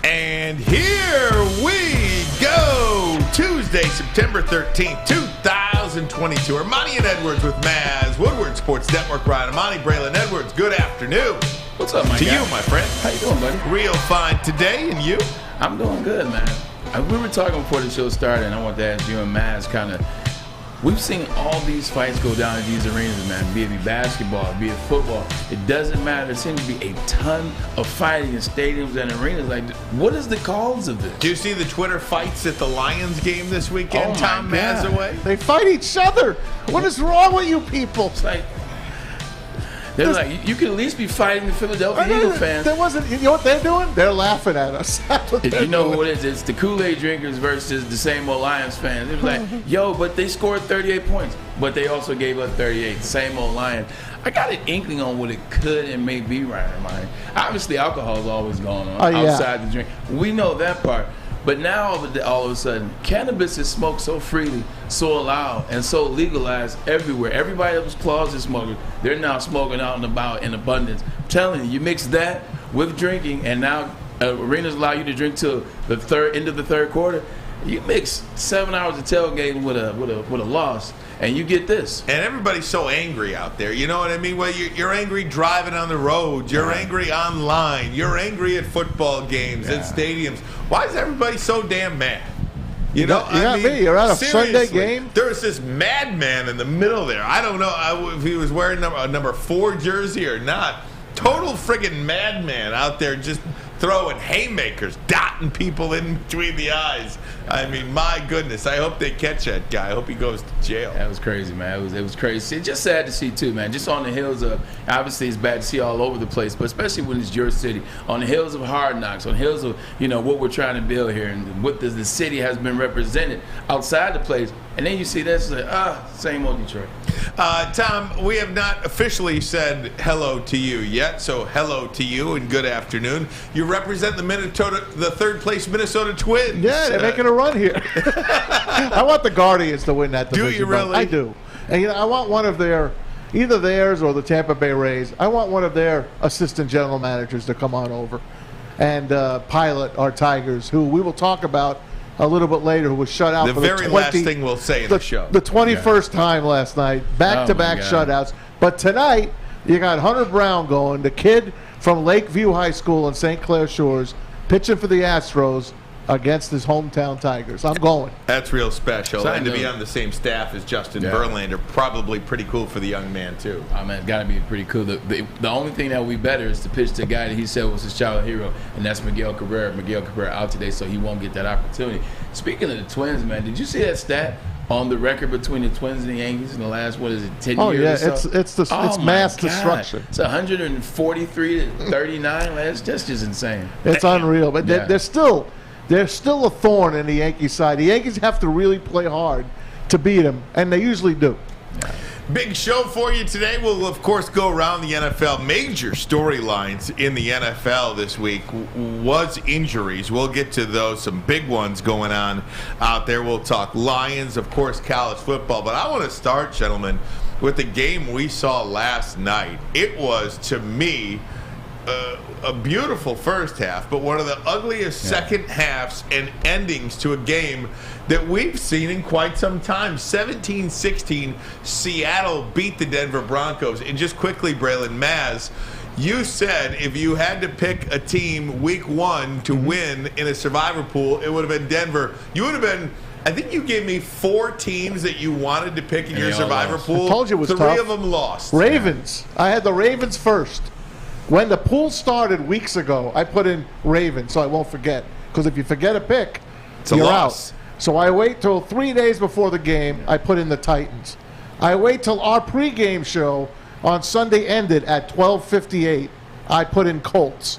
And here we go. Tuesday, September 13th, 2022. Ermanni and Edwards with Maz. Woodward Sports Network. Ryan Ermanni, Braylon Edwards. Good afternoon. What's up, my guy? To you, my friend. How you doing, buddy? Real fine today, and you? I'm doing good, man. We were talking before the show started, and I want to ask you and Maz we've seen all these fights go down in these arenas, man, be it basketball, be it football. It doesn't matter. There seems to be a ton of fighting in stadiums and arenas. Like, what is the cause of this? Do you see the Twitter fights at the Lions game this weekend, Oh, Tom my God. Mazwey? They fight each other. What is wrong with you people? It's like, they're like, you can at least be fighting the Philadelphia Eagle fans. There wasn't. You know what they're doing? They're laughing at us. That's what they're You know doing. who it is? It's the Kool-Aid drinkers versus the same old Lions fans. It was like, yo, but they scored 38 points, but they also gave up 38. Same old Lions. I got an inkling on what it could and may be right in mind. Obviously, alcohol is always going on outside the drink. We know that part. But now, all of a sudden, cannabis is smoked so freely, so allowed, and so legalized everywhere. Everybody that was closet smokers, they're now smoking out and about in abundance. I'm telling you, you mix that with drinking, and now arenas allow you to drink till the end of the third quarter. You mix 7 hours of tailgating with a loss, and you get this. And everybody's so angry out there. You know what I mean? Well, you're angry driving on the road. You're angry online. You're angry at football games and stadiums. Why is everybody so damn mad? You know, I mean, you're at a Sunday game. There was this madman in the middle there. I don't know if he was wearing a number 4 jersey or not. Total friggin' madman out there just throwing haymakers, dotting people in between the eyes. I mean, my goodness. I hope they catch that guy. I hope he goes to jail. That was crazy, man. It was crazy. It's just sad to see, too, man. Just on the heels of, obviously it's bad to see all over the place, but especially when it's your city. On the heels of Hard Knocks, on the heels of, what we're trying to build here and what the city has been represented outside the place. And then you see this, like, same old Detroit. Tom, we have not officially said hello to you yet, so hello to you and good afternoon. You represent the third place Minnesota Twins. Yeah, they're making a run here. I want the Guardians to win that division. Do you really? I do. And I want one of their, either theirs or the Tampa Bay Rays, I want one of their assistant general managers to come on over and pilot our Tigers, who we will talk about a little bit later, who was shut out for the very last thing we'll say in the show. The 21st time last night, back-to-back shutouts. But tonight, you got Hunter Brown going, the kid from Lakeview High School in St. Clair Shores, pitching for the Astros against his hometown Tigers. I'm going. That's real special. And to be on the same staff as Justin Verlander, probably pretty cool for the young man, too. Oh, man, it's got to be pretty cool. The only thing that would be better is to pitch to a guy that he said was his childhood hero, and that's Miguel Cabrera. Miguel Cabrera out today, so he won't get that opportunity. Speaking of the Twins, man, did you see that stat on the record between the Twins and the Yankees in the last, 10 years or so? It's mass destruction. It's 143 to 39. That's just insane. It's unreal. But they're still a thorn in the Yankee side. The Yankees have to really play hard to beat them, and they usually do. Yeah. Big show for you today. We'll, of course, go around the NFL. Major storylines in the NFL this week was injuries. We'll get to those. Some big ones going on out there. We'll talk Lions, of course, college football. But I want to start, gentlemen, with the game we saw last night. It was, to me, a beautiful first half, but one of the ugliest second halves and endings to a game that we've seen in quite some time. 17-16, Seattle beat the Denver Broncos. And just quickly, Braylon, Maz, you said if you had to pick a team week one to win in a survivor pool, it would have been Denver. You would have been, I think you gave me 4 teams that you wanted to pick in your survivor pool. I told you it was 3 tough. of them lost. Ravens. I had the Ravens first. When the pool started weeks ago, I put in Ravens, so I won't forget. Because if you forget a pick, you're out. So I wait till 3 days before the game. I put in the Titans. I wait till our pregame show on Sunday ended at 12:58. I put in Colts.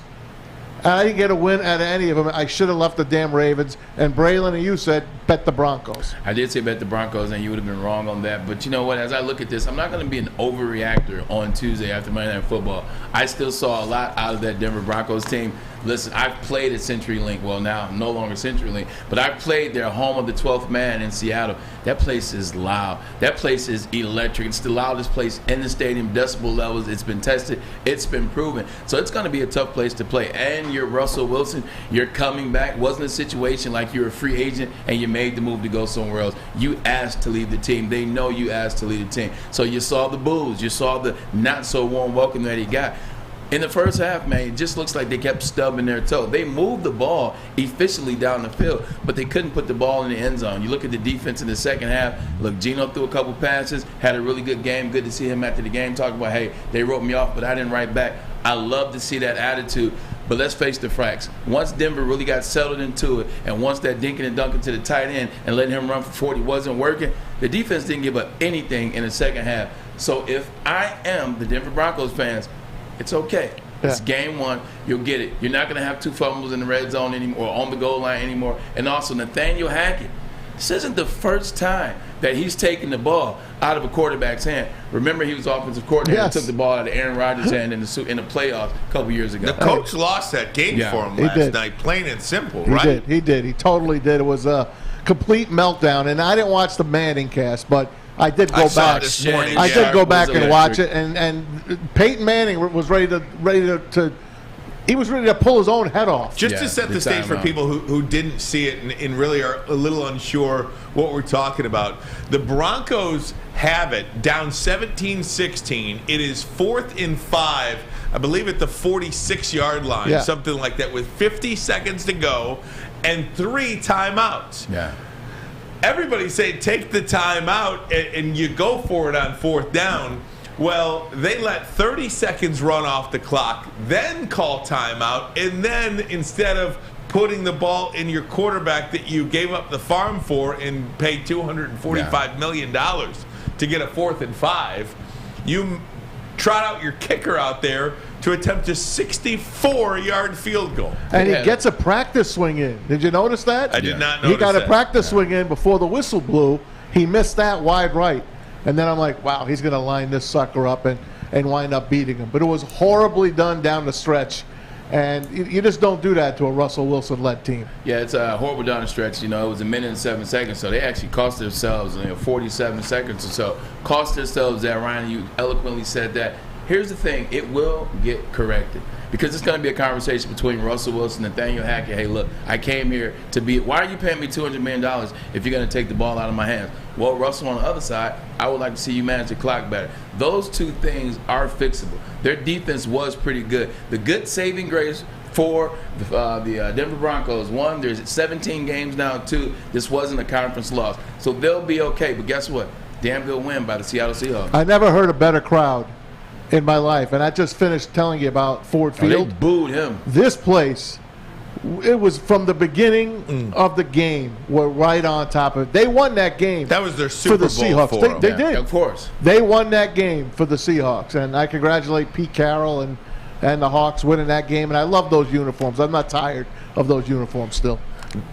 And I didn't get a win out of any of them. I should have left the damn Ravens. And Braylon and you said, bet the Broncos. I did say bet the Broncos, and you would have been wrong on that. But you know what? As I look at this, I'm not going to be an overreactor on Tuesday after Monday Night Football. I still saw a lot out of that Denver Broncos team. Listen, I've played at CenturyLink. Well, now no longer CenturyLink, but I played their home of the 12th man in Seattle. That place is loud. That place is electric. It's the loudest place in the stadium. Decibel levels. It's been tested. It's been proven. So it's going to be a tough place to play. And you're Russell Wilson. You're coming back. Wasn't a situation like you're a free agent and you made the move to go somewhere else. You asked to leave the team. They know you asked to leave the team. So you saw the boos. You saw the not so warm welcome that he got. In the first half, man, it just looks like they kept stubbing their toe. They moved the ball efficiently down the field, but they couldn't put the ball in the end zone. You look at the defense in the second half. Look, Geno threw a couple passes, had a really good game. Good to see him after the game talking about, hey, they wrote me off, but I didn't write back. I love to see that attitude. But let's face the facts. Once Denver really got settled into it, and once that dinking and dunking to the tight end and letting him run for 40 wasn't working, the defense didn't give up anything in the second half. So if I am the Denver Broncos fans, it's okay. Yeah. It's game one. You'll get it. You're not going to have 2 fumbles in the red zone anymore or on the goal line anymore. And also, Nathaniel Hackett, this isn't the first time that he's taken the ball out of a quarterback's hand. Remember, he was offensive coordinator and took the ball out of Aaron Rodgers' hand in the playoffs a couple years ago. The coach lost that game for him last night, plain and simple, right? He did. He totally did. It was a complete meltdown. And I didn't watch the Manning cast, but I did go back. This morning, I did go back and watch it, and Peyton Manning was ready to he was ready to pull his own head off. Just to set the stage for people who didn't see it and really are a little unsure what we're talking about, the Broncos have it down 17-16. It is 4th and 5, I believe at the 46-yard line, something like that, with 50 seconds to go and 3 timeouts. Yeah. Everybody say take the time out and you go for it on 4th down. Well, they let 30 seconds run off the clock, then call timeout, and then instead of putting the ball in your quarterback that you gave up the farm for and paid $245 million to get a 4th and 5, you trot out your kicker out there to attempt a 64-yard field goal. And he gets a practice swing in. Did you notice that? I did not notice He got a practice swing in before the whistle blew. He missed that wide right. And then I'm like, wow, he's going to line this sucker up and wind up beating him. But it was horribly done down the stretch. And you just don't do that to a Russell Wilson-led team. Yeah, it's a horrible down the stretch. You know, it was 1 minute and 7 seconds, so they actually cost themselves 47 seconds or so. Cost themselves that, Ryan. You eloquently said that. Here's the thing. It will get corrected because it's going to be a conversation between Russell Wilson and Nathaniel Hackett. Hey, look, I came here to be – why are you paying me $200 million if you're going to take the ball out of my hands? Well, Russell, on the other side, I would like to see you manage the clock better. Those two things are fixable. Their defense was pretty good. The good saving grace for the Denver Broncos, 1, there's 17 games now. 2, this wasn't a conference loss. So they'll be okay. But guess what? Damn good win by the Seattle Seahawks. I never heard a better crowd in my life. And I just finished telling you about Ford Field. They booed him. This place, it was from the beginning of the game. We're right on top of it. They won that game. That was their Super Bowl Seahawks. for them. They did. Of course. They won that game for the Seahawks. And I congratulate Pete Carroll and the Hawks winning that game. And I love those uniforms. I'm not tired of those uniforms still.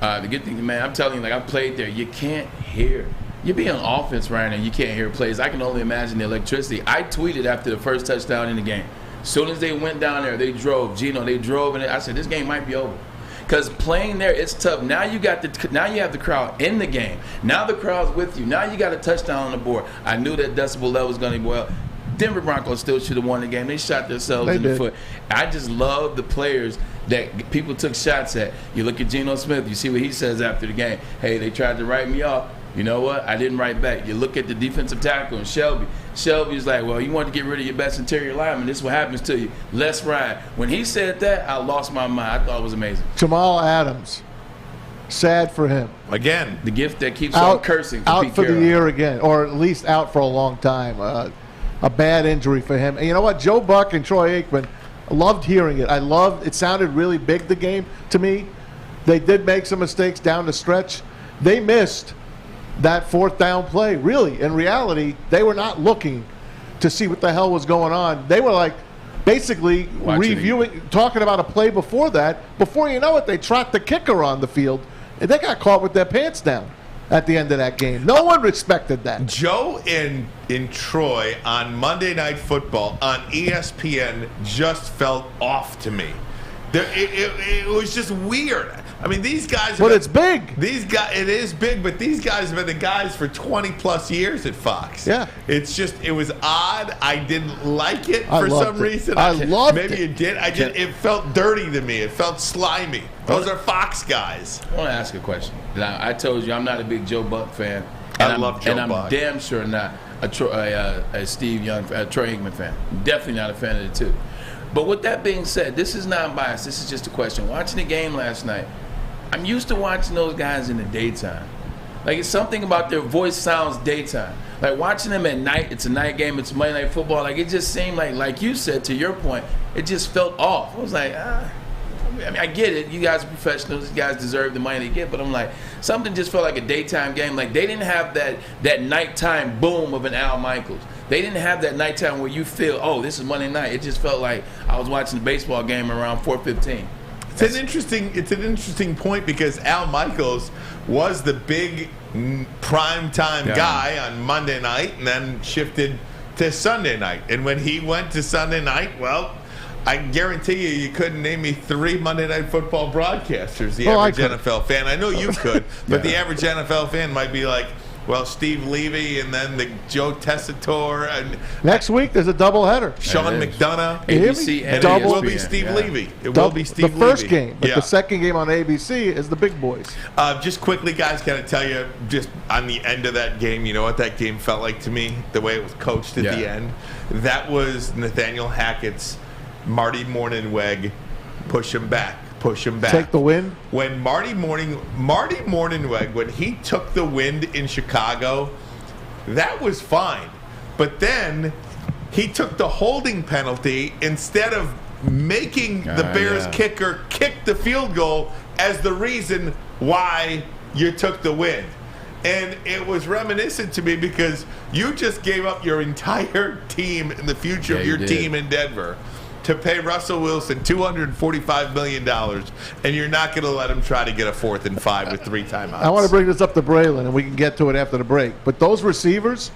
The good thing, man, I'm telling you, like I played there, you can't hear. You be on offense, Ryan, and you can't hear plays. I can only imagine the electricity. I tweeted after the first touchdown in the game. As soon as they went down there, they drove. Geno, they drove, and I said, this game might be over. Because playing there, it's tough. Now you have the crowd in the game. Now the crowd's with you. Now you got a touchdown on the board. I knew that decibel level was going to be well. Denver Broncos still should have won the game. They shot themselves in the foot. I just love the players that people took shots at. You look at Geno Smith. You see what he says after the game. Hey, they tried to write me off. You know what? I didn't write back. You look at the defensive tackle and Shelby. Shelby's like, well, you want to get rid of your best interior lineman. This is what happens to you. Let's ride. When he said that, I lost my mind. I thought it was amazing. Jamal Adams. Sad for him. Again. The gift that keeps on cursing for out Pete for Carroll. the year again, or at least out for a long time. A bad injury for him. And you know what? Joe Buck and Troy Aikman, loved hearing it. It sounded really big, the game, to me. They did make some mistakes down the stretch. They missed that 4th down play. Really, in reality, they were not looking to see what the hell was going on. They were like basically talking about a play before that. Before you know it, they trot the kicker on the field, and they got caught with their pants down. at the end of that game. No one respected that. Joe in Troy on Monday Night Football on ESPN just felt off to me. It was just weird. I mean, these guys. But it's big. It is big, but these guys have been the guys for 20+ years at Fox. Yeah. It was odd. I didn't like it for some reason. I loved it. Maybe you did. It felt dirty to me. It felt slimy. Those are Fox guys. I want to ask a question. Now, I told you I'm not a big Joe Buck fan. I love Joe Buck. And I'm damn sure not a Steve Young, Troy Aikman fan. Definitely not a fan of the two. But with that being said, this is not biased. This is just a question. Watching the game last night, I'm used to watching those guys in the daytime. Like, it's something about their voice sounds daytime. Like, watching them at night, it's a night game, it's Monday Night Football. Like, it just seemed like you said, to your point, it just felt off. I was like, I mean, I get it. You guys are professionals. You guys deserve the money they get. But I'm like, something just felt like a daytime game. Like, they didn't have that nighttime boom of an Al Michaels. They didn't have that nighttime where you feel, oh, this is Monday night. It just felt like I was watching the baseball game around 4:15. It's an interesting point because Al Michaels was the big primetime guy on Monday night and then shifted to Sunday night. And when he went to Sunday night, well, I guarantee you couldn't name me 3 Monday Night Football broadcasters, the average NFL fan. I know you could, but the average NFL fan might be like, well, Steve Levy and then the Joe Tessitore. And next week, there's a doubleheader. Sean McDonough. ABC and it will be Steve Levy. It will be Steve Levy. The first game, but the second game on ABC is the big boys. Just quickly, guys, can I tell you, just on the end of that game, you know what that game felt like to me? The way it was coached at the end? That was Nathaniel Hackett's Marty Mornhinweg, push him back. Take the wind. When Marty Mornhinweg, when he took the wind in Chicago, that was fine. But then he took the holding penalty instead of making the Bears kicker kick the field goal as the reason why you took the wind. And it was reminiscent to me because you just gave up your entire team and the future of your team in Denver to pay Russell Wilson $245 million, and you're not going to let him try to get a 4th and 5 with 3 timeouts. I want to bring this up to Braylon, and we can get to it after the break. But those receivers,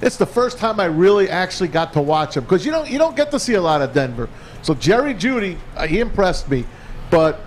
it's the first time I really actually got to watch them because you don't get to see a lot of Denver. So Jerry Jeudy, he impressed me, but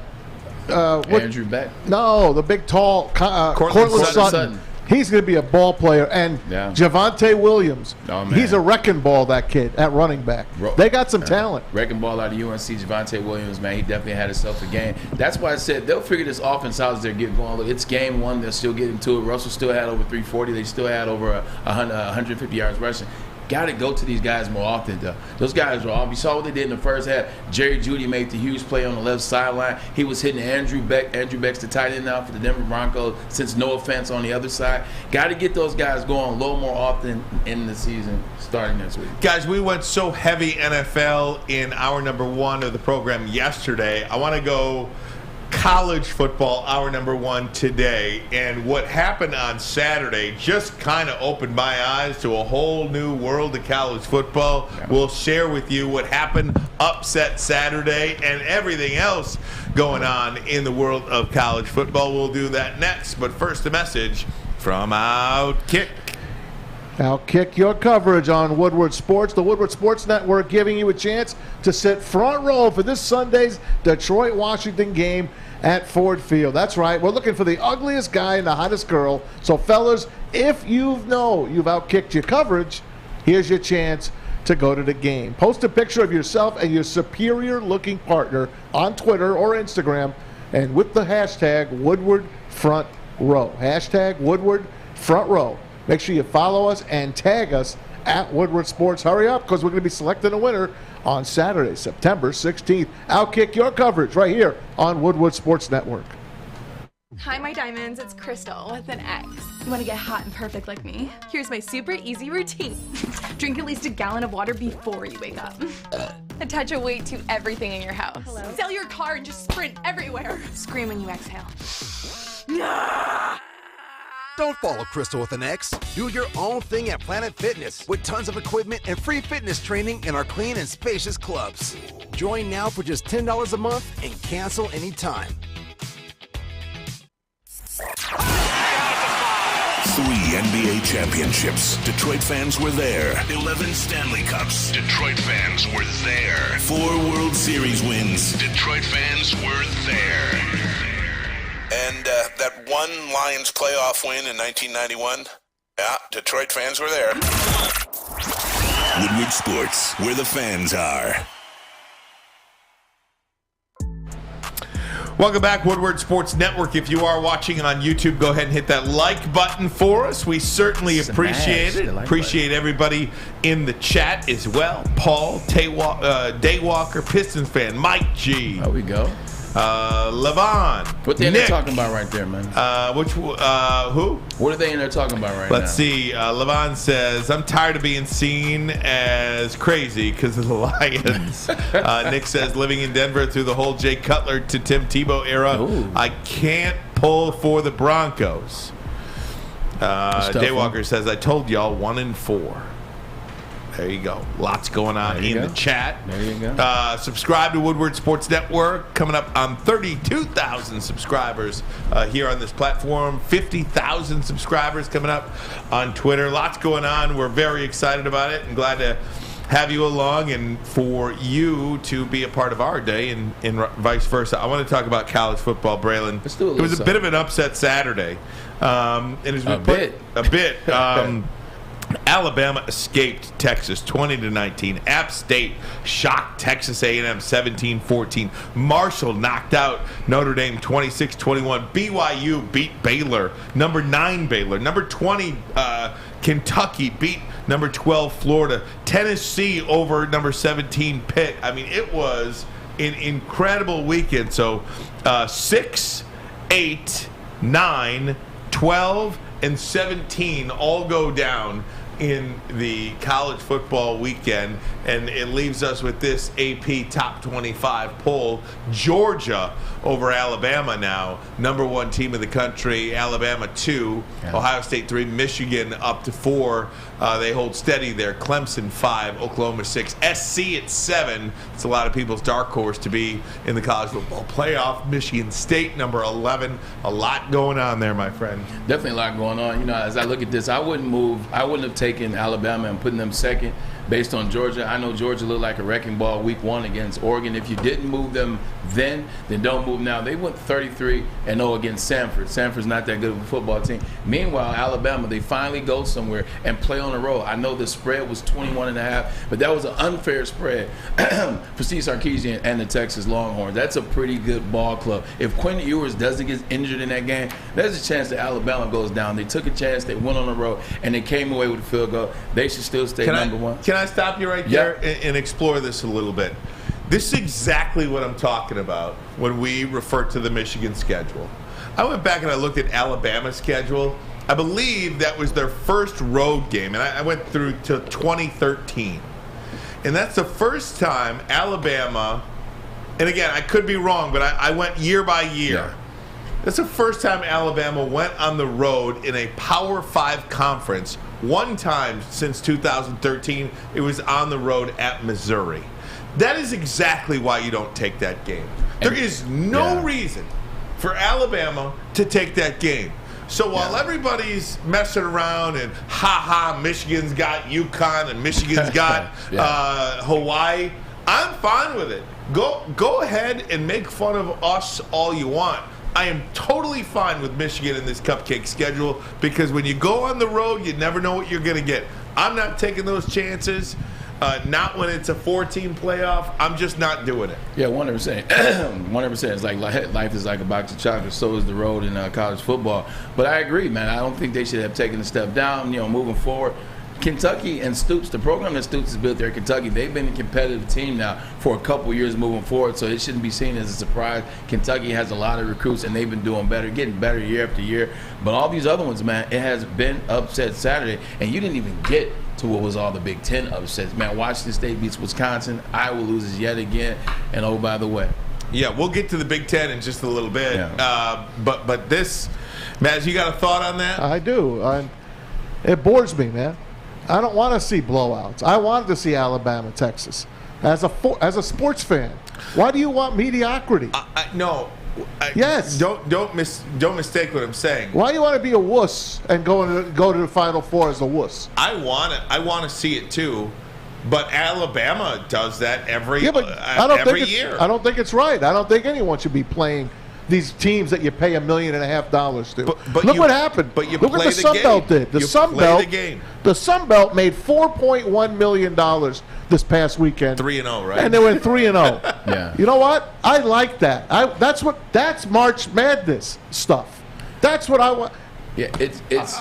Andrew Beck. No, the big tall Cortland Sutton. He's going to be a ball player. And Javonte Williams, he's a wrecking ball, that kid, at running back. They got some talent. Wrecking ball out of UNC, Javonte Williams, man, he definitely had himself a game. That's why I said they'll figure this offense out as they're getting going. Look, it's game 1. They're still getting to it. Russell still had over 340. They still had over 150 yards rushing. Got to go to these guys more often, though. Those guys were off. You saw what they did in the first half. Jerry Jeudy made the huge play on the left sideline. He was hitting Andrew Beck. Andrew Beck's the tight end now for the Denver Broncos, since no offense on the other side. Got to get those guys going a little more often in the season starting next week. Guys, we went so heavy NFL in hour number 1 of the program yesterday. I want to go college football, hour number 1 today. And what happened on Saturday just kind of opened my eyes to a whole new world of college football. We'll share with you what happened upset Saturday and everything else going on in the world of college football. We'll do that next. But first, a message from Outkick. Outkick your coverage on Woodward Sports, the Woodward Sports Network, giving you a chance to sit front row for this Sunday's Detroit-Washington game at Ford Field. That's right. We're looking for the ugliest guy and the hottest girl. So, fellas, if you've outkicked your coverage, here's your chance to go to the game. Post a picture of yourself and your superior-looking partner on Twitter or Instagram, and with the hashtag Woodward Front Row. Hashtag Woodward Front Row. Make sure you follow us and tag us at Woodward Sports. Hurry up, because we're going to be selecting a winner on Saturday, September 16th. Outkick your coverage right here on Woodward Sports Network. Hi, my diamonds. It's Crystal with an X. You want to get hot and perfect like me? Here's my super easy routine. Drink at least a gallon of water before you wake up. Attach a weight to everything in your house. Hello? Sell your car and just sprint everywhere. Scream when you exhale. Don't follow Crystal with an X. Do your own thing at Planet Fitness with tons of equipment and free fitness training in our clean and spacious clubs. Join now for just $10 a month and cancel anytime. 3 NBA championships. Detroit fans were there. 11 Stanley Cups. Detroit fans were there. 4 World Series wins. Detroit fans were there. And that one Lions playoff win in 1991? Yeah, Detroit fans were there. Woodward Sports, where the fans are. Welcome back, Woodward Sports Network. If you are watching on YouTube, go ahead and hit that like button for us. We certainly appreciate it. Appreciate everybody in the chat as well. Paul, Daywalker, Pistons fan, Mike G. There we go. Levon. What they in there talking about right there, man? Who? What are they in there talking about right now? Let's see. Levon says, I'm tired of being seen as crazy because of the Lions. Nick says, living in Denver through the whole Jay Cutler to Tim Tebow era, Ooh. I can't pull for the Broncos. Daywalker says, I told y'all 1-4. There you go. Lots going on in the chat. There you go. Subscribe to Woodward Sports Network. Coming up on 32,000 subscribers here on this platform. 50,000 subscribers coming up on Twitter. Lots going on. We're very excited about it and glad to have you along and for you to be a part of our day and vice versa. I want to talk about college football, Braylon. Let's do it was a bit of an upset Saturday. A bit. Alabama escaped Texas 20-19. App State shocked Texas A&M 17-14. Marshall knocked out Notre Dame 26-21. BYU beat Baylor, number 9 Baylor. Number 20 Kentucky beat number 12 Florida. Tennessee over number 17 Pitt. I mean, it was an incredible weekend. So 6, 8, 9, 12, and 17 all go down in the college football weekend, and it leaves us with this AP top 25 poll. Georgia over Alabama now, number 1 team in the country. Alabama 2, Ohio State 3, Michigan up to 4. They hold steady there. Clemson 5, Oklahoma 6, SC at 7. It's a lot of people's dark horse to be in the college football playoff. Michigan State number 11. A lot going on there, my friend. Definitely a lot going on. You know, as I look at this, I wouldn't have taken Alabama and putting them second based on Georgia. I know Georgia looked like a wrecking ball week 1 against Oregon. If you didn't move them then don't move now. They went 33-0 against Samford. Samford's not that good of a football team. Meanwhile, Alabama, they finally go somewhere and play on the road. I know the spread was 21.5, but that was an unfair spread for Steve Sarkisian and the Texas Longhorns. That's a pretty good ball club. If Quentin Ewers doesn't get injured in that game, there's a chance that Alabama goes down. They took a chance. They went on the road, and they came away with a field goal. They should still stay number 1. Can I stop you right there and explore this a little bit? This is exactly what I'm talking about when we refer to the Michigan schedule. I went back and I looked at Alabama's schedule. I believe that was their first road game, and I went through to 2013. And that's the first time Alabama, and again, I could be wrong, but I went year by year. Yeah. That's the first time Alabama went on the road in a Power 5 conference. One time since 2013, it was on the road at Missouri. That is exactly why you don't take that game. There is no reason for Alabama to take that game. So while everybody's messing around and Michigan's got UConn and Michigan's got Hawaii, I'm fine with it. Go ahead and make fun of us all you want. I am totally fine with Michigan in this cupcake schedule because when you go on the road, you never know what you're going to get. I'm not taking those chances. Not when it's a 4-team playoff. I'm just not doing it. Yeah, 100%. 100%. It's like life is like a box of chocolates. So is the road in college football. But I agree, man. I don't think they should have taken a step down. You know, moving forward. Kentucky and Stoops, the program that Stoops has built there in Kentucky, they've been a competitive team now for a couple years moving forward, so it shouldn't be seen as a surprise. Kentucky has a lot of recruits, and they've been doing better, getting better year after year. But all these other ones, man, it has been upset Saturday, and you didn't even get to what was all the Big Ten upsets. Man, Washington State beats Wisconsin. Iowa loses yet again, and oh, by the way. Yeah, we'll get to the Big Ten in just a little bit. Yeah. But this, Maz, you got a thought on that? I do. It bores me, man. I don't want to see blowouts. I wanted to see Alabama, Texas. As a sports fan, why do you want mediocrity? No, Yes. Don't mistake what I'm saying. Why do you want to be a wuss and go to the Final Four as a wuss? I want to see it too, but Alabama does that every year. I don't think it's right. I don't think anyone should be playing these teams that you pay $1.5 million to. But look what happened. But you look play what the Sun Belt did. The Sun Belt made $4.1 million this past weekend. 3-0, right? And they went 3-0. Yeah. You know what? I like that. That's March Madness stuff. That's what I want. Yeah,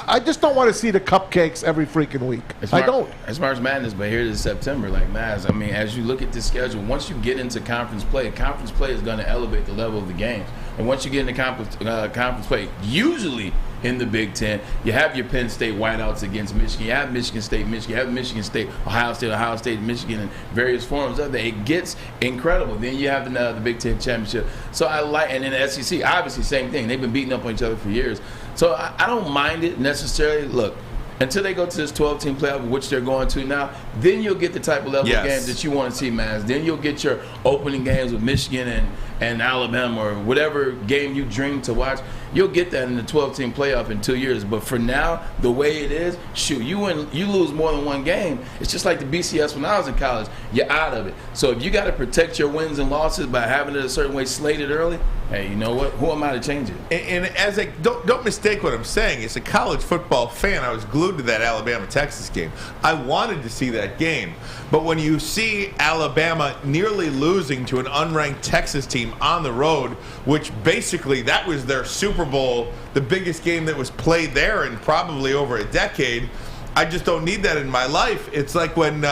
I just don't want to see the cupcakes every freaking week. I don't. It's March Madness, but here it is September, like Maz. I mean, as you look at this schedule, once you get into conference play is going to elevate the level of the games. And once you get into conference play, usually in the Big Ten, you have your Penn State whiteouts against Michigan. You have Michigan State, you have Michigan State, Ohio State, Michigan, and various forms of that. It gets incredible. Then you have the Big Ten championship. So I like, and then the SEC, obviously same thing. They've been beating up on each other for years. So I don't mind it necessarily. Look, until they go to this 12-team playoff, which they're going to now, then you'll get the type of level of games that you want to see, man. Then you'll get your opening games with Michigan and Alabama or whatever game you dream to watch. You'll get that in the 12-team playoff in 2 years. But for now, the way it is, you lose more than one game. It's just like the BCS when I was in college. You're out of it. So if you got to protect your wins and losses by having it a certain way slated early, hey, you know what? Who am I to change it? And as don't mistake what I'm saying. As a college football fan, I was glued to that Alabama-Texas game. I wanted to see that game. But when you see Alabama nearly losing to an unranked Texas team on the road, which basically that was their Super Bowl, the biggest game that was played there in probably over a decade, I just don't need that in my life. It's like when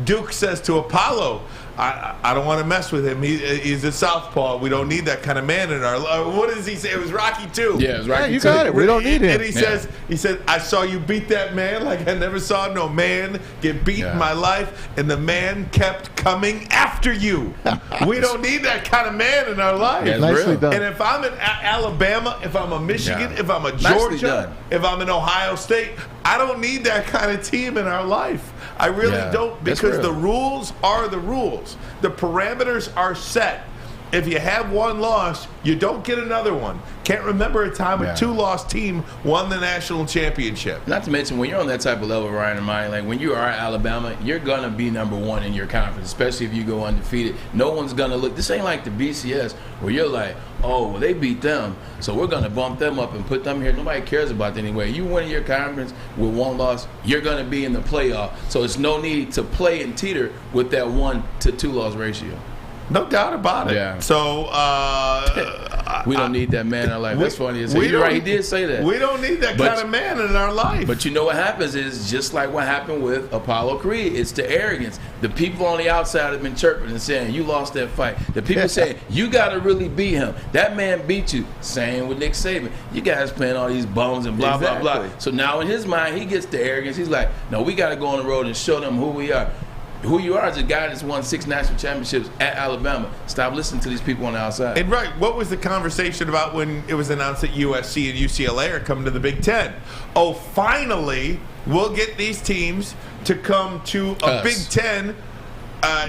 Duke says to Apollo, I don't want to mess with him. He's a southpaw. We don't need that kind of man in our life. What does he say? It was Rocky too. Yeah, it was Rocky you got it. We don't need him. And he said, I saw you beat that man like I never saw no man get beat in my life, and the man kept coming after you. We don't need that kind of man in our life. Yeah, Nicely done. And if I'm in Alabama, if I'm a Michigan, if I'm a Georgia, if I'm in Ohio State, I don't need that kind of team in our life. I really don't, because the rules are the rules. The parameters are set. If you have one loss, you don't get another one. Can't remember a time a two-loss team won the national championship. Not to mention, when you're on that type of level, Ryan and Mike, like when you are at Alabama, you're going to be number one in your conference, especially if you go undefeated. No one's going to look. This ain't like the BCS where you're like, oh, well, they beat them, so we're going to bump them up and put them here. Nobody cares about it anyway. You win your conference with one loss, you're going to be in the playoff. So it's no need to play and teeter with that 1 to 2 loss ratio. No doubt about it. Yeah. So we don't need that man in our life. That's funny. You're right. He did say that. We don't need that kind of man in our life. But you know what happens is just like what happened with Apollo Creed. It's the arrogance. The people on the outside have been chirping and saying, you lost that fight. The people saying, you got to really beat him. That man beat you. Same with Nick Saban. You guys playing all these bums and blah, blah, blah. So now in his mind, he gets the arrogance. He's like, no, we got to go on the road and show them who we are. Who you are is a guy that's won 6 national championships at Alabama. Stop listening to these people on the outside. And right, what was the conversation about when it was announced that USC and UCLA are coming to the Big Ten? Oh, finally, we'll get these teams to come to a Big Ten.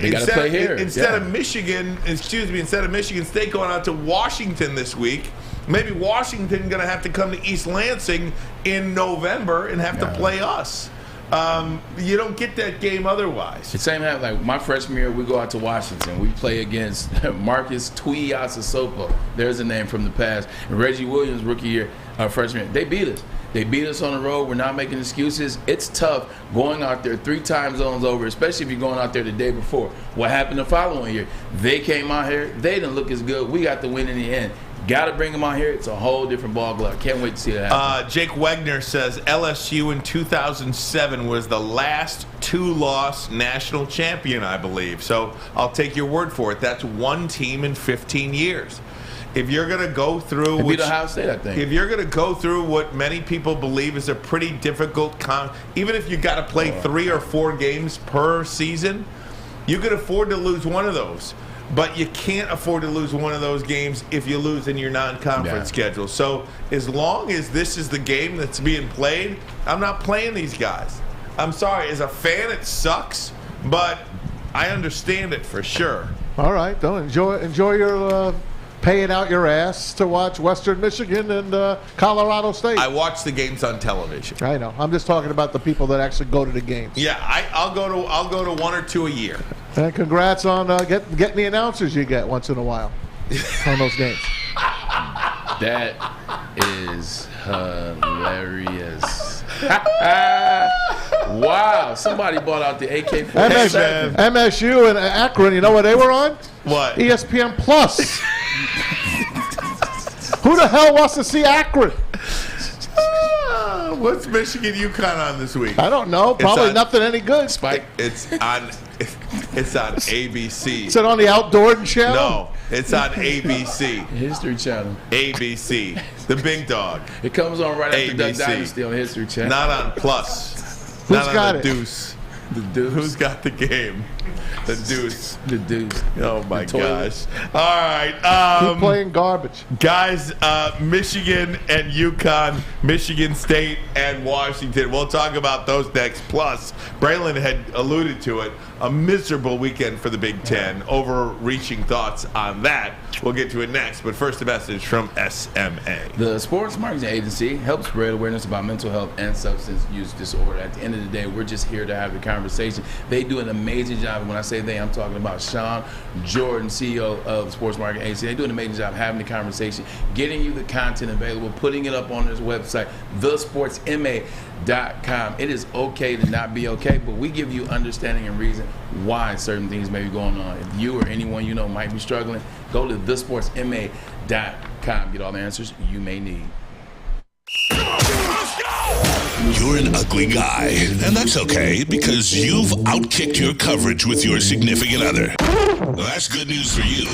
Instead of Michigan State going out to Washington this week. Maybe Washington going to have to come to East Lansing in November and have to play us. You don't get that game otherwise. The same happened, like my freshman year, we go out to Washington. We play against Marcus Tuiasosopo. There's a name from the past. And Reggie Williams, rookie year, freshman year. They beat us. They beat us on the road. We're not making excuses. It's tough going out there 3 time zones over, especially if you're going out there the day before. What happened the following year? They came out here. They didn't look as good. We got the win in the end. Got to bring them out here. It's a whole different ball club. Can't wait to see that happen. Jake Wegner says LSU in 2007 was the last 2-loss national champion, I believe. So I'll take your word for it. That's one team in 15 years. If you're going to go through, Ohio State, I think. If you're going to go through what many people believe is a pretty difficult, even if you got to play 3 or 4 games per season, you can afford to lose one of those. But you can't afford to lose one of those games if you lose in your non-conference schedule. So as long as this is the game that's being played, I'm not playing these guys. I'm sorry. As a fan, it sucks, but I understand it for sure. All right, though. Enjoy your paying out your ass to watch Western Michigan and Colorado State. I watch the games on television. I know. I'm just talking about the people that actually go to the games. Yeah, I'll go to 1 or 2 a year. And congrats on getting the announcers you get once in a while on those games. That is hilarious. Wow, somebody bought out the AK-47. MSU and Akron, you know what they were on? What? ESPN Plus. Who the hell wants to see Akron? What's Michigan UConn on this week? I don't know. Probably nothing any good. Spike. It's on ABC. Is it on the Outdoor channel? No, it's on ABC. History Channel. ABC. The big dog. It comes on right after Duck ABC. Dynasty on History Channel. Not on Plus. Who's Not on got the it? Deuce. The Deuce. Who's got the game? The Deuce. The Deuce. Oh my The toilet. gosh. All right. Keep playing garbage. Guys, Michigan and UConn, Michigan State and Washington. We'll talk about those next. Plus, Braylon had alluded to it. A miserable weekend for the Big Ten. Overreaching thoughts on that. We'll get to it next. But first, a message from SMA. The Sports Marketing Agency helps spread awareness about mental health and substance use disorder. At the end of the day, we're just here to have the conversation. They do an amazing job. And when I say they, I'm talking about Sean Jordan, CEO of Sports Marketing Agency. They do an amazing job having the conversation, getting you the content available, putting it up on this website, thesportsma.com. It is okay to not be okay, but we give you understanding and reason why certain things may be going on. If you or anyone you know might be struggling, go to thesportsma.com. Get all the answers you may need. You're an ugly guy, and that's okay because you've outkicked your coverage with your significant other. Well, that's good news for you.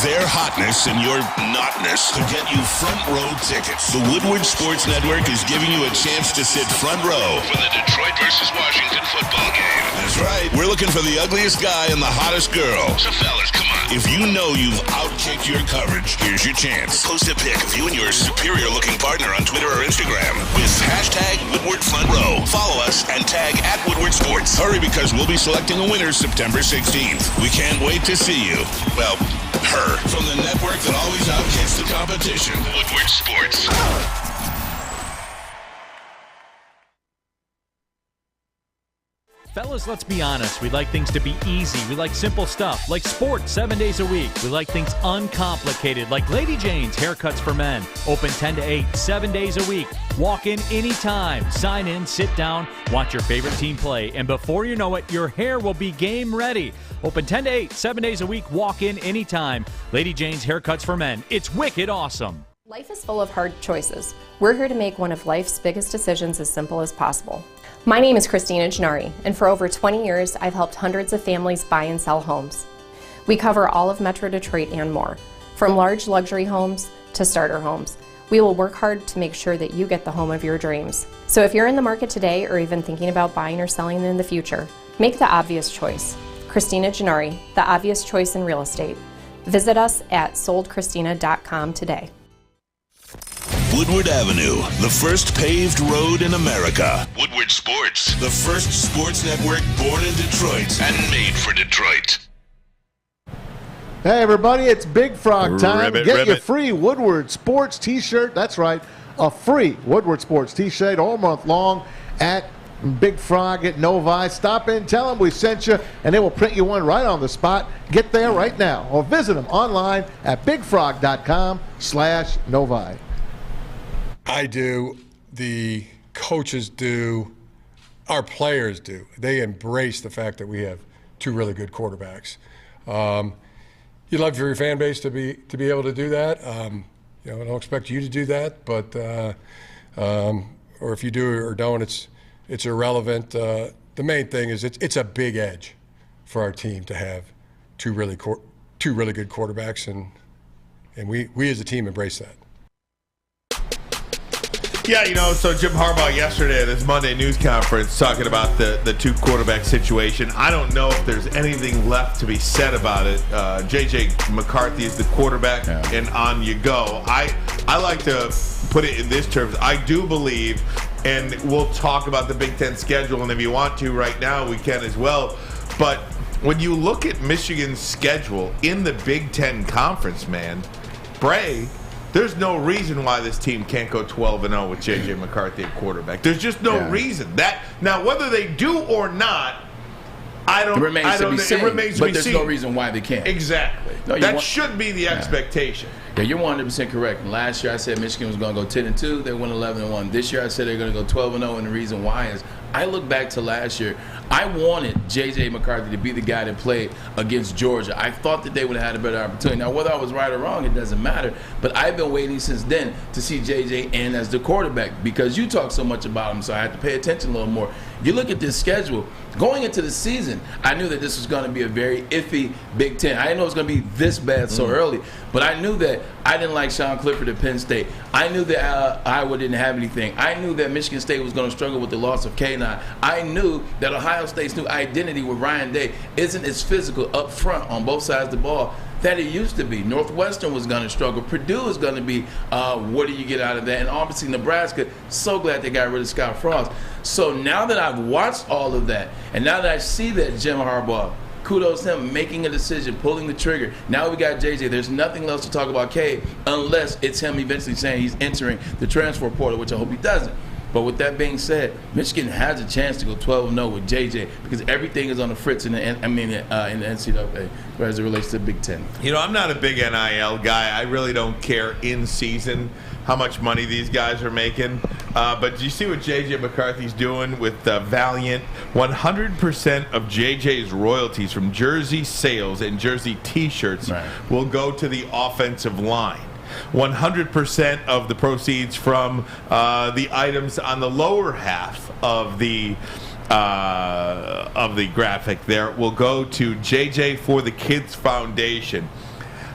Their hotness and your notness could get you front row tickets. The Woodward Sports Network is giving you a chance to sit front row for the Detroit versus Washington football game. That's right. We're looking for the ugliest guy and the hottest girl. So fellas, come on. If you know you've outkicked your coverage, here's your chance. Post a pic of you and your superior-looking partner on Twitter or Instagram with hashtag Woodward Front Row. Follow us and tag @Woodward Sports. Hurry because we'll be selecting a winner September 16th. We can't wait to see you. Well, her. From the network that always outkicks the competition. Woodward Sports. Fellas, let's be honest. We like things to be easy. We like simple stuff, like sports 7 days a week. We like things uncomplicated, like Lady Jane's Haircuts for Men. Open 10 to 8, 7 days a week. Walk in anytime. Sign in, sit down, watch your favorite team play, and before you know it, your hair will be game ready. Open 10 to 8, 7 days a week. Walk in anytime. Lady Jane's Haircuts for Men. It's wicked awesome. Life is full of hard choices. We're here to make one of life's biggest decisions as simple as possible. My name is Christina Gennari, and for over 20 years, I've helped hundreds of families buy and sell homes. We cover all of Metro Detroit and more, from large luxury homes to starter homes. We will work hard to make sure that you get the home of your dreams. So if you're in the market today or even thinking about buying or selling in the future, make the obvious choice. Christina Gennari, the obvious choice in real estate. Visit us at soldchristina.com today. Woodward Avenue, the first paved road in America. Woodward Sports, the first sports network born in Detroit and made for Detroit. Hey, everybody, it's Big Frog time. Get your Ribbit. free Woodward Sports T-shirt. That's right, a free Woodward Sports T-shirt all month long at Big Frog at Novi. Stop in, tell them we sent you, and they will print you one right on the spot. Get there right now, or visit them online at bigfrog.com/Novi. I do, the coaches do, our players do. They embrace the fact that we have two really good quarterbacks. You'd love for your fan base to be able to do that. I don't expect you to do that, but or if you do or don't, it's irrelevant. The main thing is it's a big edge for our team to have two really good quarterbacks, and we as a team embrace that. Yeah, so Jim Harbaugh yesterday at his Monday news conference talking about the two quarterback situation. I don't know if there's anything left to be said about it. J.J. McCarthy is the quarterback, and on you go. I like to put it in this terms. I do believe, and we'll talk about the Big Ten schedule, and if you want to right now, we can as well. But when you look at Michigan's schedule in the Big Ten Conference, man, Bray, there's no reason why this team can't go 12-0 with J.J. McCarthy at quarterback. There's just no reason. Now, whether they do or not, it remains to be seen. But there's no reason why they can't. Exactly. No, that should be the expectation. Yeah, you're 100% correct. Last year I said Michigan was going to go 10-2. They went 11-1. This year I said they're going to go 12-0, and the reason why is I look back to last year. I wanted J.J. McCarthy to be the guy that played against Georgia. I thought that they would have had a better opportunity. Now, whether I was right or wrong, it doesn't matter. But I've been waiting since then to see J.J. in as the quarterback because you talk so much about him, so I had to pay attention a little more. You look at this schedule. Going into the season, I knew that this was going to be a very iffy Big Ten. I didn't know it was going to be this bad so early, but I knew that I didn't like Sean Clifford at Penn State. I knew that Iowa didn't have anything. I knew that Michigan State was going to struggle with the loss of K9. I knew that Ohio State's new identity with Ryan Day isn't as physical up front on both sides of the ball that it used to be. Northwestern was going to struggle. Purdue is going to be, what do you get out of that? And obviously Nebraska, so glad they got rid of Scott Frost. So now that I've watched all of that, and now that I see that Jim Harbaugh, kudos to him making a decision, pulling the trigger. Now we got JJ. There's nothing else to talk about Cade unless it's him eventually saying he's entering the transfer portal, which I hope he doesn't. But with that being said, Michigan has a chance to go 12-0 with JJ because everything is on the fritz in the NCAA as it relates to the Big Ten. You know, I'm not a big NIL guy. I really don't care in season how much money these guys are making. But do you see what J.J. McCarthy's doing with Valiant? 100% of J.J.'s royalties from jersey sales and jersey T-shirts will go to the offensive line. 100% of the proceeds from the items on the lower half of the graphic there will go to JJ for the Kids Foundation.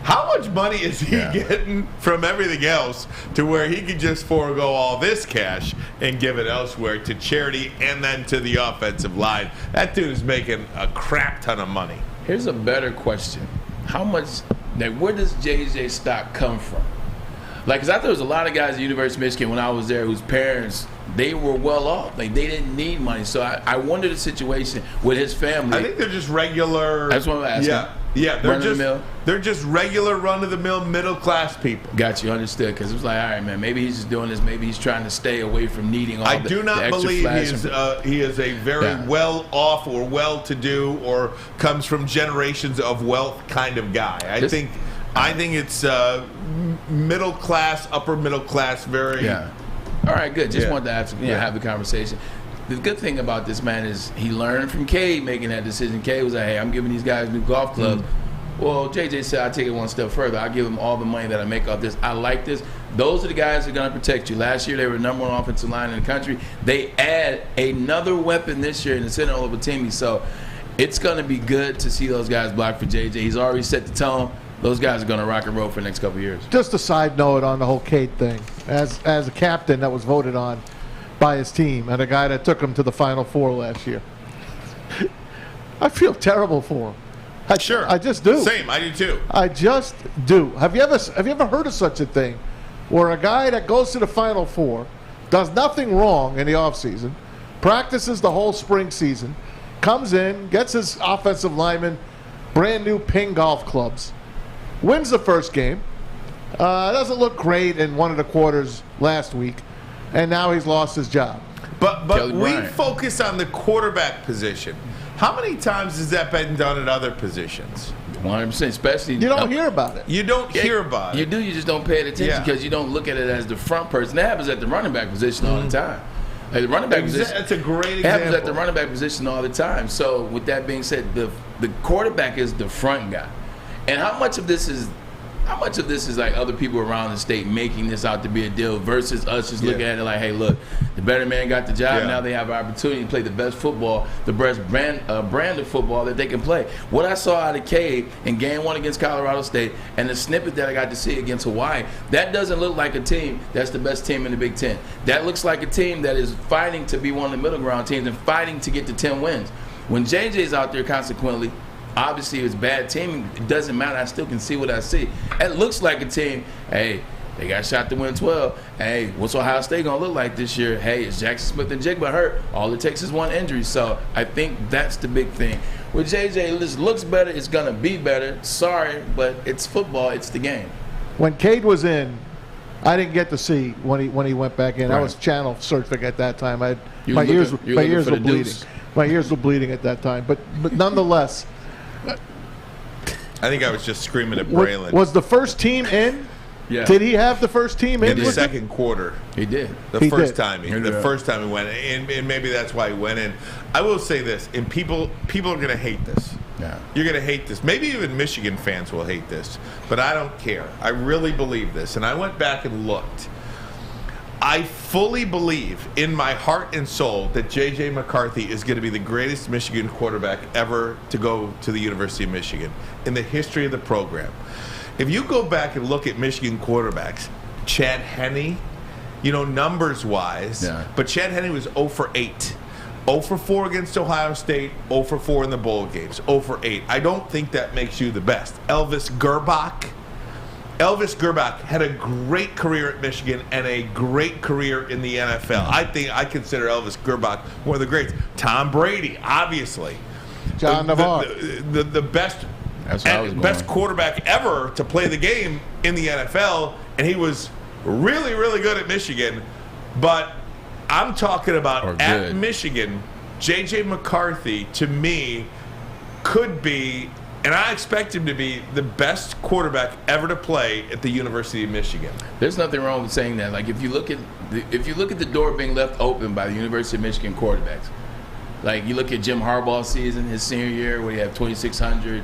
How much money is he getting from everything else to where he could just forego all this cash and give it elsewhere to charity and then to the offensive line? That dude is making a crap ton of money. Here's a better question. How much, where does JJ stock come from? Like, because I thought there was a lot of guys at the University of Michigan when I was there whose parents, they were well off. Like, they didn't need money. So I wonder the situation with his family. I think they're just regular. That's what I'm asking. Yeah, they're just regular run-of-the-mill middle-class people. Got you, understood. Because it was like, all right, man, maybe he's just doing this. Maybe he's trying to stay away from needing all the extra flash. I do not believe he is a very well-off or well-to-do or comes from generations of wealth kind of guy. I think it's middle class, upper middle class, very. Yeah. All right, good. Just wanted to have the conversation. The good thing about this man is he learned from Cade making that decision. Cade was like, hey, I'm giving these guys new golf clubs. Well, JJ said, I'll take it one step further. I'll give them all the money that I make off this. I like this. Those are the guys that are going to protect you. Last year, they were number one offensive line in the country. They add another weapon this year in the center of Batimi. So it's going to be good to see those guys block for JJ. He's already set the tone. Those guys are going to rock and roll for the next couple of years. Just a side note on the whole Cade thing. As a captain that was voted on by his team and a guy that took him to the Final Four last year, I feel terrible for him. I just do. Same, I do too. I just do. Have you ever heard of such a thing where a guy that goes to the Final Four, does nothing wrong in the offseason, practices the whole spring season, comes in, gets his offensive lineman brand new ping golf clubs, wins the first game, doesn't look great in one of the quarters last week, and now he's lost his job. But we focus on the quarterback position. How many times has that been done at other positions? 100%, especially. You don't hear about it. You don't hear about it. You do, you just don't pay attention because you don't look at it as the front person. That happens at the running back position all the time. Like the running back position. That's a great example. It happens at the running back position all the time. So with that being said, the quarterback is the front guy. And how much of this is like other people around the state making this out to be a deal versus us just looking at it like, hey, look, the better man got the job. Now they have an opportunity to play the best football, the best brand of football that they can play. What I saw out of Cade in game one against Colorado State and the snippet that I got to see against Hawaii, that doesn't look like a team that's the best team in the Big Ten. That looks like a team that is fighting to be one of the middle ground teams and fighting to get to 10 wins. When JJ's out there, consequently, obviously, it's bad teaming. It doesn't matter. I still can see what I see. It looks like a team, hey, they got shot to win 12. Hey, what's Ohio State going to look like this year? Hey, is Jackson Smith and Jigba hurt? All it takes is one injury. So I think that's the big thing. With JJ, this looks better. It's going to be better. Sorry, but it's football. It's the game. When Cade was in, I didn't get to see when he went back in. Right. I was channel surfing at that time. My looking- ears you were looking for the bleeding. deuce. My ears were bleeding at that time. But nonetheless, I think I was just screaming at Braylon. was the first team in? Yeah. Did he have the first team in? in the second quarter? He did. The first did. time he went in, and maybe that's why he went in. I will say this, and people are going to hate this. Yeah. You're going to hate this. Maybe even Michigan fans will hate this, but I don't care. I really believe this, and I went back and looked. I fully believe in my heart and soul that J.J. McCarthy is going to be the greatest Michigan quarterback ever to go to the University of Michigan in the history of the program. If you go back and look at Michigan quarterbacks, Chad Henne, numbers-wise, but Chad Henne was 0 for 8. 0 for 4 against Ohio State, 0 for 4 in the bowl games, 0 for 8. I don't think that makes you the best. Elvis Gerbach had a great career at Michigan and a great career in the NFL. I consider Elvis Gerbach one of the greats. Tom Brady, obviously. John Navarre. The best quarterback ever to play the game in the NFL, and he was really, really good at Michigan. But I'm talking about at Michigan, J.J. McCarthy, to me, could be, and I expect him to be, the best quarterback ever to play at the University of Michigan. There's nothing wrong with saying that. Like if you look at the door being left open by the University of Michigan quarterbacks, like you look at Jim Harbaugh's season, his senior year, where he had 2,600,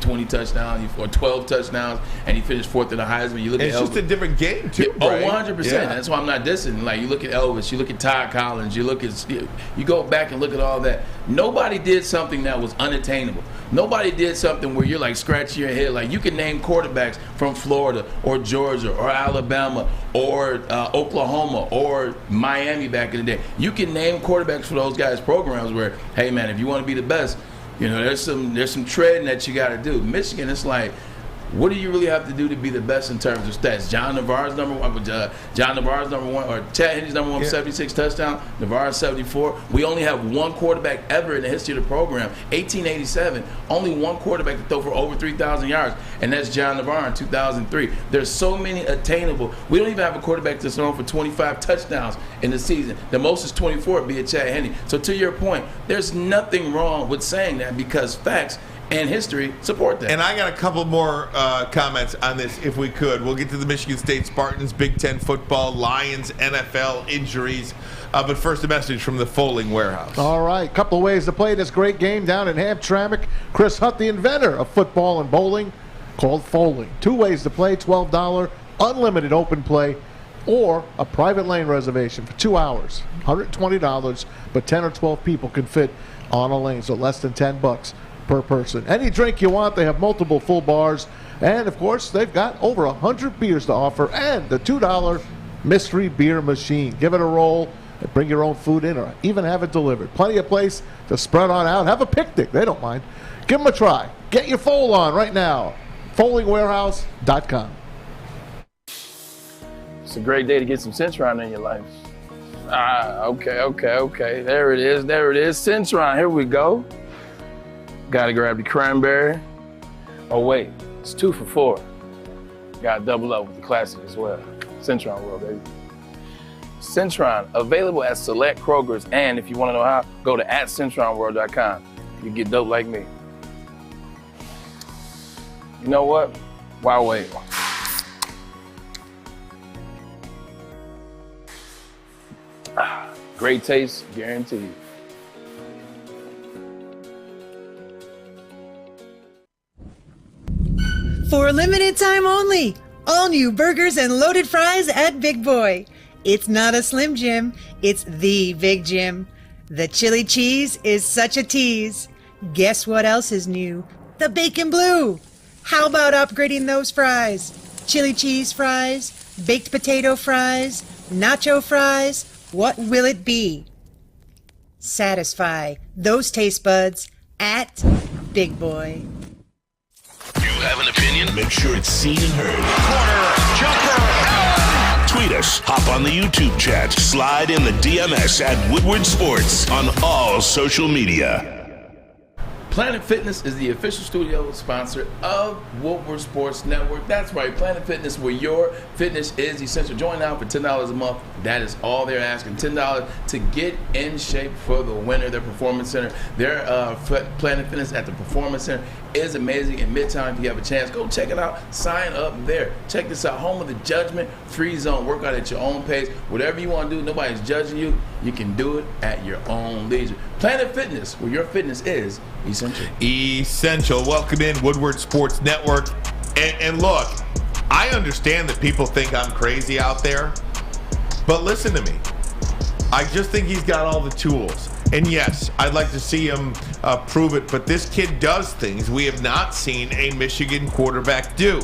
20 touchdowns or 12 touchdowns, and he finished fourth in the Heisman. You look at it's just a different game too. Oh, right? 100%. Yeah. That's why I'm not dissing. Like you look at Elvis, you look at Todd Collins, you go back and look at all that. Nobody did something that was unattainable. Nobody did something where you're like scratching your head. Like you can name quarterbacks from Florida or Georgia or Alabama or Oklahoma or Miami back in the day. You can name quarterbacks for those guys' programs where, hey man, if you want to be the best, there's some treading that you got to do. Michigan, it's like, what do you really have to do to be the best in terms of stats? John Navarre's number one, or Chad Henne's number one, 76 touchdowns. Navarre's 74. We only have one quarterback ever in the history of the program, 1887. Only one quarterback to throw for over 3,000 yards, and that's John Navarre in 2003. There's so many attainable. We don't even have a quarterback that's thrown for 25 touchdowns in the season. The most is 24, be it Chad Henne. So to your point, there's nothing wrong with saying that because facts and history support that. And I got a couple more comments on this, if we could. We'll get to the Michigan State Spartans, Big Ten football, Lions, NFL, injuries. But first, a message from the Folding Warehouse. All right, couple of ways to play this great game down in Hamtramck. Chris Hutt, the inventor of football and bowling, called Folding. 2 ways to play, $12, unlimited open play, or a private lane reservation for 2 hours, $120, but 10 or 12 people can fit on a lane, so less than $10 per person. Any drink you want, they have multiple full bars, and of course they've got over 100 beers to offer, and the $2 mystery beer machine. Give it a roll and bring your own food in, or even have it delivered. Plenty of place to spread on out. Have a picnic, they don't mind. Give them a try. Get your fold on right now. foldingwarehouse.com. It's a great day to get some Centron in your life. Okay. There it is. Centron, here we go. Gotta grab the cranberry. Oh wait, it's 2 for 4. Gotta double up with the classic as well. Centron World, baby. Centron, available at select Kroger's, and if you wanna know how, go to @CentronWorld.com. You get dope like me. You know what? Why wait? Great taste, guaranteed. For a limited time only, all new burgers and loaded fries at Big Boy. It's not a Slim Jim, it's the Big Jim. The chili cheese is such a tease. Guess what else is new? The bacon blue. How about upgrading those fries? Chili cheese fries, baked potato fries, nacho fries, what will it be? Satisfy those taste buds at Big Boy. You have an opinion? Make sure it's seen and heard. Corner, jumper, tweet us, hop on the YouTube chat, slide in the DMS at Woodward Sports on all social media. Planet Fitness is the official studio sponsor of Woodward Sports Network. That's right, Planet Fitness, where your fitness is essential. Join now for $10 a month. That is all they're asking, $10 to get in shape for the winter. Their Performance Center, their Planet Fitness at the Performance Center is amazing in Midtown. If you have a chance, go check it out. Sign up there. Check this out, home of the judgment-free zone. Work out at your own pace. Whatever you want to do, nobody's judging you. You can do it at your own leisure. Planet Fitness, where your fitness is essential. Essential. Welcome in Woodward Sports Network. And look, I understand that people think I'm crazy out there, but listen to me. I just think he's got all the tools. And yes, I'd like to see him prove it, but this kid does things we have not seen a Michigan quarterback do.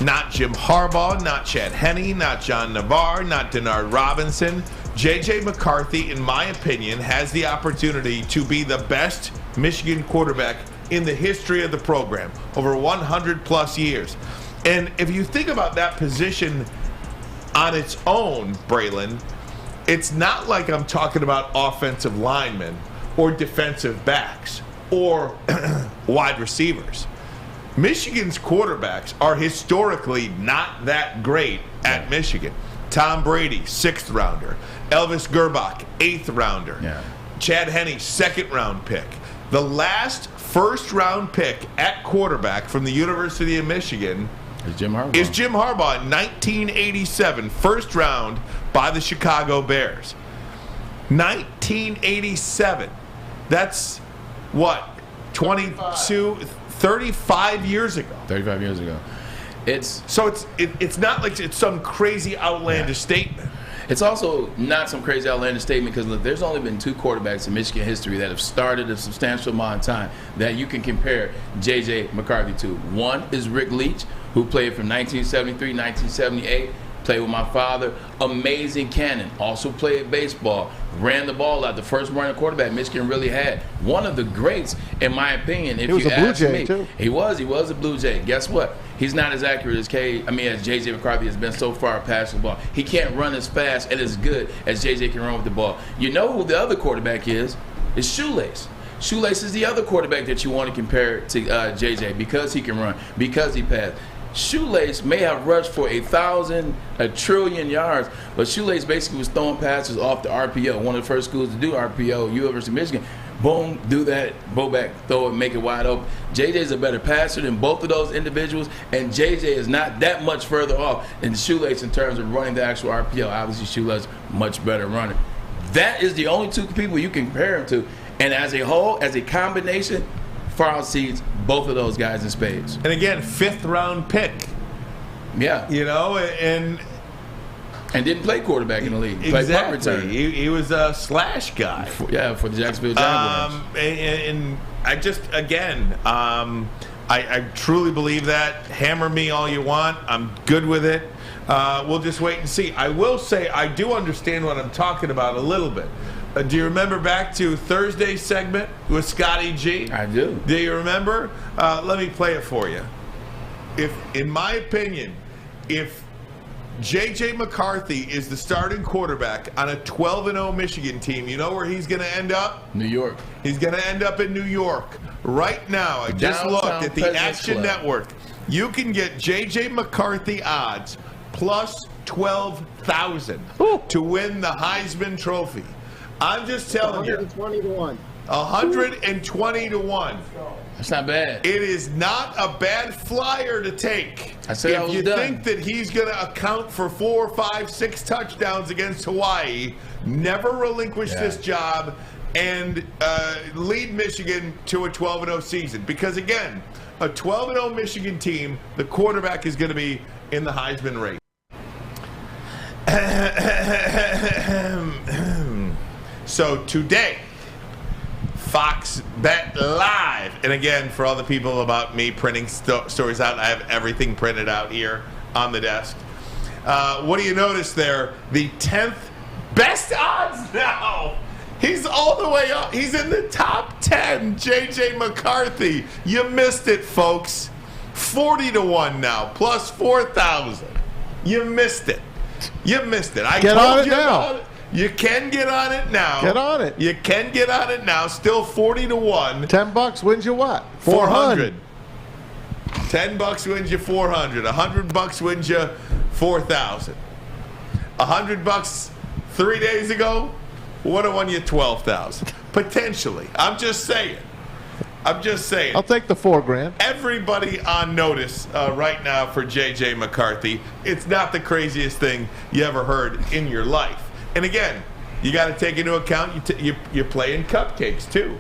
Not Jim Harbaugh, not Chad Henne, not John Navarre, not Denard Robinson. J.J. McCarthy, in my opinion, has the opportunity to be the best Michigan quarterback in the history of the program, over 100 plus years. And if you think about that position on its own, Braylon, it's not like I'm talking about offensive linemen or defensive backs or wide receivers. Michigan's quarterbacks are historically not that great at Michigan. Tom Brady, 6th rounder. Elvis Gerbach, 8th rounder. Yeah. Chad Henne, 2nd round pick. The last 1st round pick at quarterback from the University of Michigan is Jim Harbaugh. In 1987, 1st round by the Chicago Bears. 1987. That's what? 35 years ago. 35 years ago. It's not like it's some crazy outlandish statement. It's also not some crazy outlandish statement because look, there's only been 2 quarterbacks in Michigan history that have started a substantial amount of time that you can compare J.J. McCarthy to. One is Rick Leach, who played from 1973, 1978. Played with my father. Amazing cannon. Also played baseball. Ran the ball out. The first running quarterback Michigan really had. One of the greats, in my opinion. If he was you a Blue ask Jay, me, too. He was a Blue Jay. Guess what? He's not as accurate as J.J. McCarthy has been so far passing the ball. He can't run as fast and as good as J.J. can run with the ball. You know who the other quarterback is? It's Shoelace. Shoelace is the other quarterback that you want to compare to J.J. because he can run, because he passed. Shoelace may have rushed for 1,000, 1,000,000,000,000 yards, but Shoelace basically was throwing passes off the RPO. One of the first schools to do RPO, University of Michigan. Boom, do that, go back, throw it, make it wide open. JJ's a better passer than both of those individuals, and JJ is not that much further off than Shoelace in terms of running the actual RPO. Obviously, Shoelace much better runner. That is the only 2 people you can compare him to, and as a whole, as a combination, far outseeds both of those guys in spades. And again, 5th round pick. Yeah. You know, and didn't play quarterback in the league. Played punt return. He was a slash guy. For the Jacksonville Jaguars. And I just, again, I truly believe that. Hammer me all you want. I'm good with it. We'll just wait and see. I will say I do understand what I'm talking about a little bit. Do you remember back to Thursday's segment with Scotty G? I do. Do you remember? Let me play it for you. In my opinion, if J.J. McCarthy is the starting quarterback on a 12-0 Michigan team, you know where he's going to end up? New York. He's going to end up in New York. Right now, I just looked at the Action Network. You can get J.J. McCarthy odds plus 12,000 to win the Heisman Trophy. I'm just telling you. 120 to 1. 120 to 1. That's not bad. It is not a bad flyer to take. I said I was if you done. think that he's going to account for 4, 5, 6 touchdowns against Hawaii, never relinquish this job, and lead Michigan to a 12-0 season. Because again, a 12-0 Michigan team, the quarterback is going to be in the Heisman race. So today, Fox Bet Live. And again, for all the people about me printing stories out, I have everything printed out here on the desk. What do you notice there? The 10th best odds now. He's all the way up. He's in the top 10, J.J. McCarthy. You missed it, folks. 40 to 1 now, plus 4,000. You missed it. You missed it. I Get told on it you now. about it. You can get on it now. Get on it. You can get on it now. Still 40-1. $10 wins you what? 400. $10 wins you 400. $100 wins you 4,000. $100 3 days ago would have won you 12,000. Potentially. I'm just saying. I'll take the $4,000. Everybody on notice right now for J.J. McCarthy. It's not the craziest thing you ever heard in your life. And again, you got to take into account you're playing cupcakes too.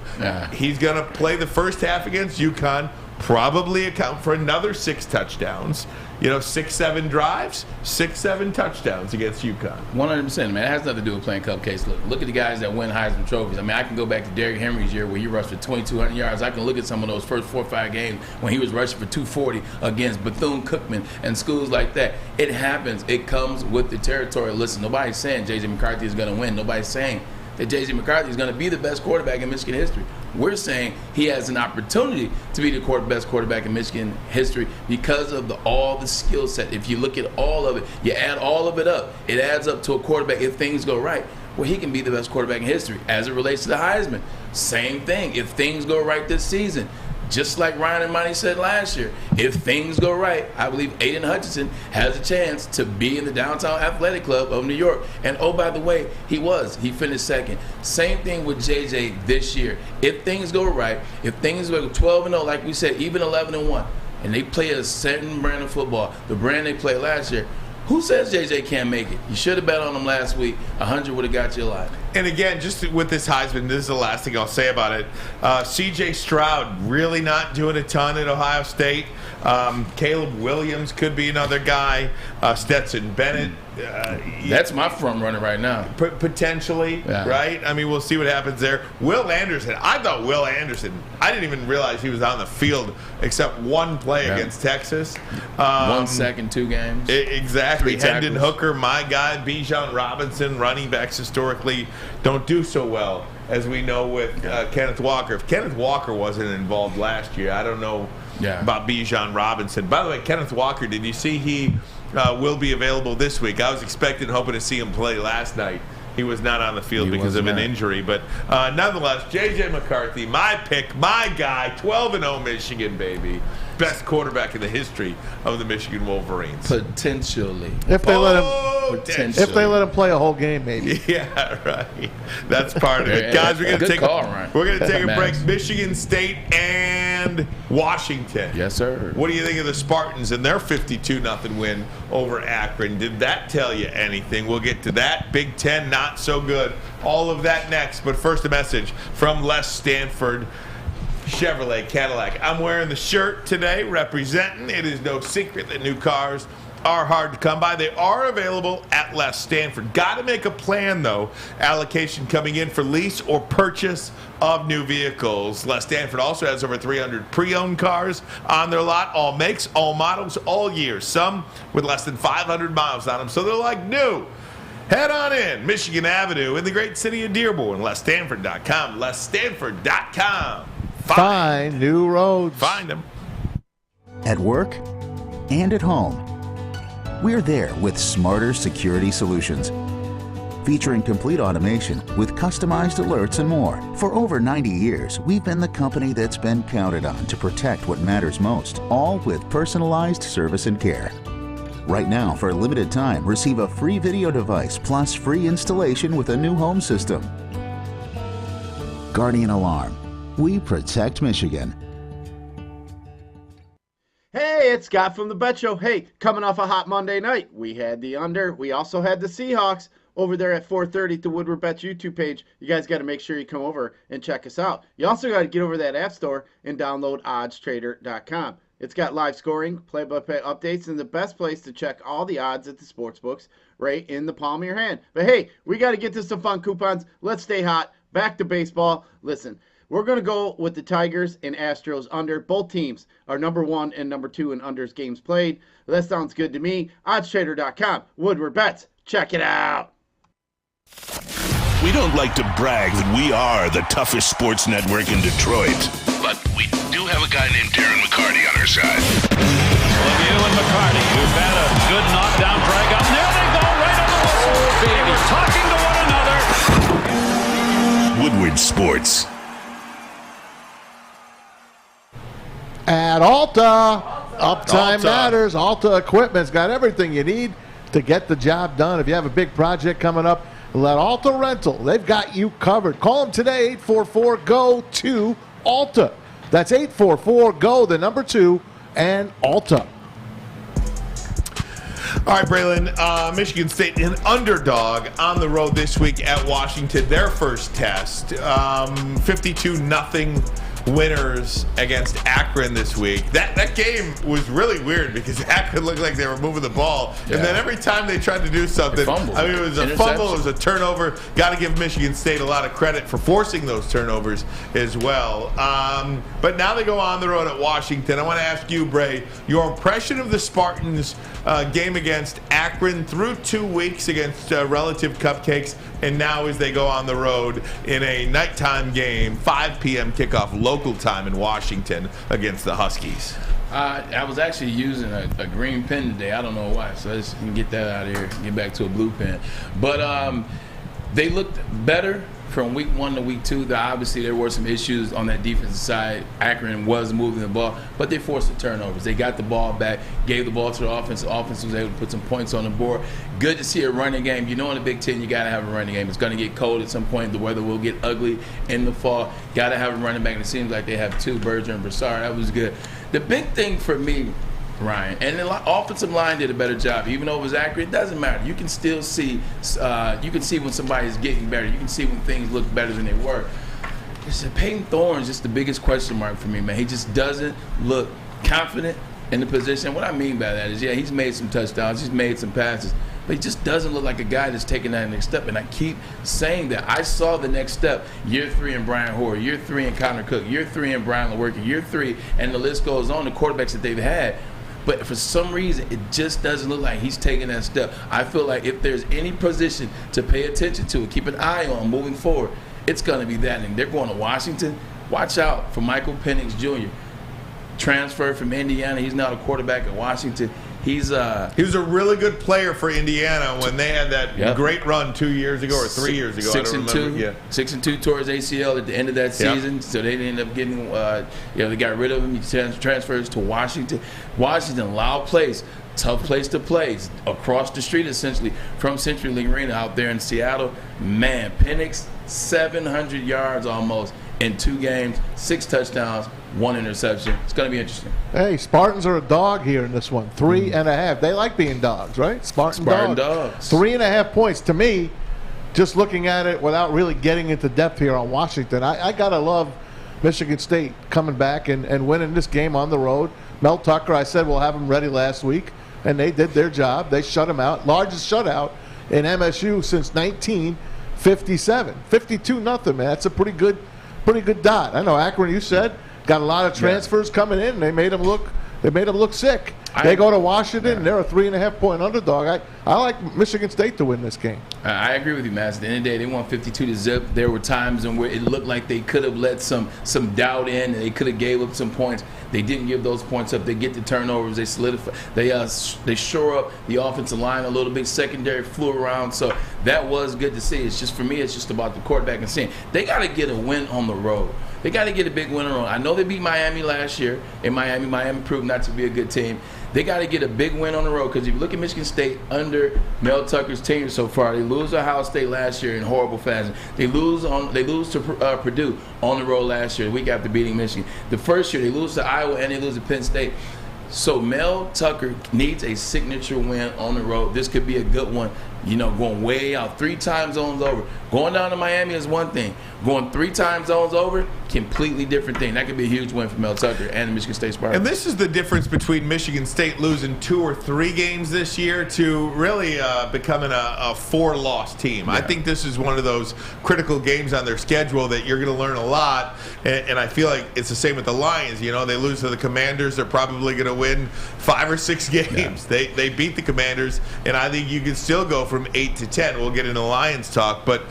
He's going to play the first half against UConn, probably account for another 6 touchdowns. 6-7 drives, 6-7 touchdowns against UConn. 100%, man. It has nothing to do with playing cupcakes. Look at the guys that win Heisman trophies. I mean, I can go back to Derrick Henry's year where he rushed for 2,200 yards. I can look at some of those first 4 or 5 games when he was rushing for 240 against Bethune-Cookman and schools like that. It happens. It comes with the territory. Listen, nobody's saying J.J. McCarthy is going to win. Nobody's saying that J.J. McCarthy is going to be the best quarterback in Michigan history. We're saying he has an opportunity to be the best quarterback in Michigan history because of all the skill set. If you look at all of it, you add all of it up, it adds up to a quarterback, if things go right, well, he can be the best quarterback in history. As it relates to the Heisman, same thing. If things go right this season, just like Ryan and Monty said last year, if things go right, I believe Aiden Hutchinson has a chance to be in the Downtown Athletic Club of New York. And oh, by the way, he finished second. Same thing with JJ this year. If things go right, if things go 12-0, like we said, even 11-1, and they play a certain brand of football, the brand they played last year, who says JJ can't make it? You should have bet on him last week. 100 would have got you a lot. And again, just with this Heisman, this is the last thing I'll say about it. C.J. Stroud really not doing a ton at Ohio State. Caleb Williams could be another guy. Stetson Bennett. That's my front runner right now. Potentially, right? I mean, we'll see what happens there. Will Anderson. I thought Will Anderson, I didn't even realize he was on the field except one play against Texas. 1 second, 2 games. Exactly. Hendon Hooker, my guy. Bijan Robinson, running backs historically don't do so well, as we know with Kenneth Walker. If Kenneth Walker wasn't involved last year, I don't know about Bijan Robinson. By the way, Kenneth Walker, did you see he will be available this week? I was expecting, hoping to see him play last night. He was not on the field because of an injury. But nonetheless, J.J. McCarthy, my pick, my guy, 12-0 Michigan, baby. Best quarterback in the history of the Michigan Wolverines. Potentially. If they let him play a whole game, maybe. Yeah, right. That's part of it. Guys, we're going to take a break. Michigan State and Washington. Yes, sir. What do you think of the Spartans and their 52-0 win over Akron? Did that tell you anything? We'll get to that. Big Ten, not so good. All of that next. But first, a message from Les Stanford Chevrolet Cadillac. I'm wearing the shirt today representing. It is no secret that new cars are hard to come by. They are available at Les Stanford. Got to make a plan, though. Allocation coming in for lease or purchase of new vehicles. Les Stanford also has over 300 pre-owned cars on their lot. All makes, all models, all years. Some with less than 500 miles on them, so they're like new. Head on in. Michigan Avenue in the great city of Dearborn. LesStanford.com. LesStanford.com. Find new roads. Find them. At work and at home, we're there with smarter security solutions. Featuring complete automation with customized alerts and more. For over 90 years, we've been the company that's been counted on to protect what matters most, all with personalized service and care. Right now, for a limited time, receive a free video device plus free installation with a new home system. Guardian Alarm. We protect Michigan. Hey, it's Scott from the Bet Show. Hey, coming off a hot Monday night, we had the under. We also had the Seahawks over there at 4:30 at the Woodward Bets YouTube page. You guys got to make sure you come over and check us out. You also got to get over to that app store and download oddstrader.com. It's got live scoring, play-by-play updates, and the best place to check all the odds at the sports books right in the palm of your hand. But hey, we got to get to some fun coupons. Let's stay hot. Back to baseball. Listen, we're going to go with the Tigers and Astros under. Both teams are number 1 and number 2 in unders games played. That sounds good to me. oddstrader.com. Woodward Bets. Check it out. We don't like to brag that we are the toughest sports network in Detroit, but we do have a guy named Darren McCarthy on our side. Lemieux and McCarthy, who've had a good knockdown drag up. There they go, right on the whistle. They were talking to one another. Woodward Sports. At Alta, uptime matters. Alta Equipment's got everything you need to get the job done. If you have a big project coming up, let Alta Rental. They've got you covered. Call them today, 844-GO-2-ALTA. That's 844-GO, the number 2, and Alta. All right, Braylon, Michigan State, an underdog on the road this week at Washington. Their first test, 52-0 winners against Akron this week. That game was really weird because Akron looked like they were moving the ball. Yeah. And then every time they tried to do something, I mean, it was a fumble, it was a turnover. Got to give Michigan State a lot of credit for forcing those turnovers as well. But now they go on the road at Washington. I want to ask you, Bray, your impression of the Spartans' game against Akron through 2 weeks against relative cupcakes, and now as they go on the road in a nighttime game, 5 p.m. kickoff local time in Washington against the Huskies. I was actually using a green pen today. I don't know why, so let's get that out of here and get back to a blue pen. But they looked better from week 1 to week 2. Obviously, there were some issues on that defensive side. Akron was moving the ball, but they forced the turnovers. They got the ball back, gave the ball to the offense. The offense was able to put some points on the board. Good to see a running game. You know, in the Big Ten, you got to have a running game. It's going to get cold at some point. The weather will get ugly in the fall. Got to have a running back. And it seems like they have 2, Berger and Broussard. That was good. The big thing for me, Ryan, and the offensive line did a better job. Even though it was accurate, it doesn't matter. You can still see, when somebody's getting better. You can see when things look better than they were. Peyton Thorne's just the biggest question mark for me, man. He just doesn't look confident in the position. What I mean by that is, yeah, he's made some touchdowns, he's made some passes, but he just doesn't look like a guy that's taking that next step. And I keep saying that. I saw the next step year 3 in Brian Hoyer, year 3 in Connor Cook, year 3 in Brian Lewerke, year 3, and the list goes on, the quarterbacks that they've had. But for some reason, it just doesn't look like he's taking that step. I feel like if there's any position to pay attention to, keep an eye on moving forward, it's going to be that. And they're going to Washington. Watch out for Michael Penix Jr. Transferred from Indiana. He's now a quarterback at Washington. He was a really good player for Indiana when they had that great run 2 years ago or 3 years ago. 6-2. Yeah. 6-2 towards ACL at the end of that season. So they didn't end up getting. They got rid of him. He transfers to Washington. Washington, loud place, tough place to play. It's across the street essentially from CenturyLink Arena out there in Seattle. Man, Penix 700 yards almost in 2 games, 6 touchdowns, 1 interception. It's going to be interesting. Hey, Spartans are a dog here in this one. 3.5. They like being dogs, right? Spartan dogs. 3.5 points. To me, just looking at it without really getting into depth here on Washington, I got to love Michigan State coming back and winning this game on the road. Mel Tucker, I said we'll have them ready last week, and they did their job. They shut them out. Largest shutout in MSU since 1957. 52-0, man. That's a pretty good dot. I know Akron, you said, got a lot of transfers coming in. They made them look sick. They go to Washington, and they're a 3.5-point underdog. I like Michigan State to win this game. I agree with you, Matt. At the end of the day, they won 52-0. There were times in where it looked like they could have let some doubt in, and they could have gave up some points. They didn't give those points up. They get the turnovers. They solidify. They shore up the offensive line a little bit. Secondary flew around, so that was good to see. It's just, for me, it's just about the quarterback and seeing. They got to get a win on the road. They got to get a big win on the road. I know they beat Miami last year. In Miami proved not to be a good team. They got to get a big win on the road, because if you look at Michigan State under Mel Tucker's team so far, they lose to Ohio State last year in horrible fashion. They lose to Purdue on the road last year, the week after beating Michigan. The first year, they lose to Iowa and they lose to Penn State. So Mel Tucker needs a signature win on the road. This could be a good one. Going way out, 3 time zones over. Going down to Miami is one thing. Going 3 time zones over, completely different thing. That could be a huge win for Mel Tucker and the Michigan State Spartans. And this is the difference between Michigan State losing 2 or 3 games this year to really becoming a 4-loss team. Yeah. I think this is one of those critical games on their schedule that you're going to learn a lot. And I feel like it's the same with the Lions. They lose to the Commanders. They're probably going to win 5 or 6 games. Yeah. They beat the Commanders, and I think you can still go from 8 to 10. We'll get into Lions talk, but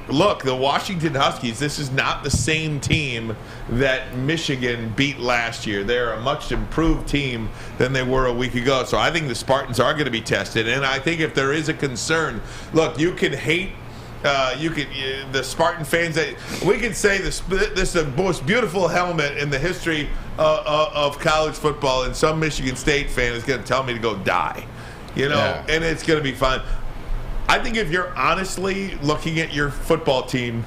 look, the Washington Huskies, this is not the same team that Michigan beat last year. They're a much improved team than they were a week ago, so I think the Spartans are going to be tested. And I think if there is a concern, look, you can hate The Spartan fans, we could say this is the most beautiful helmet in the history of college football, and some Michigan State fan is going to tell me to go die, and it's going to be fun. I think if you're honestly looking at your football team,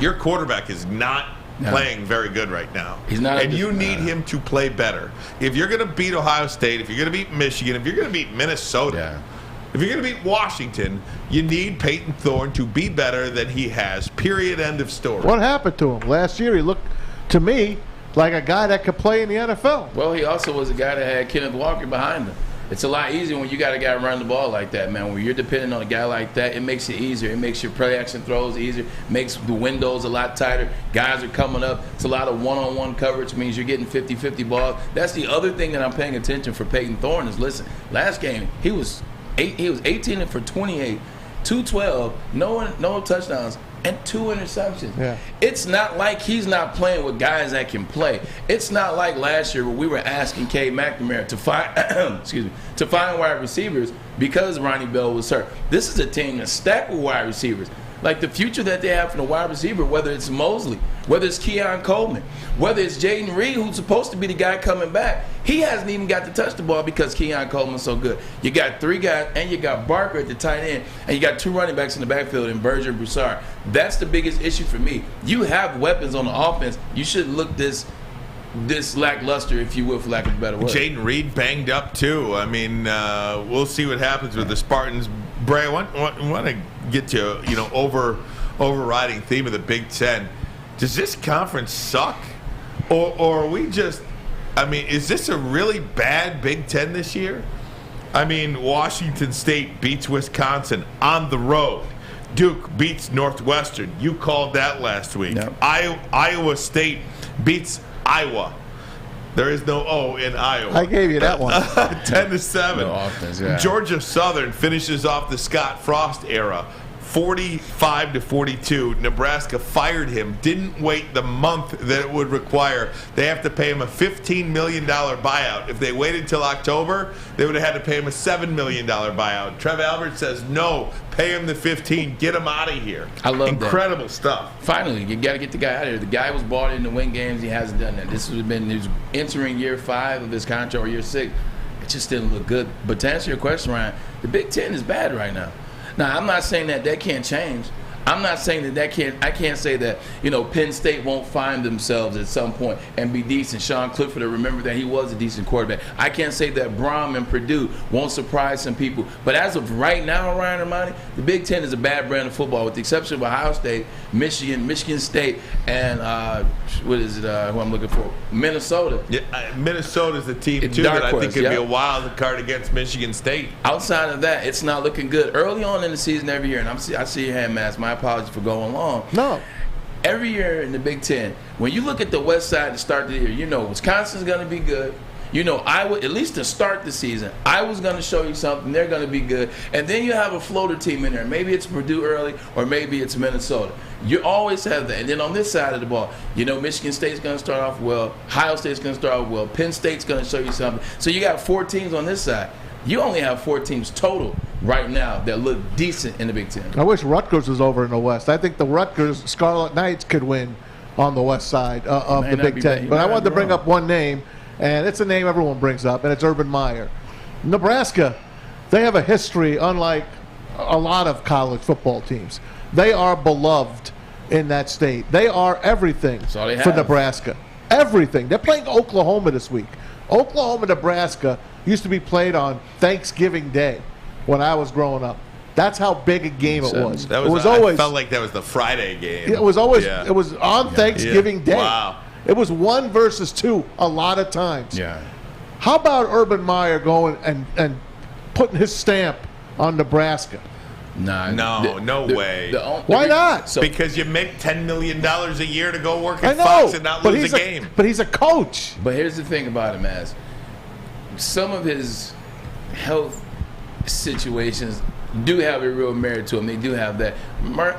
your quarterback is not playing very good right now. He's not, and you need him to play better. If you're going to beat Ohio State, if you're going to beat Michigan, if you're going to beat Minnesota, if you're going to beat Washington, you need Peyton Thorne to be better than he has. Period. End of story. What happened to him? Last year he looked, to me, like a guy that could play in the NFL. Well, he also was a guy that had Kenneth Walker behind him. It's a lot easier when you got a guy running the ball like that, man. When you're depending on a guy like that, it makes it easier. It makes your play action throws easier. Makes the windows a lot tighter. Guys are coming up. It's a lot of one-on-one coverage. Means you're getting 50-50 balls. That's the other thing that I'm paying attention for Peyton Thorne is, listen, last game he was 18 for 28, 212, no touchdowns, and 2 interceptions. Yeah. It's not like he's not playing with guys that can play. It's not like last year where we were asking Cade McNamara to find wide receivers because Ronnie Bell was hurt. This is a team that's stacked with wide receivers. Like the future that they have for the wide receiver, whether it's Mosley, whether it's Keon Coleman, whether it's Jaden Reed, who's supposed to be the guy coming back, he hasn't even got to touch the ball because Keon Coleman's so good. You got 3 guys, and you got Barker at the tight end, and you got 2 running backs in the backfield in Berger and Broussard. That's the biggest issue for me. You have weapons on the offense. You shouldn't look this lackluster, if you will, for lack of a better word. Jaden Reed banged up too. I mean, we'll see what happens with the Spartans. Bray, I want to get to overriding theme of the Big Ten. Does this conference suck, or are we just? I mean, is this a really bad Big Ten this year? I mean, Washington State beats Wisconsin on the road. Duke beats Northwestern. You called that last week. Yep. Iowa State beats Iowa. There is no O in Iowa. I gave you that one. 10-7. No offense, yeah. Georgia Southern finishes off the Scott Frost era, 45-42. Nebraska fired him. Didn't wait the month that it would require. They have to pay him a $15 million buyout. If they waited till October, they would have had to pay him a $7 million buyout. Trev Albert says no. Pay him the 15. Get him out of here. I love that. Incredible stuff. Finally, you got to get the guy out of here. The guy was bought in to win games. He hasn't done that. This has been his entering year 5 of his contract, or year 6. It just didn't look good. But to answer your question, Ryan, the Big Ten is bad right now. Now, I'm not saying that can't change. I'm not saying that can't. I can't say that Penn State won't find themselves at some point and be decent. Sean Clifford will remember that he was a decent quarterback. I can't say that Brom and Purdue won't surprise some people. But as of right now, Ryan Ermanni, the Big Ten is a bad brand of football, with the exception of Ohio State, Michigan State, and what is it? Who I'm looking for? Minnesota. Yeah, Minnesota's the team too that I think could be a wild card against Michigan State. Outside of that, it's not looking good. Early on in the season, every year, and I see your hand, Mass. My apologies for going long. No. Every year in the Big Ten, when you look at the West Side to start the year, Wisconsin's going to be good. Iowa, at least to start the season, Iowa's going to show you something. They're going to be good. And then you have a floater team in there. Maybe it's Purdue early, or maybe it's Minnesota. You always have that. And then on this side of the ball, Michigan State's going to start off well. Ohio State's going to start off well. Penn State's going to show you something. So you got 4 teams on this side. You only have 4 teams total right now that look decent in the Big Ten. I wish Rutgers was over in the West. I think the Rutgers Scarlet Knights could win on the West side of the Big Ten. But I wanted to bring up one name, and it's a name everyone brings up, and it's Urban Meyer. Nebraska, they have a history unlike a lot of college football teams. They are beloved in that state. They are everything for Nebraska. Everything. They're playing Oklahoma this week. Oklahoma-Nebraska used to be played on Thanksgiving Day when I was growing up. That's how big a game it was. I felt like that was the Friday game. It was always. Yeah. It was on Thanksgiving Day. Wow. It was 1 versus 2 a lot of times. Yeah. How about Urban Meyer going and putting his stamp on Nebraska? No way. Why not? Because you make $10 million a year to go work at Fox and not lose a game. But he's a coach. But here's the thing about him, as some of his health situations do have a real merit to him. They do have that.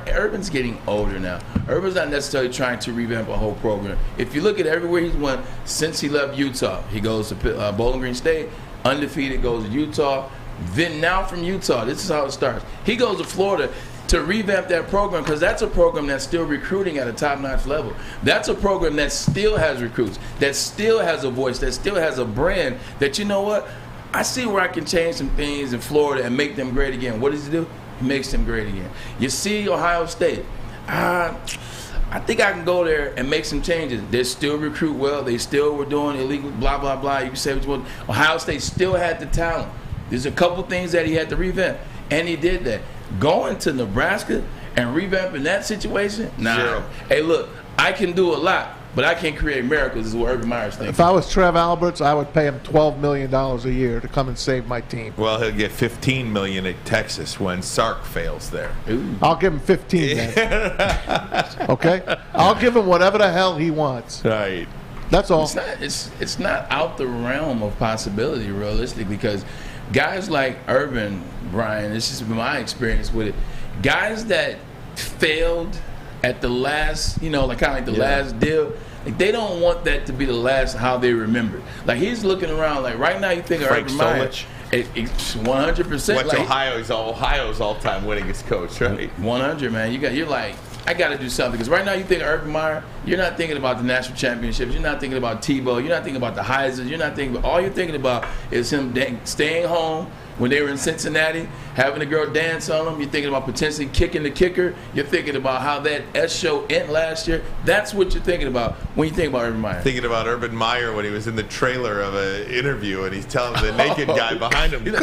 Urban's getting older now. Urban's not necessarily trying to revamp a whole program. If you look at everywhere he's went since he left Utah, he goes to Bowling Green State, undefeated, goes to Utah. Then now from Utah, this is how it starts. He goes to Florida. to revamp that program, because that's a program that's still recruiting at a top-notch level. That's a program that still has recruits, that still has a voice, that still has a brand, that, you know what, I see where I can change some things in Florida and make them great again. What does he do? He makes them great again. You see Ohio State. I think I can go there and make some changes. They still recruit well. They still were doing illegal blah, blah, blah. You can say what you want. Ohio State still had the talent. There's a couple things that he had to revamp, and he did that. Going to Nebraska and revamping that situation? Nah. Zero. Hey, look, I can do a lot, but I can't create miracles, is what Urban Meyer's thinking. If I was Trev Alberts, I would pay him $12 million a year to come and save my team. Well, he'll get $15 million at Texas when Sark fails there. Ooh. I'll give him 15 then. Okay? I'll give him whatever the hell he wants. Right. That's all. It's not out the realm of possibility, realistically, because guys like Urban, Brian, this has been my experience with it, guys that failed at the last, like kind of like the last deal, like they don't want that to be the last how they remember. Like he's looking around, like right now you think of Urban Meyer. It's 100%. What's Ohio's all-time winningest coach, right? 100, man. You're like, I got to do something, because right now you think of Urban Meyer, you're not thinking about the national championships, you're not thinking about Tebow, you're not thinking about the Heisman, you're not thinking about, all you're thinking about is him staying home when they were in Cincinnati, having a girl dance on him. You're thinking about potentially kicking the kicker. You're thinking about how that S show ended last year. That's what you're thinking about when you think about Urban Meyer. Thinking about Urban Meyer when he was in the trailer of an interview and he's telling the naked guy behind him, Go.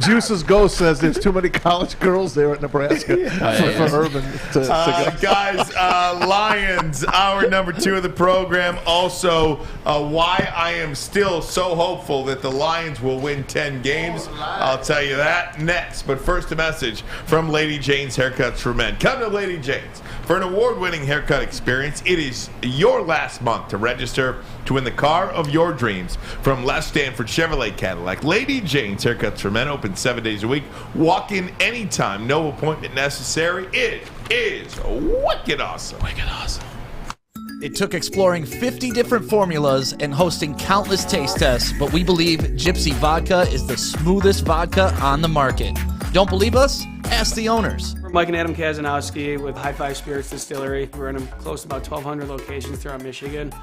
Juice's Ghost says there's too many college girls there at Nebraska for Urban to go. Guys, Lions, hour number 2 of the program. Also, why I am still so hopeful that the Lions will win 10 games. I'll tell you that next. But first, a message from Lady Jane's Haircuts for Men. Come to Lady Jane's for an award-winning haircut experience. It is your last month to register to win the car of your dreams from Les Stanford Chevrolet Cadillac. Lady Jane's Haircuts for Men, open 7 days a week. Walk in anytime, no appointment necessary. It is wicked awesome. Wicked awesome. It took exploring 50 different formulas and hosting countless taste tests, but we believe Gypsy Vodka is the smoothest vodka on the market. Don't believe us? Ask the owners. We're Mike and Adam Kazanowski with High Five Spirits Distillery. We're in close to about 1,200 locations throughout Michigan.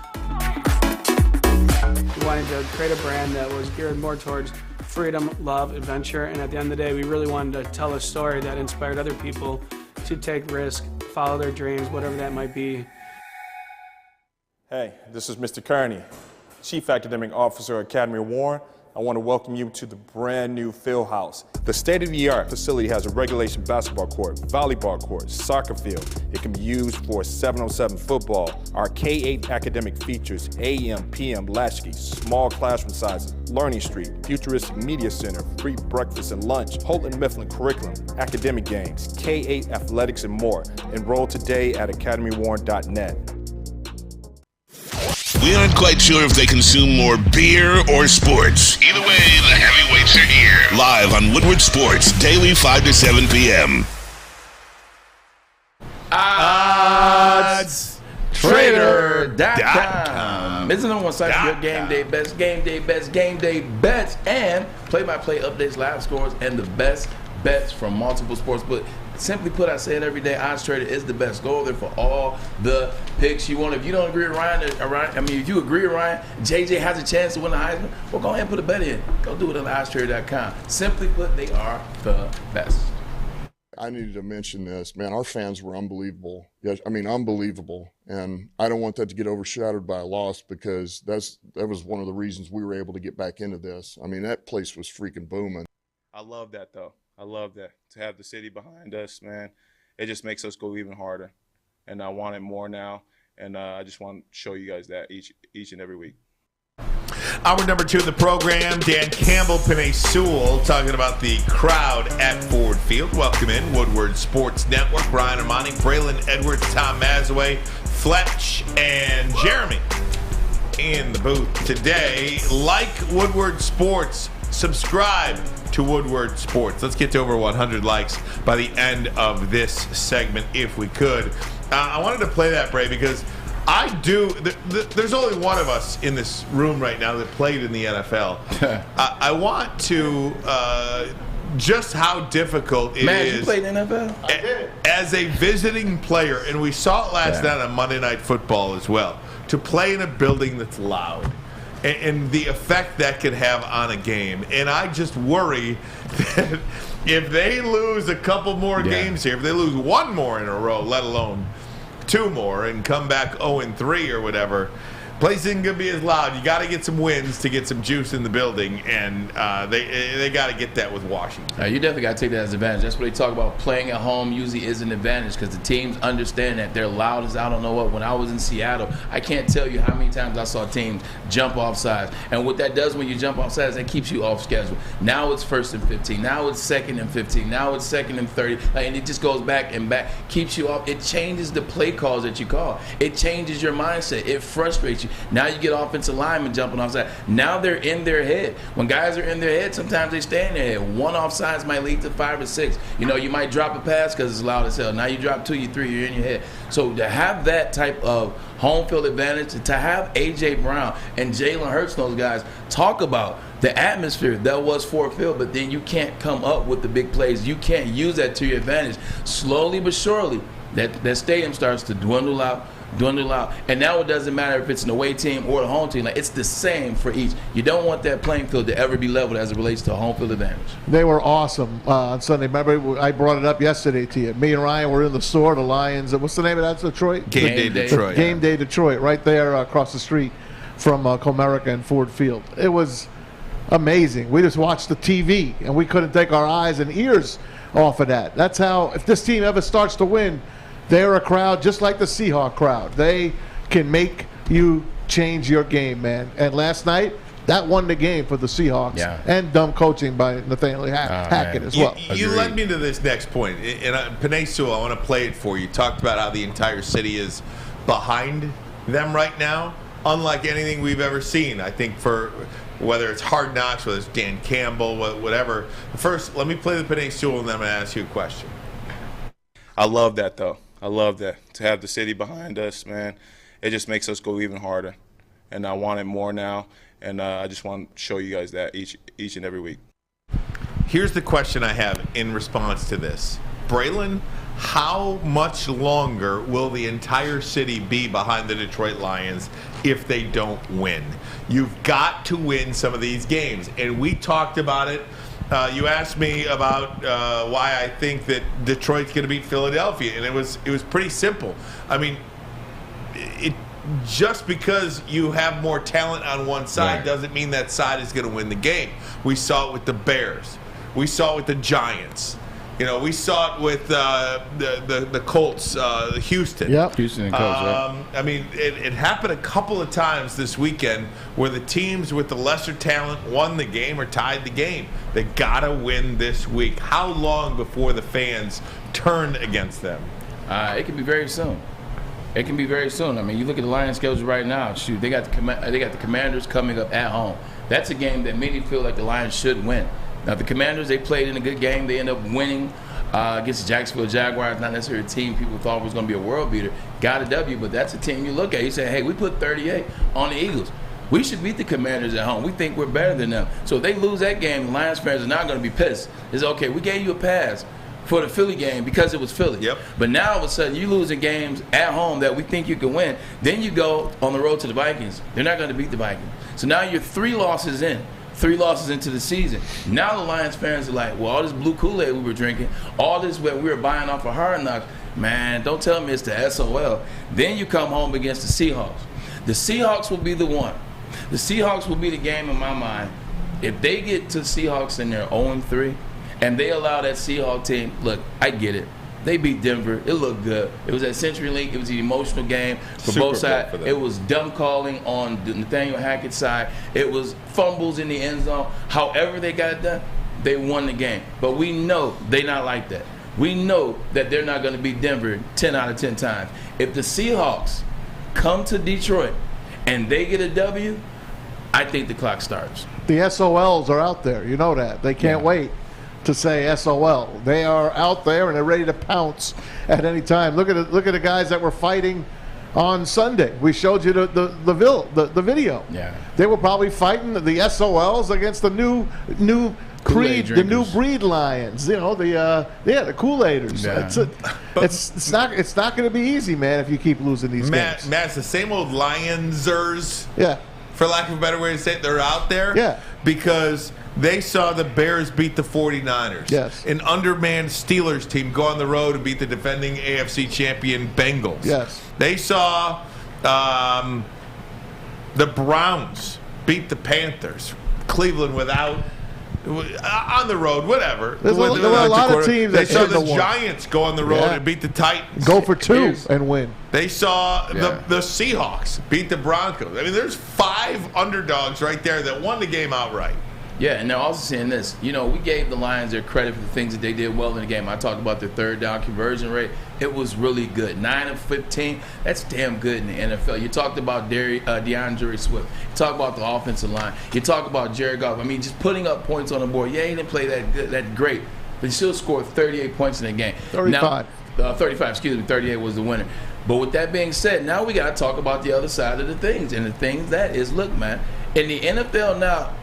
We wanted to create a brand that was geared more towards freedom, love, adventure, and at the end of the day, we really wanted to tell a story that inspired other people to take risk, follow their dreams, whatever that might be. Hey, this is Mr. Kearney, Chief Academic Officer at Academy of Warren. I want to welcome you to the brand new field house. The state-of-the-art facility has a regulation basketball court, volleyball court, soccer field. It can be used for 7-on-7 football. Our K-8 academic features AM, PM, latchkey, small classroom sizes, Learning Street, futuristic media center, free breakfast and lunch, Houghton Mifflin curriculum, academic games, K-8 athletics, and more. Enroll today at academywarren.net. We aren't quite sure if they consume more beer or sports. Either way, the heavyweights are here. Live on Woodward Sports, daily 5 to 7 p.m. OddsTrader.com. It's the number one site for your game day bets, game day bets, and play-by-play updates, live scores, and the best bets from multiple sports. But simply put, I say it every day, OddsTrader is the best. Go over there for all the picks you want. If you don't agree with Ryan, if you agree with Ryan, JJ has a chance to win the Heisman, well, go ahead and put a bet in. Go do it on OddsTrader.com. Simply put, they are the best. I needed to mention this. Man, our fans were unbelievable. Yes, I mean, unbelievable. And I don't want that to get overshadowed by a loss, because that was one of the reasons we were able to get back into this. I mean, that place was freaking booming. I love that, though. I love that. To have the city behind us, man, it just makes us go even harder. And I want it more now. And I just want to show you guys that each and every week. Hour number 2 of the program, Dan Campbell, Panay Sewell, talking about the crowd at Ford Field. Welcome in, Woodward Sports Network. Brian Ermanni, Braylon Edwards, Tom Mazwey, Fletch, and Jeremy in the booth today. Like Woodward Sports, subscribe to Woodward Sports. Let's get to over 100 likes by the end of this segment, if we could. I wanted to play that, Bray, because there's only one of us in this room right now that played in the NFL. I want to just how difficult it Man, is. you played NFL? As a visiting player, and we saw it last night on Monday Night Football as well, to play in a building that's loud and the effect that could have on a game. And I just worry that if they lose a couple more games here, if they lose one more in a row, let alone two more, and come back 0-3 or whatever, place isn't going to be as loud. You got to get some wins to get some juice in the building, and they got to get that with Washington. You definitely got to take that as an advantage. That's what they talk about. Playing at home usually is an advantage because the teams understand that they're loud as I don't know what. When I was in Seattle, I can't tell you how many times I saw teams jump off sides. And what that does when you jump off sides, that keeps you off schedule. Now it's 1st and 15. Now it's 2nd and 15. Now it's 2nd and 30. And it just goes back and back. Keeps you off. It changes the play calls that you call. It changes your mindset. It frustrates you. Now you get offensive linemen jumping offside. Now they're in their head. When guys are in their head, sometimes they stay in their head. One offsides might lead to 5 or 6. You know, you might drop a pass because it's loud as hell. Now you drop 2, you 3, you're in your head. So to have that type of home field advantage, to have A.J. Brown and Jalen Hurts, those guys, talk about the atmosphere that was Ford Field, but then you can't come up with the big plays. You can't use that to your advantage. Slowly but surely, that stadium starts to dwindle out. And now it doesn't matter if it's an away team or a home team. Like, it's the same for each. You don't want that playing field to ever be leveled as it relates to a home field advantage. They were awesome on Sunday. Remember, I brought it up yesterday to you. Me and Ryan were in the store, the Lions. What's the name of that? Detroit? Game Day Detroit. Game Day Detroit, right there across the street from Comerica and Ford Field. It was amazing. We just watched the TV, and we couldn't take our eyes and ears off of that. That's how, if this team ever starts to win, they're a crowd just like the Seahawks crowd. They can make you change your game, man. And last night, that won the game for the Seahawks. And dumb coaching by Nathaniel Hackett as well. You led me to this next point. And Penei Sewell, I want to play it for you. Talked about how the entire city is behind them right now, unlike anything we've ever seen. I think for whether it's Hard Knocks, whether it's Dan Campbell, whatever. First, let me play the Penei Sewell, and then I'm going to ask you a question. I love that, though. I love that. To have the city behind us, man, it just makes us go even harder. And I want it more now, and I just want to show you guys that each and every week. Here's the question I have in response to this. Braylon, how much longer will the entire city be behind the Detroit Lions if they don't win? You've got to win some of these games. And we talked about it. You asked me about why I think that Detroit's going to beat Philadelphia, and it was pretty simple. I mean, just because you have more talent on one side doesn't mean that side is going to win the game. We saw it with the Bears. We saw it with the Giants. You know, we saw it with the Colts, Houston. Yep. Houston and Colts, right? I mean, it happened a couple of times this weekend where the teams with the lesser talent won the game or tied the game. They got to win this week. How long before the fans turn against them? It can be very soon. It can be very soon. I mean, you look at the Lions' schedule right now. Shoot, they got the Commanders coming up at home. That's a game that many feel like the Lions should win. Now, the Commanders, they played in a good game. They end up winning against the Jacksonville Jaguars, not necessarily a team people thought was going to be a world beater. Got a W, but that's a team you look at. You say, hey, we put 38 on the Eagles. We should beat the Commanders at home. We think we're better than them. So if they lose that game, the Lions fans are not going to be pissed. It's okay, we gave you a pass for the Philly game because it was Philly. Yep. But now all of a sudden you losing games at home that we think you can win. Then you go on the road to the Vikings. They're not going to beat the Vikings. So now you're 3 losses in. 3 losses into the season. Now the Lions fans are like, well, all this blue Kool-Aid we were drinking, all this what we were buying off of Hard Knocks, man, don't tell me it's the SOL. Then you come home against the Seahawks. The Seahawks will be the one. The Seahawks will be the game in my mind. If they get to the Seahawks and they're 0-3, and they allow that Seahawks team, look, I get it. They beat Denver. It looked good. It was at CenturyLink. It was an emotional game for both sides. It was dumb calling on Nathaniel Hackett's side. It was fumbles in the end zone. However they got it done, they won the game. But we know they're not like that. We know that they're not going to beat Denver 10 out of 10 times. If the Seahawks come to Detroit and they get a W, I think the clock starts. The SOLs are out there. You know that. They can't wait to say SOL. They are out there and they're ready to pounce at any time. Look at the guys that were fighting on Sunday. We showed you the video. Yeah. They were probably fighting the SOLs against the new Kool-Aid creed, the new drinkers. breed lions. You know, the Kool-Aiders. Yeah. It's not going to be easy, man, if you keep losing these games. Matt, it's the same old Lionsers. Yeah. For lack of a better way to say it, they're out there. Yeah. Because they saw the Bears beat the 49ers. Yes. An undermanned Steelers team go on the road and beat the defending AFC champion Bengals. Yes. They saw the Browns beat the Panthers. Cleveland without on the road, whatever. There were a lot of teams They that saw shouldn't the have won. Giants go on the road and beat the Titans. Go for two and win. They saw the Seahawks beat the Broncos. I mean, there's 5 underdogs right there that won the game outright. Yeah, and they're also saying this. You know, we gave the Lions their credit for the things that they did well in the game. I talked about their third down conversion rate. It was really good. 9 of 15. That's damn good in the NFL. You talked about DeAndre Swift. You talk about the offensive line. You talk about Jared Goff. I mean, just putting up points on the board. Yeah, he didn't play that great, but he still scored 38 points in the game. 35. Now, 35, excuse me. 38 was the winner. But with that being said, now we got to talk about the other side of the things. And the things that is, look, man, in the NFL now,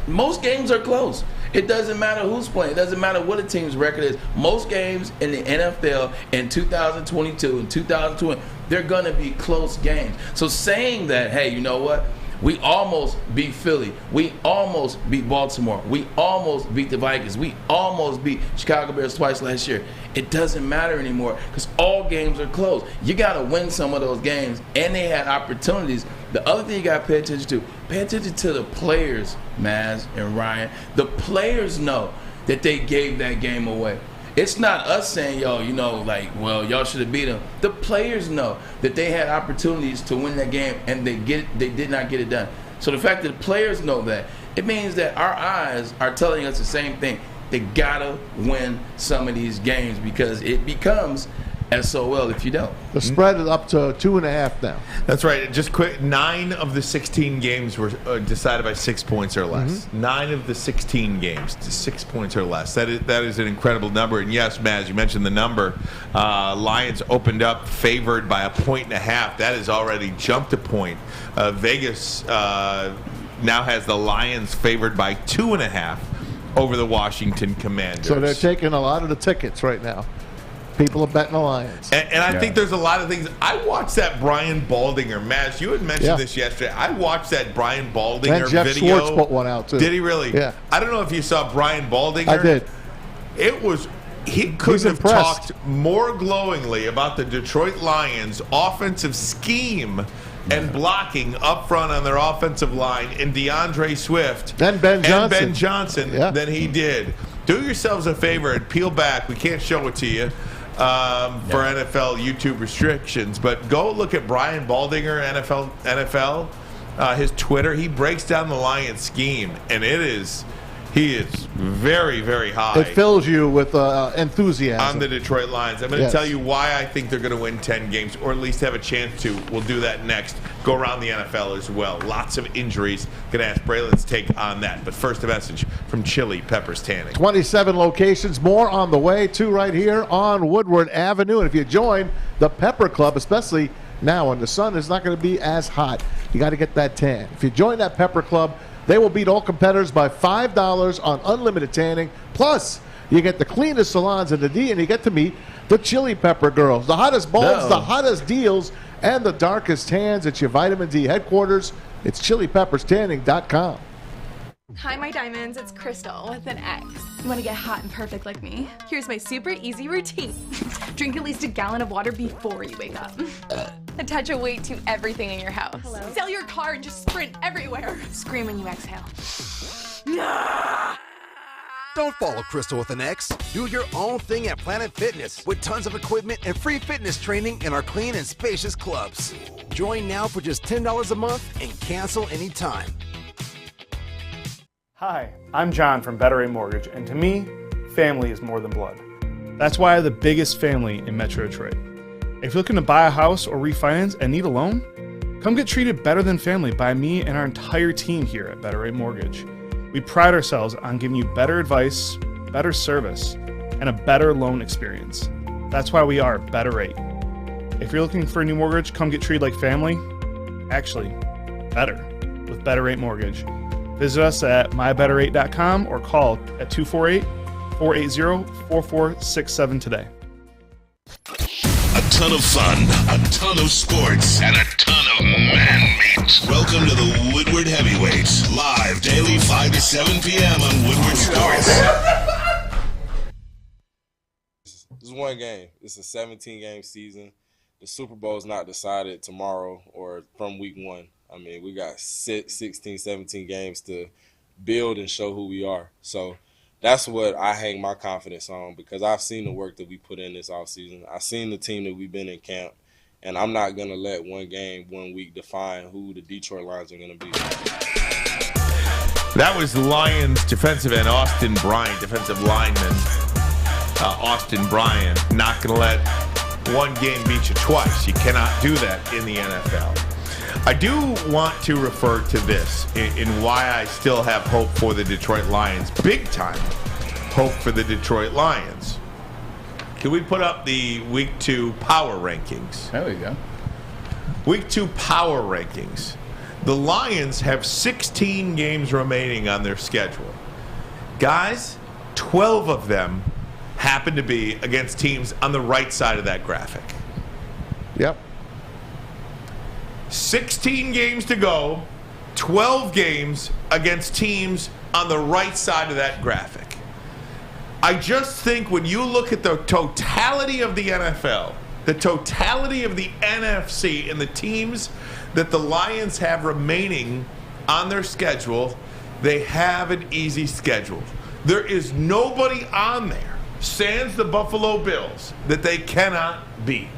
most games are close. It doesn't matter who's playing. It doesn't matter what a team's record is. Most games in the NFL in 2022 and 2020, they're going to be close games. So saying that, hey, you know what? We almost beat Philly. We almost beat Baltimore. We almost beat the Vikings. We almost beat Chicago Bears twice last year. It doesn't matter anymore because all games are close. You got to win some of those games, and they had opportunities. The other thing you got to pay attention to the players, Maz and Ryan. The players know that they gave that game away. It's not us saying, yo, you know, like, well, y'all should have beat them. The players know that they had opportunities to win that game, and they did not get it done. So the fact that the players know that, it means that our eyes are telling us the same thing. They gotta win some of these games because it becomes SOL if you don't. The spread is up to 2.5 now. That's right. Just quick, 9 of the 16 games were decided by 6 points or less. 9 of the 16 games to 6 points or less. That is an incredible number. And yes, Maz, you mentioned the number. Lions opened up favored by 1.5. That has already jumped a point. Vegas now has the Lions favored by 2.5 over the Washington Commanders. So they're taking a lot of the tickets right now. People are betting the Lions. And I think there's a lot of things. I watched that Brian Baldinger match. You had mentioned this yesterday. I watched that Brian Baldinger and Jeff video. Schwartz put one out, too. Did he really? Yeah. I don't know if you saw Brian Baldinger. I did. It was... He couldn't have talked more glowingly about the Detroit Lions' offensive scheme and blocking up front on their offensive line in DeAndre Swift and Ben Johnson, than he did. Do yourselves a favor and peel back. We can't show it to you for NFL YouTube restrictions, but go look at Brian Baldinger, NFL, his Twitter. He breaks down the Lions scheme, and he is very, very high. It fills you with enthusiasm. On the Detroit Lions. I'm going to tell you why I think they're going to win 10 games, or at least have a chance to. We'll do that next. Go around the NFL as well. Lots of injuries. Going to ask Braylon's take on that. But first, a message from Chili Peppers Tanning. 27 locations, more on the way, too, right here on Woodward Avenue. And if you join the Pepper Club, especially now when the sun is not going to be as hot, you got to get that tan. If you join that Pepper Club, they will beat all competitors by $5 on unlimited tanning. Plus, you get the cleanest salons in the D, and you get to meet the Chili Pepper Girls. The hottest balls, the hottest deals, and the darkest tans. It's your Vitamin D headquarters. It's ChiliPeppersTanning.com. Hi, my diamonds. It's Crystal with an X. You want to get hot and perfect like me? Here's my super easy routine. Drink at least a gallon of water before you wake up. Attach a weight to everything in your house. Sell your car and just sprint everywhere. Scream when you exhale. Don't follow Crystal with an X. Do your own thing at Planet Fitness with tons of equipment and free fitness training in our clean and spacious clubs. Join now for just $10 a month and cancel anytime. Hi, I'm John from Better Rate Mortgage, and to me, family is more than blood. That's why I have the biggest family in Metro Detroit. If you're looking to buy a house or refinance and need a loan, come get treated better than family by me and our entire team here at Better Rate Mortgage. We pride ourselves on giving you better advice, better service, and a better loan experience. That's why we are Better Rate. If you're looking for a new mortgage, come get treated like family. Actually, better with Better Rate Mortgage. Visit us at mybetterrate.com or call at 248-480-4467 today. A ton of fun, a ton of sports, and a ton of man-meat. Welcome to the Woodward Heavyweights, live daily 5 to 7 p.m. on Woodward Sports. This is one game. It's a 17-game season. The Super Bowl is not decided tomorrow or from week one. I mean, we got 16, 17 games to build and show who we are. So that's what I hang my confidence on, because I've seen the work that we put in this offseason. I've seen the team that we've been in camp, and I'm not going to let one game, 1 week define who the Detroit Lions are going to be. That was Lions defensive end Austin Bryant, defensive lineman Austin Bryant. Not going to let one game beat you twice. You cannot do that in the NFL. I do want to refer to this in why I still have hope for the Detroit Lions. Big time hope for the Detroit Lions. Can we put up the Week 2 power rankings? There we go. Week 2 power rankings. The Lions have 16 games remaining on their schedule. Guys, 12 of them happen to be against teams on the right side of that graphic. Yep. 16 games to go, 12 games against teams on the right side of that graphic. I just think when you look at the totality of the NFL, the totality of the NFC, and the teams that the Lions have remaining on their schedule, they have an easy schedule. There is nobody on there, sans the Buffalo Bills, that they cannot beat.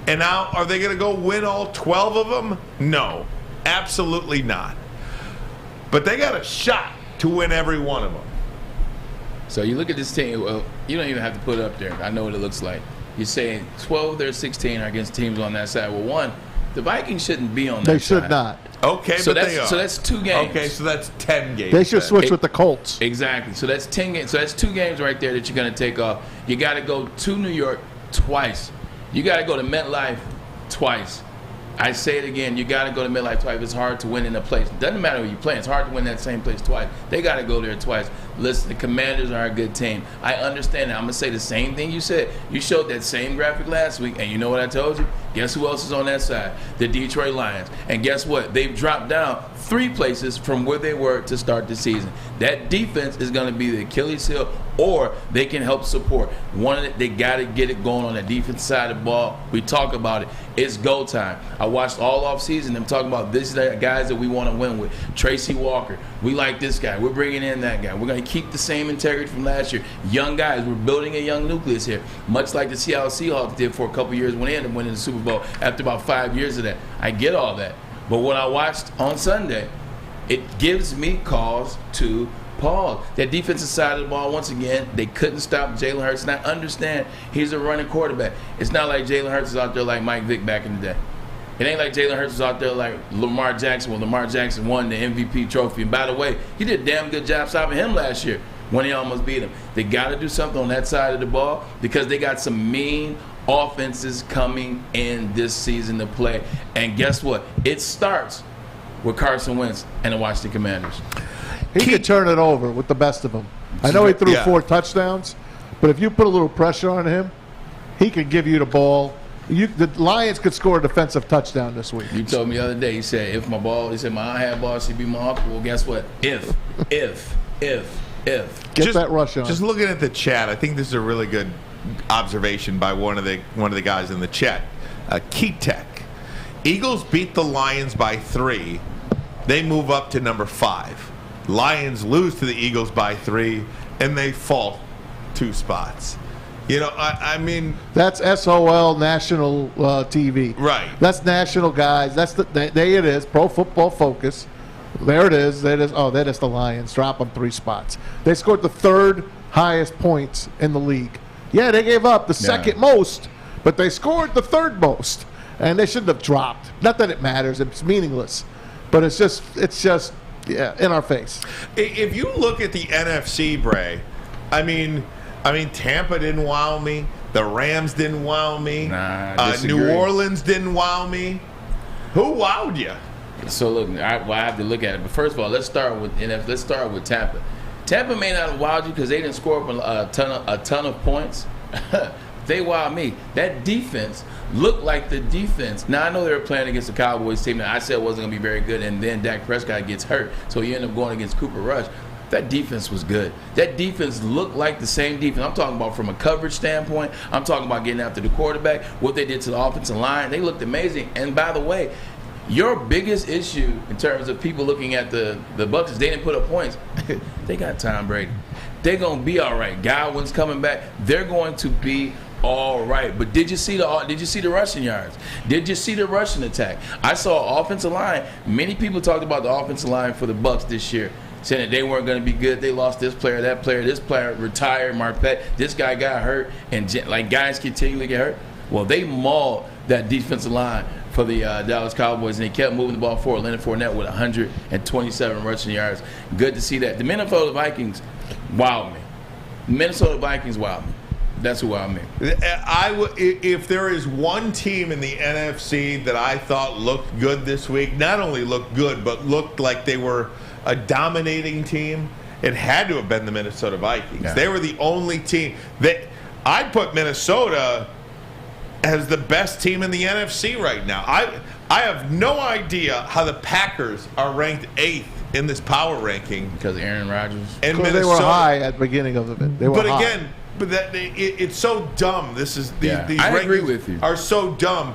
And now, are they going to go win all 12 of them? No, absolutely not. But they got a shot to win every one of them. So you look at this team, well, you don't even have to put it up there. I know what it looks like. You're saying 12 of their 16 are against teams on that side. Well, one, the Vikings shouldn't be on that side. They should not. Okay, so but they are. So that's 2 games. Okay, so that's 10 games. They should switch with the Colts. Exactly. So that's 10 games. So that's 2 games right there that you're going to take off. You got to go to New York twice. You got to go to MetLife twice. I say it again, you got to go to MetLife twice. It's hard to win in a place. It doesn't matter who you play. It's hard to win that same place twice. They got to go there twice. Listen, the Commanders are a good team. I understand that. I'm going to say the same thing you said. You showed that same graphic last week, and you know what I told you? Guess who else is on that side? The Detroit Lions. And guess what? They've dropped down 3 places from where they were to start the season. That defense is going to be the Achilles heel, or they can help support. They got to get it going on the defense side of the ball. We talk about it. It's go time. I watched all off season them talking about this is the guys that we want to win with. Tracy Walker. We like this guy. We're bringing in that guy. We're going to keep the same integrity from last year. Young guys. We're building a young nucleus here, much like the Seattle Seahawks did for a couple years when they ended up winning the Super Bowl after about 5 years of that. I get all that. But what I watched on Sunday, it gives me cause to pause. That defensive side of the ball, once again, they couldn't stop Jalen Hurts. And I understand he's a running quarterback. It's not like Jalen Hurts is out there like Mike Vick back in the day. It ain't like Jalen Hurts was out there like Lamar Jackson when Lamar Jackson won the MVP trophy. And by the way, he did a damn good job stopping him last year when he almost beat him. They got to do something on that side of the ball because they got some mean offenses coming in this season to play. And guess what? It starts with Carson Wentz and the Washington Commanders. He could turn it over with the best of them. I know he threw 4 touchdowns, but if you put a little pressure on him, he could give you the ball. The Lions could score a defensive touchdown this week. You told me the other day, you said, if my eye-hand ball should be my uncle. Well, guess what? If. Get just, that rush on. Just looking at the chat, I think this is a really good observation by one of the guys in the chat. Keytech. Eagles beat the Lions by 3. They move up to number 5. Lions lose to the Eagles by 3, and they fall 2 spots. You know, I mean, that's SOL national TV. Right. That's national guys. That's there it is. Pro Football Focus. There it is. That is. Oh, that is the Lions. Drop them 3 spots. They scored the 3rd highest points in the league. Yeah, they gave up the 2nd most, but they scored the 3rd most, and they shouldn't have dropped. Not that it matters. It's meaningless, but it's just in our face. If you look at the NFC, Bray, I mean, Tampa didn't wow me. The Rams didn't wow me. Nah, New Orleans didn't wow me. Who wowed you? So look, I have to look at it. But first of all, let's start with Tampa. Tampa may not have wowed you because they didn't score up a ton of points. They wowed me. That defense looked like the defense. Now, I know they were playing against the Cowboys team that I said wasn't going to be very good, and then Dak Prescott gets hurt, so he ended up going against Cooper Rush. That defense was good. That defense looked like the same defense. I'm talking about from a coverage standpoint. I'm talking about getting after the quarterback, what they did to the offensive line. They looked amazing. And by the way, your biggest issue in terms of people looking at the Bucs is they didn't put up points. They got Tom Brady. They're going to be all right. Godwin's coming back. They're going to be all right. But did you see the rushing yards? Did you see the rushing attack? I saw offensive line. Many people talked about the offensive line for the Bucs this year, saying that they weren't going to be good. They lost this player, that player, this player retired, Marpet. This guy got hurt, and like guys continually get hurt. Well, they mauled that defensive line for the Dallas Cowboys, and they kept moving the ball forward. Leonard Fournette with 127 rushing yards. Good to see that. The Minnesota Vikings wowed me. Minnesota Vikings wowed me. That's who wowed me. If there is one team in the NFC that I thought looked good this week, not only looked good, but looked like they were a dominating team, it had to have been the Minnesota Vikings. Yeah. They were the only team that I'd put Minnesota as the best team in the NFC right now. I have no idea how the Packers are ranked 8th in this power ranking because Aaron Rodgers. And because they were high at the beginning of it. They were high. It's so dumb. These I agree with you. Are so dumb.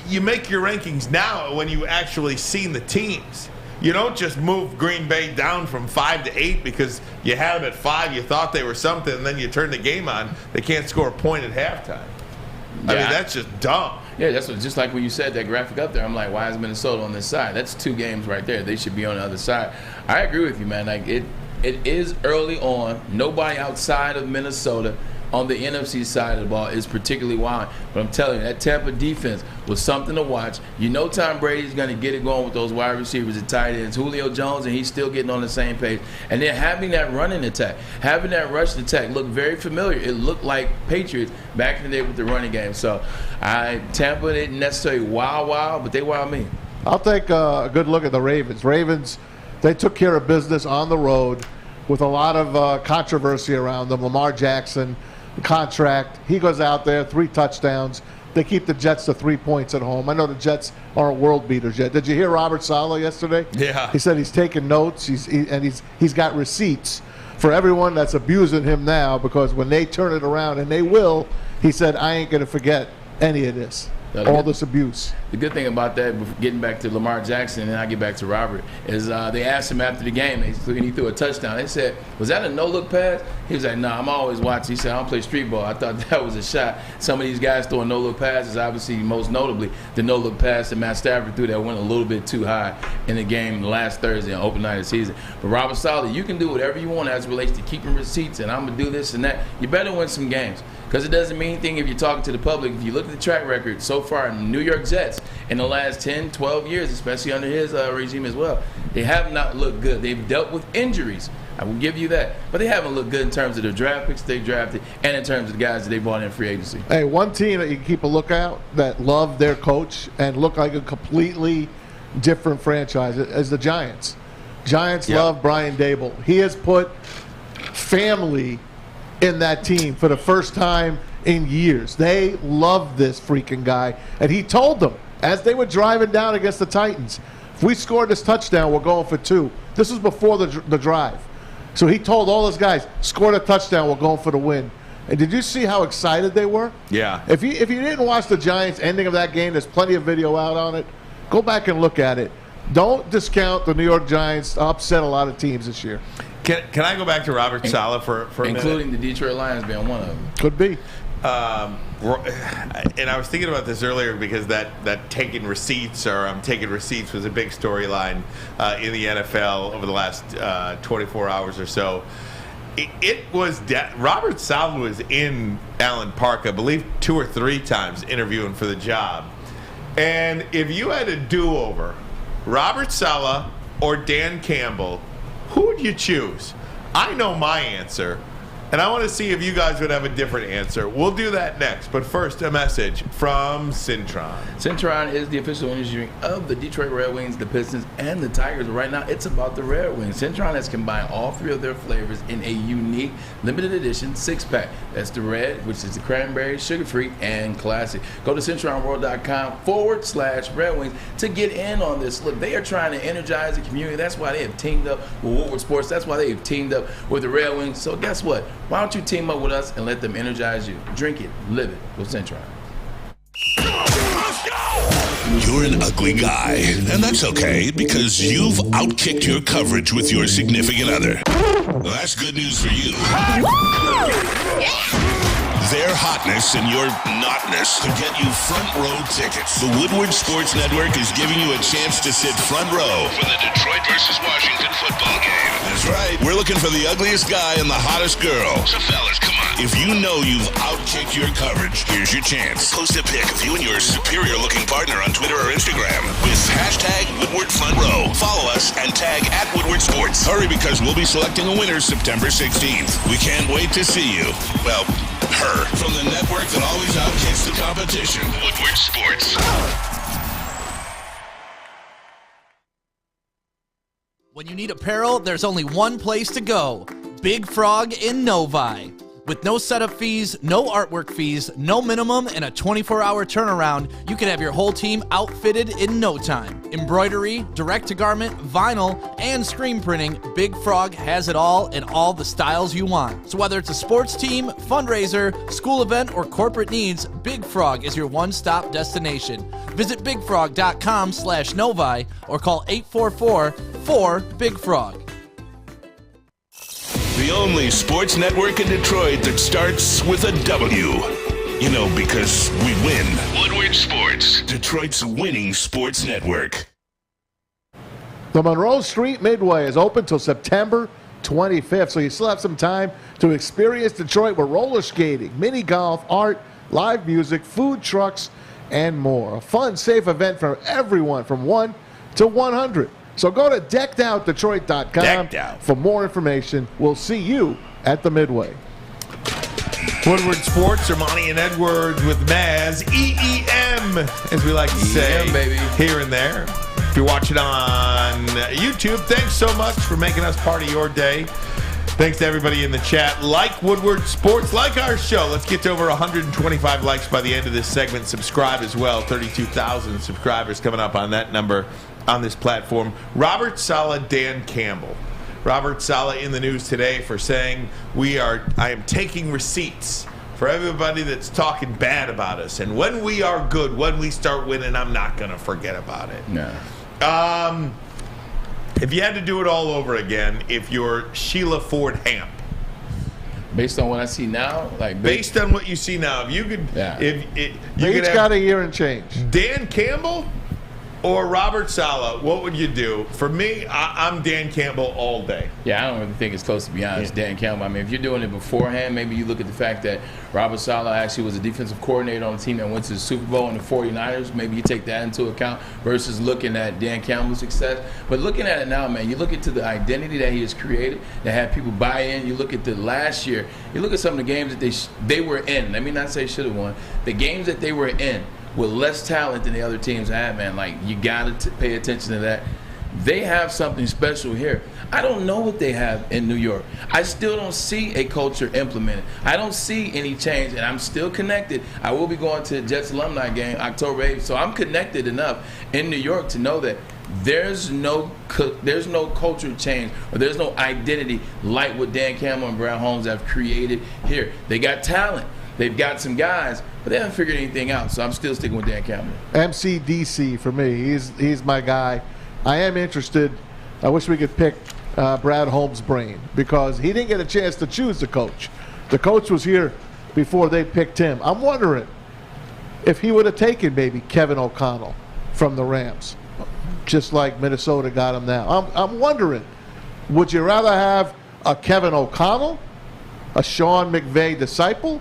You make your rankings now when you actually seen the teams. You don't just move Green Bay down from 5 to 8 because you had them at 5. You thought they were something, and then you turn the game on. They can't score a point at halftime. I mean, that's just dumb. Yeah, that's just like when you said that graphic up there. I'm like, why is Minnesota on this side? That's 2 games right there. They should be on the other side. I agree with you, man. Like it is early on. Nobody outside of Minnesota on the NFC side of the ball is particularly wild. But I'm telling you, that Tampa defense was something to watch. You know Tom Brady's going to get it going with those wide receivers and tight ends. Julio Jones, and he's still getting on the same page. And then having that running attack, having that rushing attack looked very familiar. It looked like Patriots back in the day with the running game. So Tampa didn't necessarily wow, but they wowed me. I'll take a good look at the Ravens. Ravens, they took care of business on the road with a lot of controversy around them. Lamar Jackson, contract. He goes out there, 3 touchdowns. They keep the Jets to 3 points at home. I know the Jets aren't world beaters yet. Did you hear Robert Saleh yesterday? Yeah. He said he's taking notes. He's got receipts for everyone that's abusing him now, because when they turn it around, and they will, he said, I ain't going to forget any of this. All this abuse. The good thing about that, getting back to Lamar Jackson, and then I get back to Robert, is they asked him after the game, and he threw a touchdown. They said, was that a no-look pass? He was like, nah, I'm always watching. He said, I don't play street ball. I thought that was a shot. Some of these guys throwing no-look passes, obviously, most notably, the no-look pass that Matt Stafford threw that went a little bit too high in the game last Thursday on open night of the season. But Robert Saleh, you can do whatever you want as it relates to keeping receipts, and I'm going to do this and that. You better win some games. Because it doesn't mean anything if you're talking to the public. If you look at the track record so far in the New York Jets in the last 10, 12 years, especially under his regime as well, they have not looked good. They've dealt with injuries. I will give you that. But they haven't looked good in terms of the draft picks they drafted and in terms of the guys that they bought in free agency. Hey, one team that you can keep a lookout that love their coach and look like a completely different franchise is the Giants. Giants love Brian Daboll. He has put family in that team for the first time in years. They love this freaking guy. And he told them, as they were driving down against the Titans, if we score this touchdown, we're going for 2. This was before the drive. So he told all those guys, score the touchdown, we're going for the win. And did you see how excited they were? Yeah. If you didn't watch the Giants ending of that game, there's plenty of video out on it. Go back and look at it. Don't discount the New York Giants upset a lot of teams this year. Can I go back to Robert Saleh for a minute? Including the Detroit Lions being one of them. Could be. And I was thinking about this earlier because that taking receipts was a big storyline in the NFL over the last 24 hours or so. Robert Saleh was in Allen Park, I believe, 2 or 3 times interviewing for the job. And if you had a do-over, Robert Saleh or Dan Campbell, who would you choose? I know my answer. And I want to see if you guys would have a different answer. We'll do that next. But first, a message from Cintron. Cintron is the official energy drink of the Detroit Red Wings, the Pistons, and the Tigers. Right now, it's about the Red Wings. Cintron has combined all three of their flavors in a unique, limited edition 6-pack. That's the red, which is the cranberry, sugar-free, and classic. Go to CintronWorld.com/Red Wings to get in on this. Look, they are trying to energize the community. That's why they have teamed up with Woodward Sports. That's why they have teamed up with the Red Wings. So guess what? Why don't you team up with us and let them energize you? Drink it, live it with Cintron. You're an ugly guy, and that's okay because you've outkicked your coverage with your significant other. Well, that's good news for you. Their hotness and your notness could get you front row tickets. The Woodward Sports Network is giving you a chance to sit front row for the Detroit versus Washington football game. That's right. We're looking for the ugliest guy and the hottest girl. So fellas, come on. If you know you've outkicked your coverage, here's your chance. Post a pic of you and your superior-looking partner on Twitter or Instagram with hashtag Woodward Front Row. Follow us and tag @Woodward Sports. Hurry because we'll be selecting a winner September 16th. We can't wait to see you. Well, her. From the network that always outkicks the competition. Woodward Sports. When you need apparel, there's only one place to go. Big Frog in Novi. With no setup fees, no artwork fees, no minimum, and a 24-hour turnaround, you can have your whole team outfitted in no time. Embroidery, direct-to-garment, vinyl, and screen printing, Big Frog has it all in all the styles you want. So whether it's a sports team, fundraiser, school event, or corporate needs, Big Frog is your one-stop destination. Visit bigfrog.com/Novi or call 844-4-BIG-FROG. The only sports network in Detroit that starts with a W. You know, because we win. Woodward Sports, Detroit's winning sports network. The Monroe Street Midway is open till September 25th, so you still have some time to experience Detroit with roller skating, mini golf, art, live music, food trucks, and more. A fun, safe event for everyone from 1 to 100. So go to deckedoutdetroit.com for more information. We'll see you at the Midway. Woodward Sports, Ermanni and Edwards with Maz, EEM, as we like to say, baby. Here and there. If you're watching on YouTube, thanks so much for making us part of your day. Thanks to everybody in the chat. Like Woodward Sports, like our show. Let's get to over 125 likes by the end of this segment. Subscribe as well. 32,000 subscribers coming up on that number on this platform. Robert Saleh, Dan Campbell. Robert Saleh in the news today for saying I am taking receipts for everybody that's talking bad about us. And when we are good, when we start winning, I'm not going to forget about it. No. If you had to do it all over again, if you're Sheila Ford Hamp. Based on what I see now? Based on what you see now, if you could... Yeah. They each got a year and change. Dan Campbell or Robert Saleh, what would you do? For me, I'm Dan Campbell all day. Yeah, I don't really think it's close, to be honest, Dan Campbell. I mean, if you're doing it beforehand, maybe you look at the fact that Robert Saleh actually was a defensive coordinator on the team that went to the Super Bowl in the 49ers. Maybe you take that into account versus looking at Dan Campbell's success. But looking at it now, man, you look into the identity that he has created, that had people buy in. You look at the last year. You look at some of the games that they were in. Let me not say should have won. The games that they were in with less talent than the other teams had, man. Like, you got to pay attention to that. They have something special here. I don't know what they have in New York. I still don't see a culture implemented. I don't see any change, and I'm still connected. I will be going to the Jets alumni game October 8th, so I'm connected enough in New York to know that there's no culture change or there's no identity like what Dan Campbell and Brown Holmes have created here. They got talent. They've got some guys, but they haven't figured anything out, so I'm still sticking with Dan Campbell. MCDC for me. He's my guy. I am interested. I wish we could pick Brad Holmes' brain because he didn't get a chance to choose the coach. The coach was here before they picked him. I'm wondering if he would have taken maybe Kevin O'Connell from the Rams, just like Minnesota got him now. I'm wondering, would you rather have a Kevin O'Connell, a Sean McVay disciple,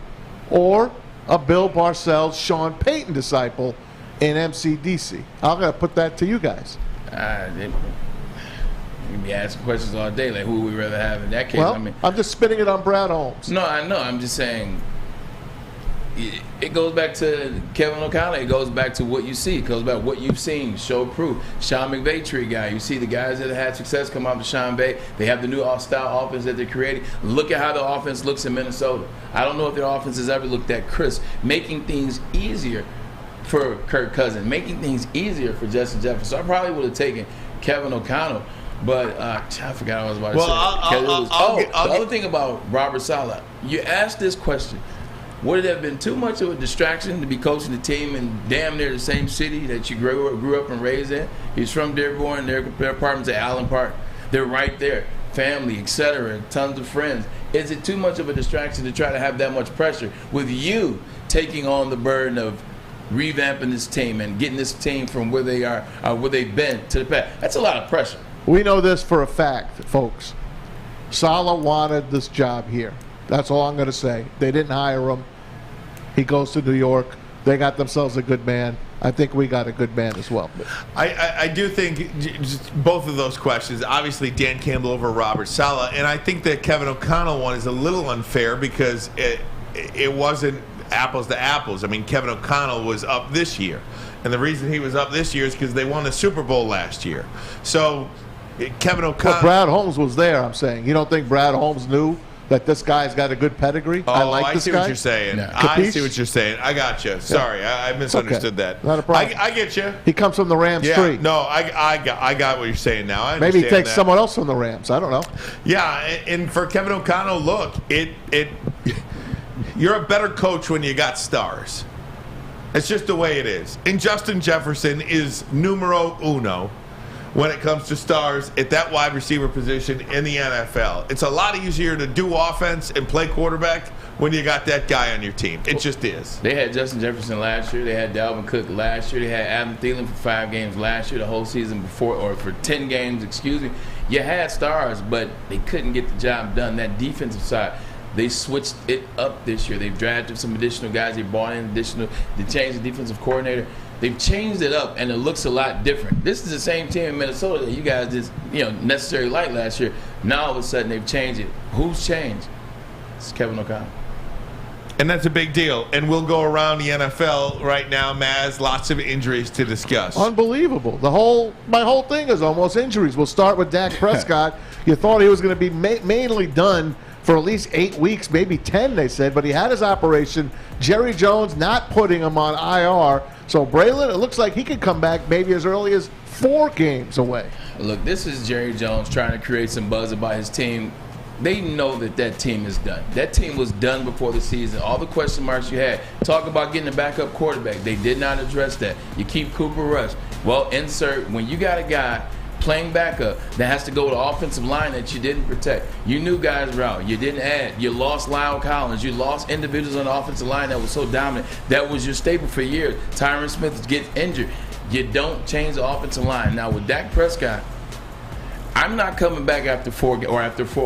or a Bill Parcells, Sean Payton disciple in MCDC? I'm going to put that to you guys. You'd be asking questions all day, like who would we rather have in that case? Well, I mean, I'm just spinning it on Brad Holmes. no, I know. I'm just saying. It goes back to Kevin O'Connell. It goes back to what you see. It goes back to what you've seen. Show proof. Sean McVay tree guy. You see the guys that have had success come out to Sean Bay. They have the new style offense that they're creating. Look at how the offense looks in Minnesota. I don't know if their offense has ever looked that crisp, making things easier for Kirk Cousins, making things easier for Justin Jefferson. So I probably would have taken Kevin O'Connell. But I forgot what I was about to say. The other thing about Robert Saleh, you asked this question. Would it have been too much of a distraction to be coaching the team in damn near the same city that you grew up and raised in? He's from Dearborn. Their apartments at Allen Park. They're right there. Family, etc. Tons of friends. Is it too much of a distraction to try to have that much pressure with you taking on the burden of revamping this team and getting this team from where they are, where they've been to the past? That's a lot of pressure. We know this for a fact, folks. Saleh wanted this job here. That's all I'm going to say. They didn't hire him. He goes to New York. They got themselves a good man. I think we got a good man as well. I do think just both of those questions, obviously Dan Campbell over Robert Saleh, and I think that Kevin O'Connell one is a little unfair because it wasn't apples to apples. I mean, Kevin O'Connell was up this year, and the reason he was up this year is because they won the Super Bowl last year. So Kevin O'Connell. But Brad Holmes was there, I'm saying. You don't think Brad Holmes knew that this guy's got a good pedigree? Oh, I like this see guy. What you're saying. Yeah. I see what you're saying. I got you. Sorry, I misunderstood that. Not a problem. I get you. He comes from the Rams tree. No, I got what you're saying now. I Maybe he understand takes that. someone else from the Rams. I don't know. Yeah, and for Kevin O'Connell, look, you're a better coach when you got stars. It's just the way it is. And Justin Jefferson is numero uno when it comes to stars at that wide receiver position in the NFL. It's a lot easier to do offense and play quarterback when you got that guy on your team. It just is. They had Justin Jefferson last year. They had Dalvin Cook last year. They had Adam Thielen for 5 games last year, the whole season before, or for 10 games, excuse me. You had stars, but they couldn't get the job done. That defensive side, they switched it up this year. They've drafted some additional guys. They brought in additional. They changed the defensive coordinator. They've changed it up, and it looks a lot different. This is the same team in Minnesota that you guys just, necessarily liked last year. Now all of a sudden they've changed it. Who's changed? It's Kevin O'Connell. And that's a big deal. And we'll go around the NFL right now, Maz. Lots of injuries to discuss. Unbelievable. My whole thing is almost injuries. We'll start with Dak Prescott. You thought he was going to be mainly done for at least 8 weeks, maybe 10, they said, but he had his operation. Jerry Jones not putting him on IR. So Braylon, it looks like he could come back maybe as early as 4 games away. Look, this is Jerry Jones trying to create some buzz about his team. They know that team is done. That team was done before the season. All the question marks you had. Talk about getting a backup quarterback. They did not address that. You keep Cooper Rush. Well, when you got a guy playing backup that has to go to the offensive line that you didn't protect. You knew guys were out. You didn't add. You lost Lyle Collins. You lost individuals on the offensive line that was so dominant. That was your staple for years. Tyron Smith gets injured. You don't change the offensive line. Now with Dak Prescott, I'm not coming back after 4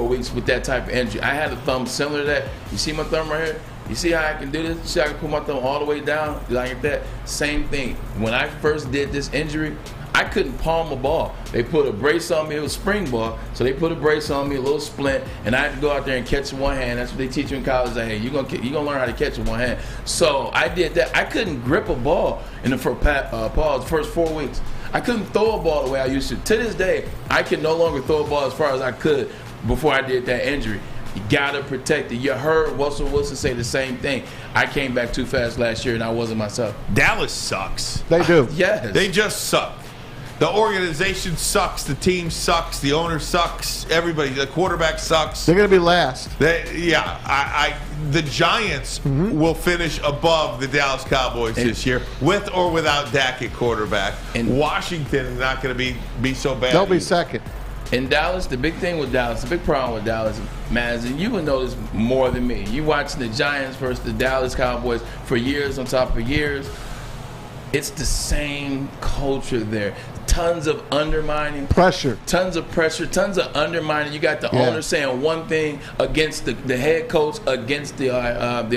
weeks with that type of injury. I had a thumb similar to that. You see my thumb right here? You see how I can do this? You see how I can put my thumb all the way down like that? Same thing. When I first did this injury, I couldn't palm a ball. They put a brace on me. It was spring ball. So they put a brace on me, a little splint, and I had to go out there and catch with one hand. That's what they teach you in college. Like, hey, you're gonna learn how to catch with one hand. So I did that. I couldn't grip a ball in the first 4 weeks. I couldn't throw a ball the way I used to. To this day, I can no longer throw a ball as far as I could before I did that injury. You gotta protect it. You heard Russell Wilson say the same thing. I came back too fast last year and I wasn't myself. Dallas sucks. They do. Yes. They just suck. The organization sucks. The team sucks. The owner sucks. Everybody. The quarterback sucks. They're going to be last. The Giants will finish above the Dallas Cowboys this year, with or without Dak at quarterback. And Washington is not going to be so bad. They'll be second. In Dallas, the big thing with Dallas, the big problem with Dallas, Maz, and you would know this more than me. You watching the Giants versus the Dallas Cowboys for years on top of years. It's the same culture there. tons of undermining. Pressure. Tons of pressure, tons of undermining. You got the owner saying one thing against the head coach, against the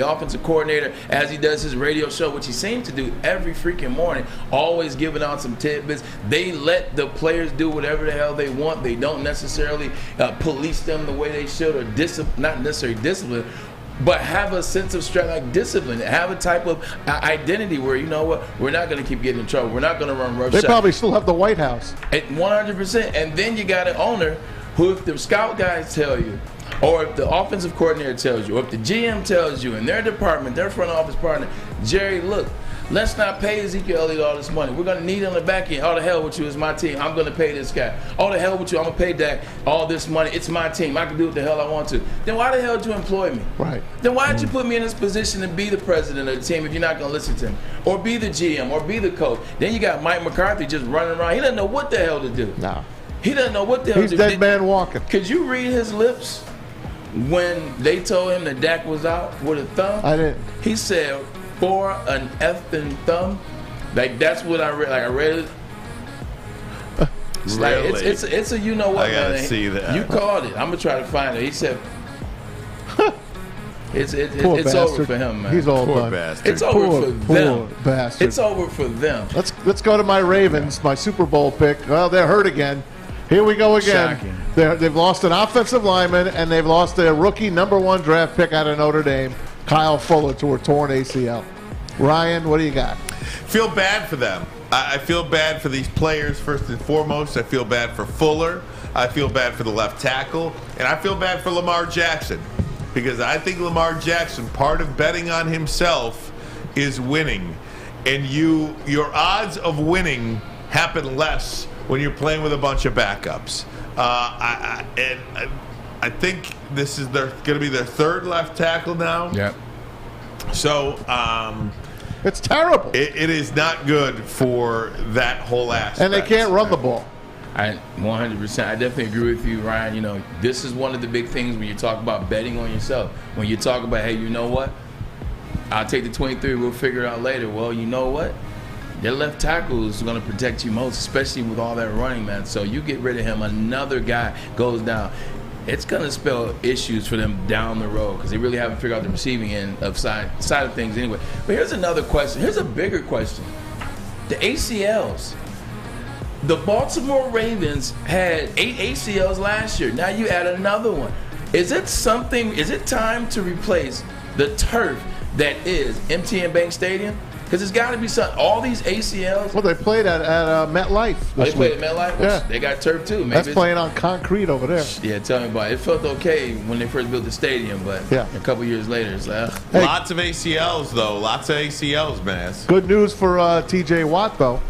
offensive coordinator as he does his radio show, which he seems to do every freaking morning, always giving out some tidbits. They let the players do whatever the hell they want. They don't necessarily police them the way they should, or not necessarily discipline, but have a sense of strength, like discipline. Have a type of identity where, you know what, we're not going to keep getting in trouble. We're not going to run rough They shots. probably still have the White House. 100%. And then you got an owner who, if the scout guys tell you, or if the offensive coordinator tells you, or if the GM tells you in their department, their front office partner, Jerry, look, let's not pay Ezekiel Elliott all this money. We're going to need him on the back end. Oh, the hell with you. It's my team. I'm going to pay this guy. Oh, the hell with you. I'm going to pay Dak all this money. It's my team. I can do what the hell I want to. Then why the hell did you employ me? Right. Then why did you put me in this position to be the president of the team if you're not going to listen to me? Or be the GM, or be the coach? Then you got Mike McCarthy just running around. He doesn't know what the hell to do. No. He doesn't know what the hell to do. He's dead man walking. Could you read his lips when they told him that Dak was out with a thumb? I didn't. He said, for an effing thumb. Like, that's what I read. Like, I read it. It's like, Really? it's a you know what, I gotta man. see that. You called it. I'm gonna try to find it. He said, it's Poor over bastard. for him, man. He's all Poor done. bastard. It's over for them. Poor bastard. It's over for them. Let's go to my Ravens, my Super Bowl pick. Well, they're hurt again. Here we go again. Shocking. They've lost an offensive lineman, and they've lost their rookie #1 draft pick out of Notre Dame, Kyle Fuller, to a torn ACL. Ryan, what do you got? Feel bad for them. I feel bad for these players first and foremost. I feel bad for Fuller. I feel bad for the left tackle. And I feel bad for Lamar Jackson. Because I think Lamar Jackson, part of betting on himself is winning. And your odds of winning happen less when you're playing with a bunch of backups. I think this is going to be their third left tackle now. Yeah. So it's terrible. It is not good for that whole aspect. And they can't run the ball. I 100%. I definitely agree with you, Ryan. You know, this is one of the big things when you talk about betting on yourself. When you talk about, hey, you know what? I'll take the 23. We'll figure it out later. Well, you know what? Their left tackle is going to protect you most, especially with all that running, man. So you get rid of him, another guy goes down. It's going to spell issues for them down the road because they really haven't figured out the receiving end of side of things anyway. But here's another question. Here's a bigger question. The ACLs. The Baltimore Ravens had 8 ACLs last year. Now you add another one. Is it time to replace the turf that is MTN Bank Stadium? Because it's got to be something. All these ACLs. Well, they played at MetLife. They played at MetLife? Yeah. They got turf too. Maybe That's playing on concrete over there. Yeah, tell me about it. It felt okay when they first built the stadium, but a couple years later, it's like, Lots of ACLs, though. Lots of ACLs, man. Good news for T.J. Watt, though.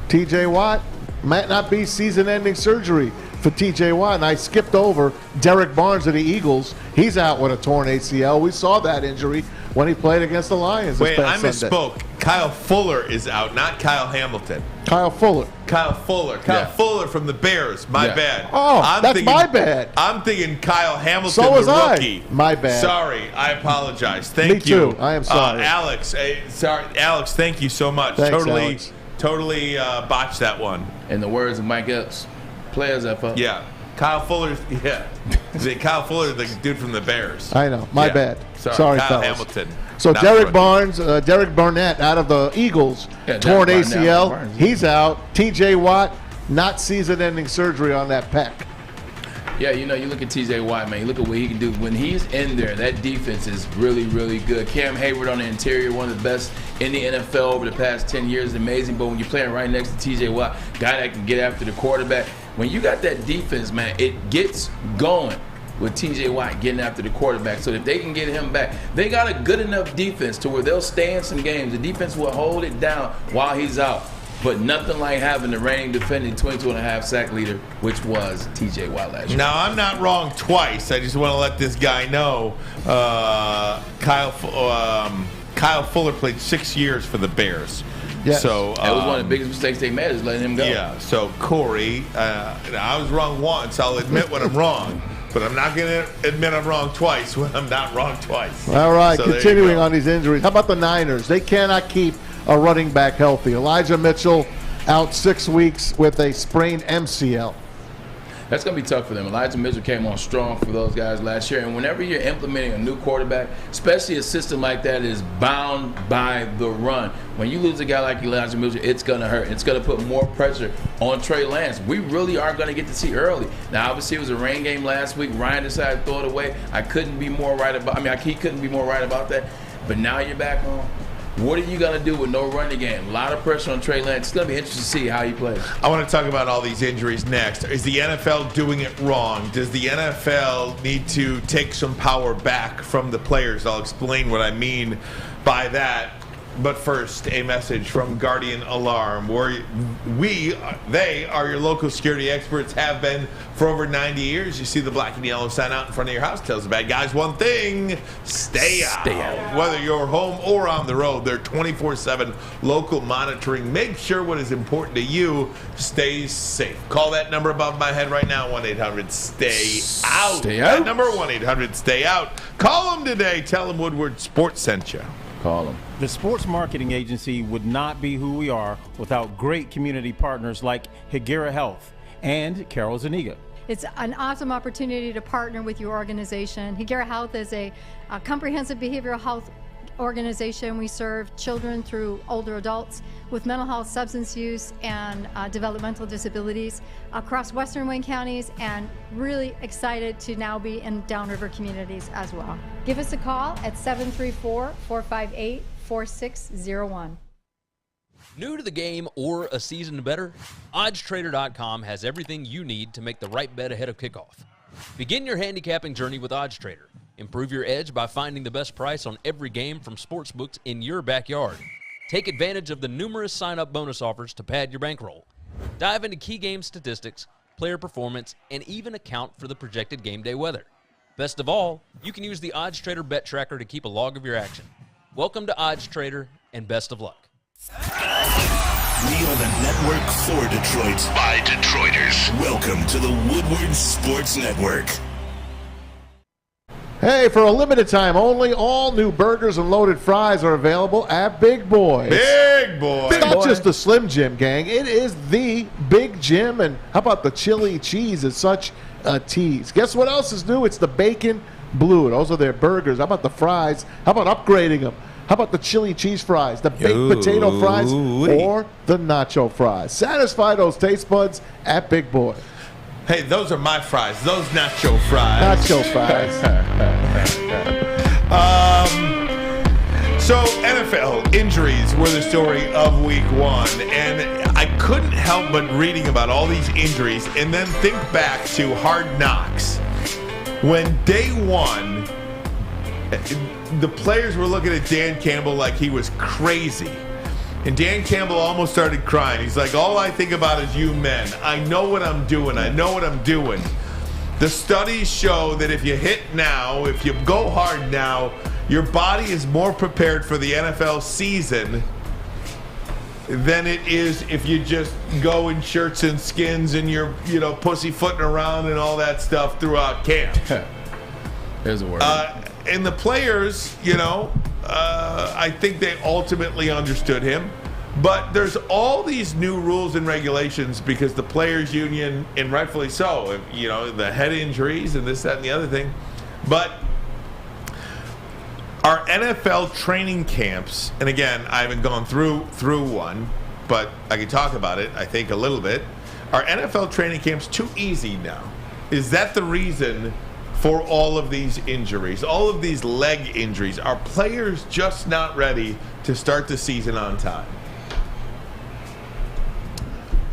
T.J. Watt might not be season-ending surgery for T.J. Watt. And I skipped over Derek Barnes of the Eagles. He's out with a torn ACL. We saw that injury when he played against the Lions this Wait, I past Sunday. misspoke. Kyle Fuller is out, not Kyle Hamilton. Kyle Fuller. Kyle Fuller from the Bears. My bad. Oh, that's my bad. I'm thinking Kyle Hamilton, So was the I. rookie. My bad. Sorry, I apologize. Thank Me you. too. I am sorry. Alex, Alex, thank you so much. Thanks, Alex. Totally botched that one. in the words of Mike Epps, players F up. Yeah. Kyle Fuller, Kyle Fuller, the dude from the Bears. I know. My bad. Sorry, Kyle fellas. Hamilton. So Not Derek rookie. Barnes, Derek Burnett out of the Eagles, Yeah, torn Derek ACL. Barnes. He's out. T.J. Watt, not season-ending surgery on that pec. Yeah, you know, you look at T.J. Watt, man. You look at what he can do. When he's in there, that defense is really, really good. Cam Hayward on the interior, one of the best in the NFL over the past 10 years, is amazing. But when you're playing right next to T.J. Watt, guy that can get after the quarterback, when you got that defense, man, it gets going with T.J. Watt getting after the quarterback. So if they can get him back, they got a good enough defense to where they'll stay in some games. The defense will hold it down while he's out. But nothing like having the reigning defending 22.5 sack leader, which was T.J. Watt last year. Now, I'm not wrong twice. I just want to let this guy know Kyle Fuller played 6 years for the Bears. Yes. So That was one of the biggest mistakes they made, is letting him go. Yeah, so Corey, I was wrong once. I'll admit when I'm wrong. But I'm not going to admit I'm wrong twice when I'm not wrong twice. All right, So there you continuing go. on these injuries. How about the Niners? They cannot keep a running back healthy. Elijah Mitchell out 6 weeks with a sprained MCL. That's going to be tough for them. Elijah Mitchell came on strong for those guys last year. And whenever you're implementing a new quarterback, especially a system like that is bound by the run. When you lose a guy like Elijah Mitchell, it's going to hurt. It's going to put more pressure on Trey Lance. We really aren't going to get to see early. Now, obviously, it was a rain game last week. Ryan decided to throw it away. He couldn't be more right about that. But now you're back on. What are you going to do with no running game? A lot of pressure on Trey Lance. It's going to be interesting to see how he plays. I want to talk about all these injuries next. Is the NFL doing it wrong? Does the NFL need to take some power back from the players? I'll explain what I mean by that. But first, a message from Guardian Alarm, where they are your local security experts, have been for over 90 years. You see the black and yellow sign out in front of your house. Tells the bad guys one thing: stay out. Whether you're home or on the road, they're 24/7 local monitoring. Make sure what is important to you stays safe. Call that number above my head right now, 1-800-STAY-OUT. Stay out. That number, 1-800-STAY-OUT. Call them today. Tell them Woodward Sports sent you. Call them. The sports marketing agency would not be who we are without great community partners like Higuera Health and Carol Zuniga. It's an awesome opportunity to partner with your organization. Higuera Health is a comprehensive behavioral health organization. We serve children through older adults with mental health, substance use, and developmental disabilities across Western Wayne counties, and really excited to now be in downriver communities as well. Give us a call at 734-458-4601. New to the game or a season better? OddsTrader.com has everything you need to make the right bet ahead of kickoff. Begin your handicapping journey with OddsTrader. Improve your edge by finding the best price on every game from sportsbooks in your backyard. Take advantage of the numerous sign-up bonus offers to pad your bankroll. Dive into key game statistics, player performance, and even account for the projected game day weather. Best of all, you can use the OddsTrader bet tracker to keep a log of your action. Welcome to OddsTrader, and best of luck. We are the network for Detroit by Detroiters. Welcome to the Woodward Sports Network. Hey, for a limited time only, all new burgers and loaded fries are available at Big Boy. Big Boy. It's not just the Slim Jim, gang. It is the Big Jim. And how about the chili cheese? It's such a tease. Guess what else is new? It's the Bacon Blue. Those are their burgers. How about the fries? How about upgrading them? How about the chili cheese fries, the baked potato fries, or the nacho fries? Satisfy those taste buds at Big Boy. Hey, those are my fries. Those nacho fries. Nacho fries. So NFL injuries were the story of week one, and I couldn't help but reading about all these injuries and then think back to Hard Knocks. When day one, the players were looking at Dan Campbell like he was crazy. And Dan Campbell almost started crying. He's like, all I think about is you men. I know what I'm doing. I know what I'm doing. The studies show that if you hit now, if you go hard now, your body is more prepared for the NFL season than it is if you just go in shirts and skins and you're, pussyfooting around and all that stuff throughout camp. There's a word. And the players, I think they ultimately understood him. But there's all these new rules and regulations because the players' union, and rightfully so, the head injuries and this, that, and the other thing. But our NFL training camps, and again, I haven't gone through one, but I can talk about it, I think, a little bit. Are NFL training camps too easy now? Is that the reason for all of these injuries, all of these leg injuries? Are players just not ready to start the season on time?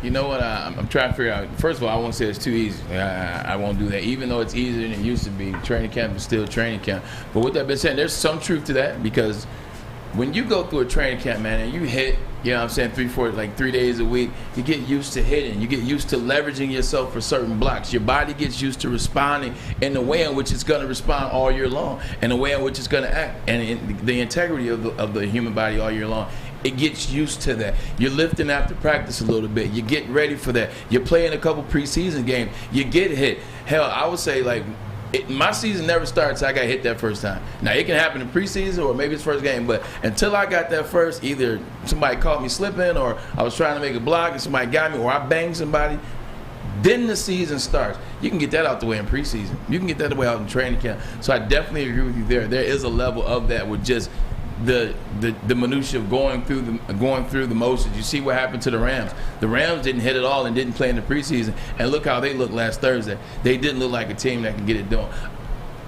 You know what? I'm trying to figure out. First of all, I won't say it's too easy. I won't do that. Even though it's easier than it used to be, training camp is still training camp. But with that being said, there's some truth to that, because when you go through a training camp, man, and you hit, 3 days a week, you get used to hitting. You get used to leveraging yourself for certain blocks. Your body gets used to responding in the way in which it's going to respond all year long, and the way in which it's going to act, and in the integrity of the human body all year long. It gets used to that. You're lifting after practice a little bit. You're getting ready for that. You're playing a couple preseason games. You get hit. Hell, I would say My season never starts. I got hit that first time. Now it can happen in preseason or maybe it's first game, but until I got that first, either somebody caught me slipping, or I was trying to make a block and somebody got me, or I banged somebody. Then the season starts. You can get that out the way in preseason. You can get that away out in training camp. So I definitely agree with you there. There is a level of that with just the minutia of going through the motions. You see what happened to the Rams. The Rams didn't hit it all and didn't play in the preseason. And look how they looked last Thursday. They didn't look like a team that can get it done.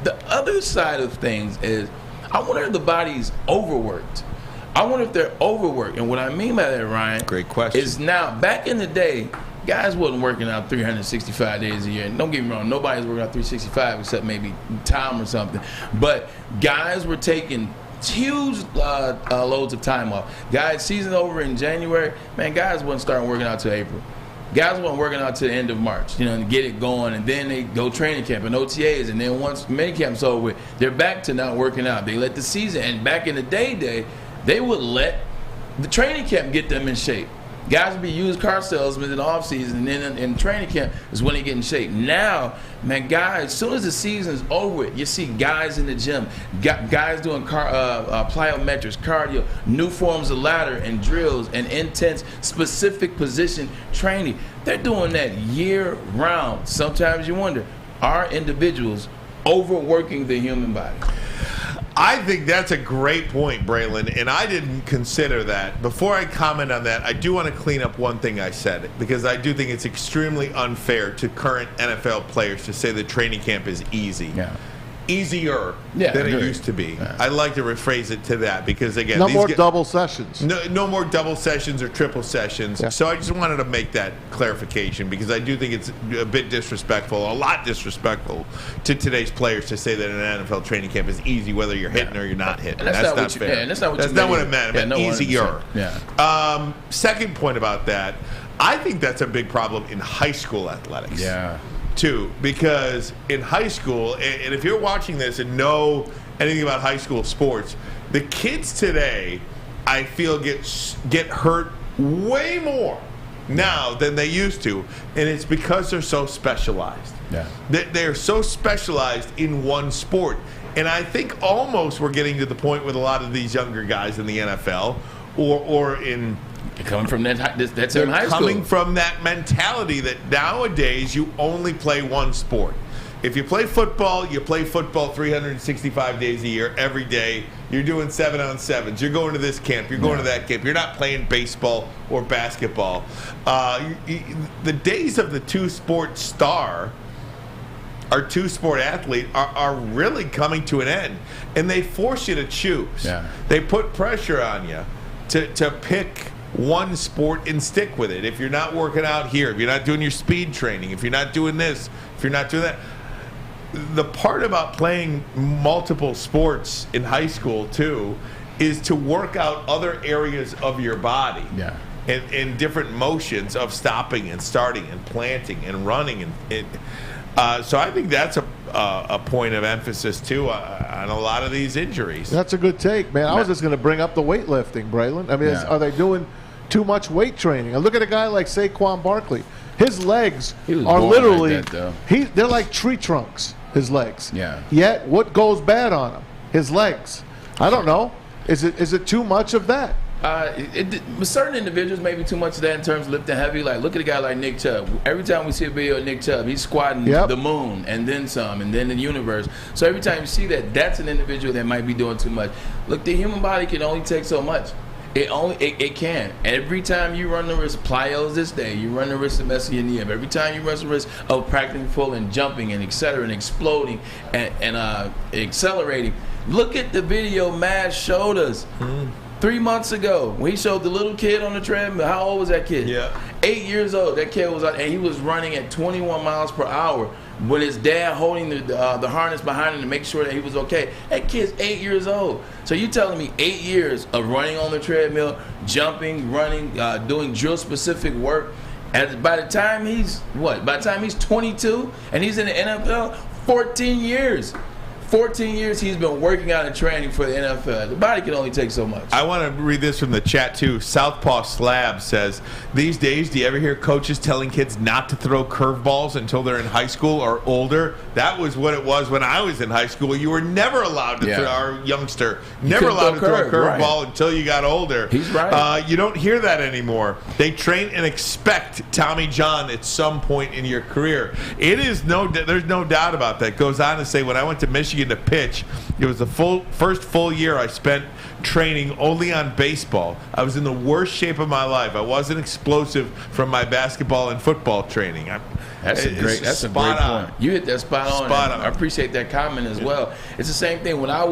The other side of things is, I wonder if the body's overworked. I wonder if they're overworked. And what I mean by that, Ryan, great question, is now back in the day, guys wasn't working out 365 days a year. And don't get me wrong, nobody's working out 365 except maybe Tom or something. But guys were taking huge loads of time off. Guys, season over in January, man, guys wasn't starting working out till April. Guys weren't working out to the end of March, to get it going, and then they go training camp and OTAs, and then once minicamp's over with, they're back to not working out. They let the season, and back in the day, they would let the training camp get them in shape. Guys would be used car salesmen in the offseason, and then in training camp is when they get in shape. Now, man, guys, as soon as the season's over, you see guys in the gym, guys doing plyometrics, cardio, new forms of ladder and drills and intense specific position training. They're doing that year-round. Sometimes you wonder, are individuals overworking the human body? I think that's a great point, Braylon, and I didn't consider that. Before I comment on that, I do want to clean up one thing I said, because I do think it's extremely unfair to current NFL players to say that training camp is easy. Yeah. Easier than it used to be. Yeah. I'd like to rephrase it to that, because again, no more double sessions. No more double sessions or triple sessions. Yeah. So I just wanted to make that clarification, because I do think it's a bit disrespectful, a lot disrespectful to today's players to say that an NFL training camp is easy, whether you're hitting or you're not hitting. That's not fair. And that's not what it meant. It meant easier. Yeah. Second point about that, I think that's a big problem in high school athletics. Yeah. Too, because in high school, and if you're watching this and know anything about high school sports, the kids today, I feel, get hurt way more now than they used to, and it's because they're so specialized. Yeah, they're so specialized in one sport, and I think almost we're getting to the point with a lot of these younger guys in the NFL or in. Coming from that's in high school. Coming from that mentality that nowadays you only play one sport. If you play football, you play football 365 days a year, every day. You're doing 7-on-7s. You're going to this camp. You're going to that camp. You're not playing baseball or basketball. The days of the two-sport star, our two-sport athlete, are really coming to an end. And they force you to choose. Yeah. They put pressure on you to pick one sport and stick with it. If you're not working out here, if you're not doing your speed training, if you're not doing this, if you're not doing that. The part about playing multiple sports in high school too is to work out other areas of your body. Yeah. And different motions of stopping and starting and planting and running so I think that's a point of emphasis too on a lot of these injuries. That's a good take, man. I was just going to bring up the weightlifting, Braylon. I mean, are they doing too much weight training? And look at a guy like Saquon Barkley. His legs are literally like that, they're like tree trunks. His legs. Yeah. Yet what goes bad on him? His legs. I don't know. Is it too much of that? Certain individuals may be too much of that in terms of lifting heavy. Like, look at a guy like Nick Chubb. Every time we see a video of Nick Chubb, he's squatting the moon and then some and then the universe. So every time you see that, that's an individual that might be doing too much. Look, the human body can only take so much. It can. Every time you run the risk, plyos this day, you run the risk of messing your knee up. Every time you run the risk of practicing full and jumping and et cetera and exploding and accelerating. Look at the video Matt showed us 3 months ago when he showed the little kid on the treadmill. How old was that kid? 8 years old. That kid was out, and he was running at 21 miles per hour with his dad holding the harness behind him to make sure that he was okay. That kid's 8 years old. So you telling me 8 years of running on the treadmill, jumping, running, doing drill-specific work, and by the time he's 22 and he's in the NFL, 14 years. 14 years he's been working out and training for the NFL. The body can only take so much. I want to read this from the chat too. Southpaw Slab says, these days, do you ever hear coaches telling kids not to throw curveballs until they're in high school or older? That was what it was when I was in high school. You were never allowed to throw, our youngster, never allowed to throw a curveball until you got older. He's right. You don't hear that anymore. They train and expect Tommy John at some point in your career. There's no doubt about that. Goes on to say, when I went to Michigan to pitch, it was the first full year I spent training only on baseball. I was in the worst shape of my life. I wasn't explosive from my basketball and football training. That's a great point. You hit that spot on. I appreciate that comment as well. It's the same thing. My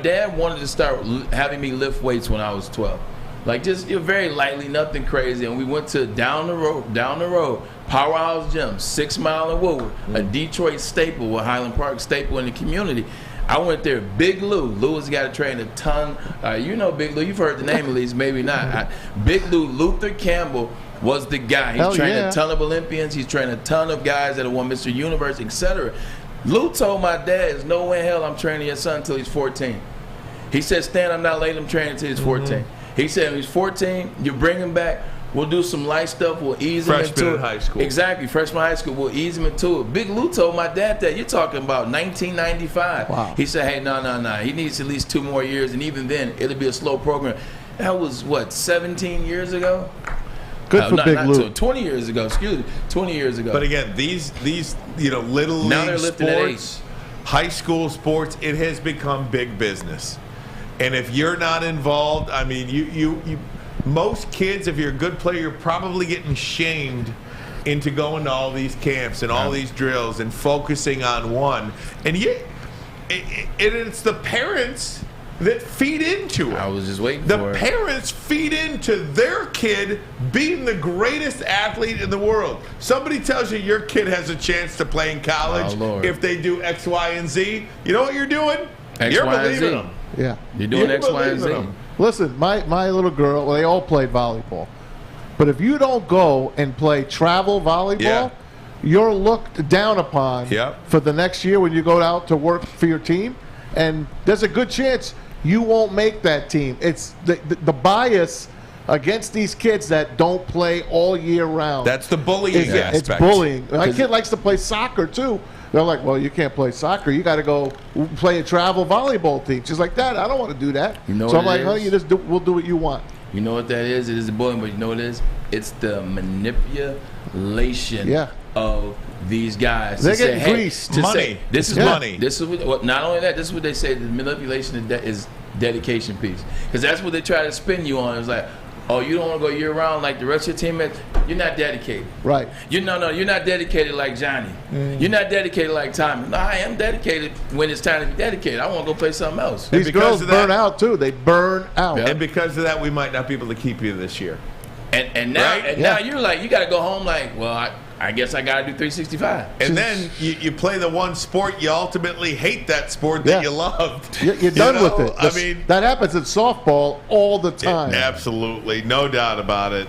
dad wanted to start having me lift weights when I was 12. Like just very lightly, nothing crazy. And we went to down the road, Powerhouse Gym, 6 Mile in Woodward, a Detroit staple with Highland Park staple in the community. I went there. Big Lou has got to train a ton. You know Big Lou. You've heard the name at least, maybe not. Big Lou, Luther Campbell, was the guy. He's trained a ton of Olympians. He's trained a ton of guys that have won Mr. Universe, etc. Lou told my dad, there's no way in hell I'm training your son until he's 14. He said, Stan, I'm not letting him train until he's 14. He said, when he's 14, you bring him back. We'll do some light stuff. We'll ease him into it. Freshman in high school. Exactly, freshman high school. We'll ease him into it. Big Lou told my dad that. You're talking about 1995. Wow. He said, hey, no. He needs at least 2 more years, and even then, it'll be a slow program. That was, 17 years ago? Good for Big Lou. 20 years ago, 20 years ago. But again, these little now league they're lifting sports, high school sports, it has become big business. And if you're not involved, I mean, you most kids, if you're a good player, you're probably getting shamed into going to all these camps and all these drills and focusing on one. And it's the parents that feed into it. I was just waiting for it. The parents feed into their kid being the greatest athlete in the world. Somebody tells you your kid has a chance to play in college if they do X, Y, and Z. You know what you're doing? You're believing them. Yeah. You're doing X, Y, and Z. Listen, my little girl, well, they all played volleyball. But if you don't go and play travel volleyball, you're looked down upon for the next year when you go out to work for your team. And there's a good chance you won't make that team. It's the bias against these kids that don't play all year round. That's the bullying aspect. It's bullying. My kid likes to play soccer, too. They're like, well, you can't play soccer. You got to go play a travel volleyball team. She's like, Dad, I don't want to do that. You know so I'm what like, honey, we'll do what you want. You know what that is? It is the bullying, but you know what it is? It's the manipulation of these guys. They get greased. Money. This is money. This is what, not only that, this is what they say, the manipulation is dedication piece. Because that's what they try to spin you on. It's like, oh, you don't want to go year-round like the rest of your teammates? You're not dedicated. Right. You're not dedicated like Johnny. You're not dedicated like Tommy. No, I am dedicated when it's time to be dedicated. I want to go play something else. These girls burn out, too. They burn out. And because of that, we might not be able to keep you this year. And now, now you're like, you got to go home like, well, I guess I got to do 365. And then you play the one sport, you ultimately hate that sport that you loved. You're done with it. I mean, that happens in softball all the time. Absolutely. No doubt about it.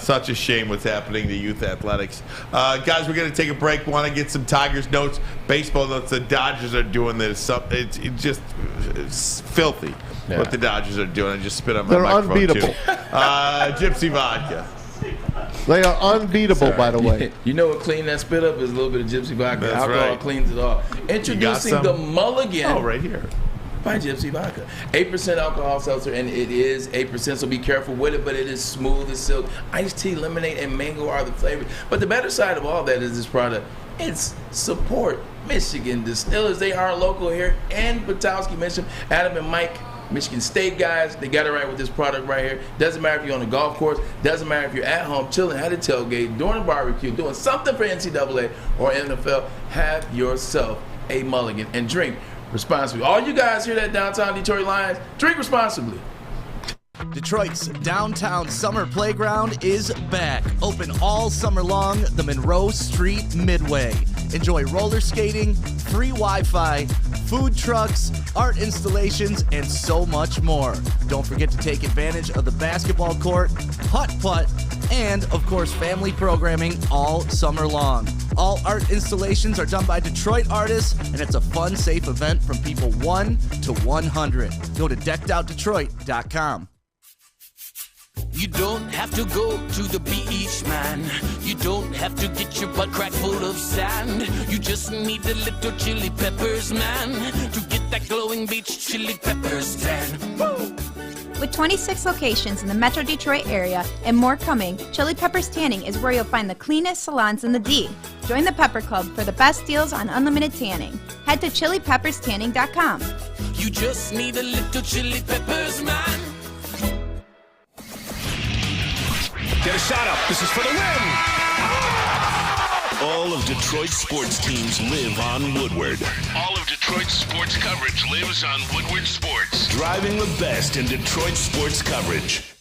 Such a shame what's happening to youth athletics. Guys, we're going to take a break. Want to get some Tigers notes, baseball notes. The Dodgers are doing this. It's filthy what the Dodgers are doing. I just spit on my microphone, unbeatable. too. Gypsy Vodka. They are unbeatable, by the way. You know what clean that spit up is? A little bit of Gypsy Vodka. That's Alcohol right. cleans it all. Introducing the Mulligan. Oh, right here. By Gypsy Vodka. 8% alcohol seltzer, and it is 8%, so be careful with it, but it is smooth as silk. Iced tea, lemonade, and mango are the flavors. But the better side of all that is this product. It's support Michigan distillers. They are local here. And Patowski mentioned Adam and Mike, Michigan State guys. They got it right with this product right here. Doesn't matter if you're on the golf course. Doesn't matter if you're at home, chilling at a tailgate, doing a barbecue, doing something for NCAA or NFL. Have yourself a Mulligan and drink responsibly. All you guys hear that downtown Detroit Lions, drink responsibly. Detroit's downtown summer playground is back. Open all summer long, the Monroe Street Midway. Enjoy roller skating, free Wi-Fi, food trucks, art installations, and so much more. Don't forget to take advantage of the basketball court, putt-putt, and, of course, family programming all summer long. All art installations are done by Detroit artists, and it's a fun, safe event from people 1 to 100. Go to deckedoutdetroit.com. You don't have to go to the beach, man. You don't have to get your butt crack full of sand. You just need a little chili peppers, man, to get that glowing beach chili peppers tan. Woo! With 26 locations in the Metro Detroit area and more coming, Chili Peppers Tanning is where you'll find the cleanest salons in the D. Join the Pepper Club for the best deals on unlimited tanning. Head to chilipepperstanning.com. You just need a little chili peppers, man. Get a shot up. This is for the win. All of Detroit's sports teams live on Woodward. All of Detroit's sports coverage lives on Woodward Sports. Driving the best in Detroit sports coverage.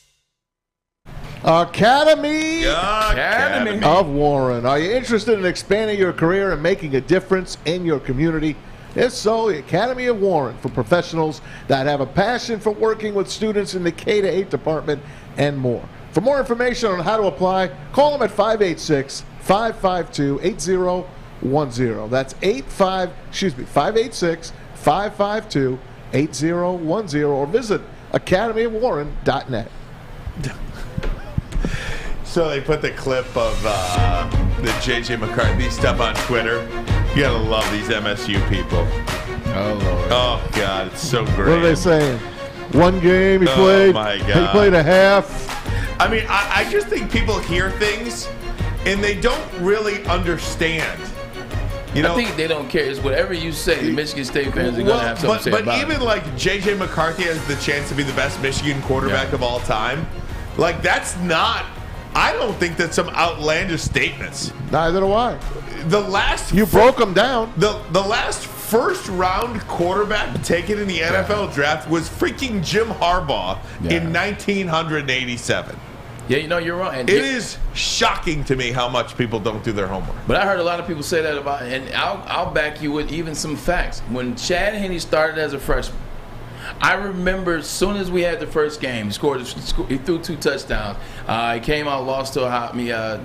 Academy of Warren. Are you interested in expanding your career and making a difference in your community? If so, the Academy of Warren for professionals that have a passion for working with students in the K-8 department and more. For more information on how to apply, call them at 586-552-8010. That's 586-552-8010, or visit academyofwarren.net. So they put the clip of the J.J. McCarthy stuff on Twitter. You gotta love these MSU people. Oh, Lord. Oh, God, it's so great. What are they saying? One game he played. My God. He played a half. I mean, I just think people hear things and they don't really understand. You know, I think they don't care. It's whatever you say, the Michigan State fans are going to have something to say but about even it. like J.J. McCarthy has the chance to be the best Michigan quarterback of all time. Like, that's not, I don't think that's some outlandish statements. Neither do I. You broke them down. The last first round quarterback taken in the NFL draft was freaking Jim Harbaugh in 1987. Yeah, you know, you're wrong. And it is shocking to me how much people don't do their homework. But I heard a lot of people say that about, and I'll back you with even some facts. When Chad Henne started as a freshman, I remember as soon as we had the first game, he threw 2 touchdowns. He came out, lost to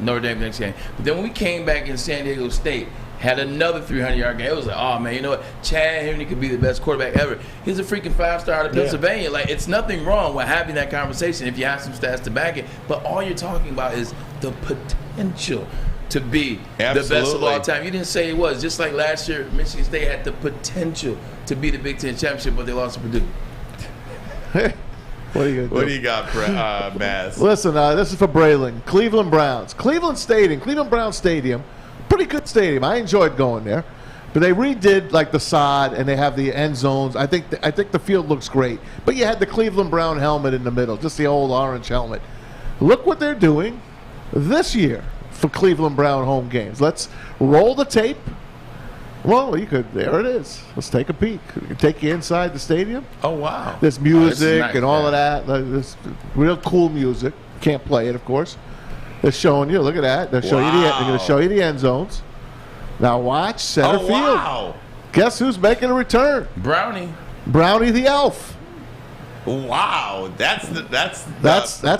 Notre Dame the next game. But then when we came back in San Diego State, had another 300-yard game. It was like, oh, man, you know what? Chad Henne could be the best quarterback ever. He's a freaking 5-star out of Pennsylvania. Like, it's nothing wrong with having that conversation if you have some stats to back it. But all you're talking about is the potential to be the best of all time. You didn't say it was. Just like last year, Michigan State had the potential to be the Big Ten championship, but they lost to Purdue. What do you got, Maz? Listen, this is for Braylon. Cleveland Browns. Cleveland Browns Stadium. Pretty good stadium. I enjoyed going there. But they redid like the sod and they have the end zones. I think the field looks great. But you had the Cleveland Brown helmet in the middle, just the old orange helmet. Look what they're doing this year for Cleveland Brown home games. Let's roll the tape. Well, there it is. Let's take a peek. We can take you inside the stadium. Oh, wow. There's music and all of that. There's real cool music. Can't play it, of course. They're showing you. Look at that. They're going to show you the end zones. Now watch center field. Wow. Guess who's making a return? Brownie the elf. Wow, that's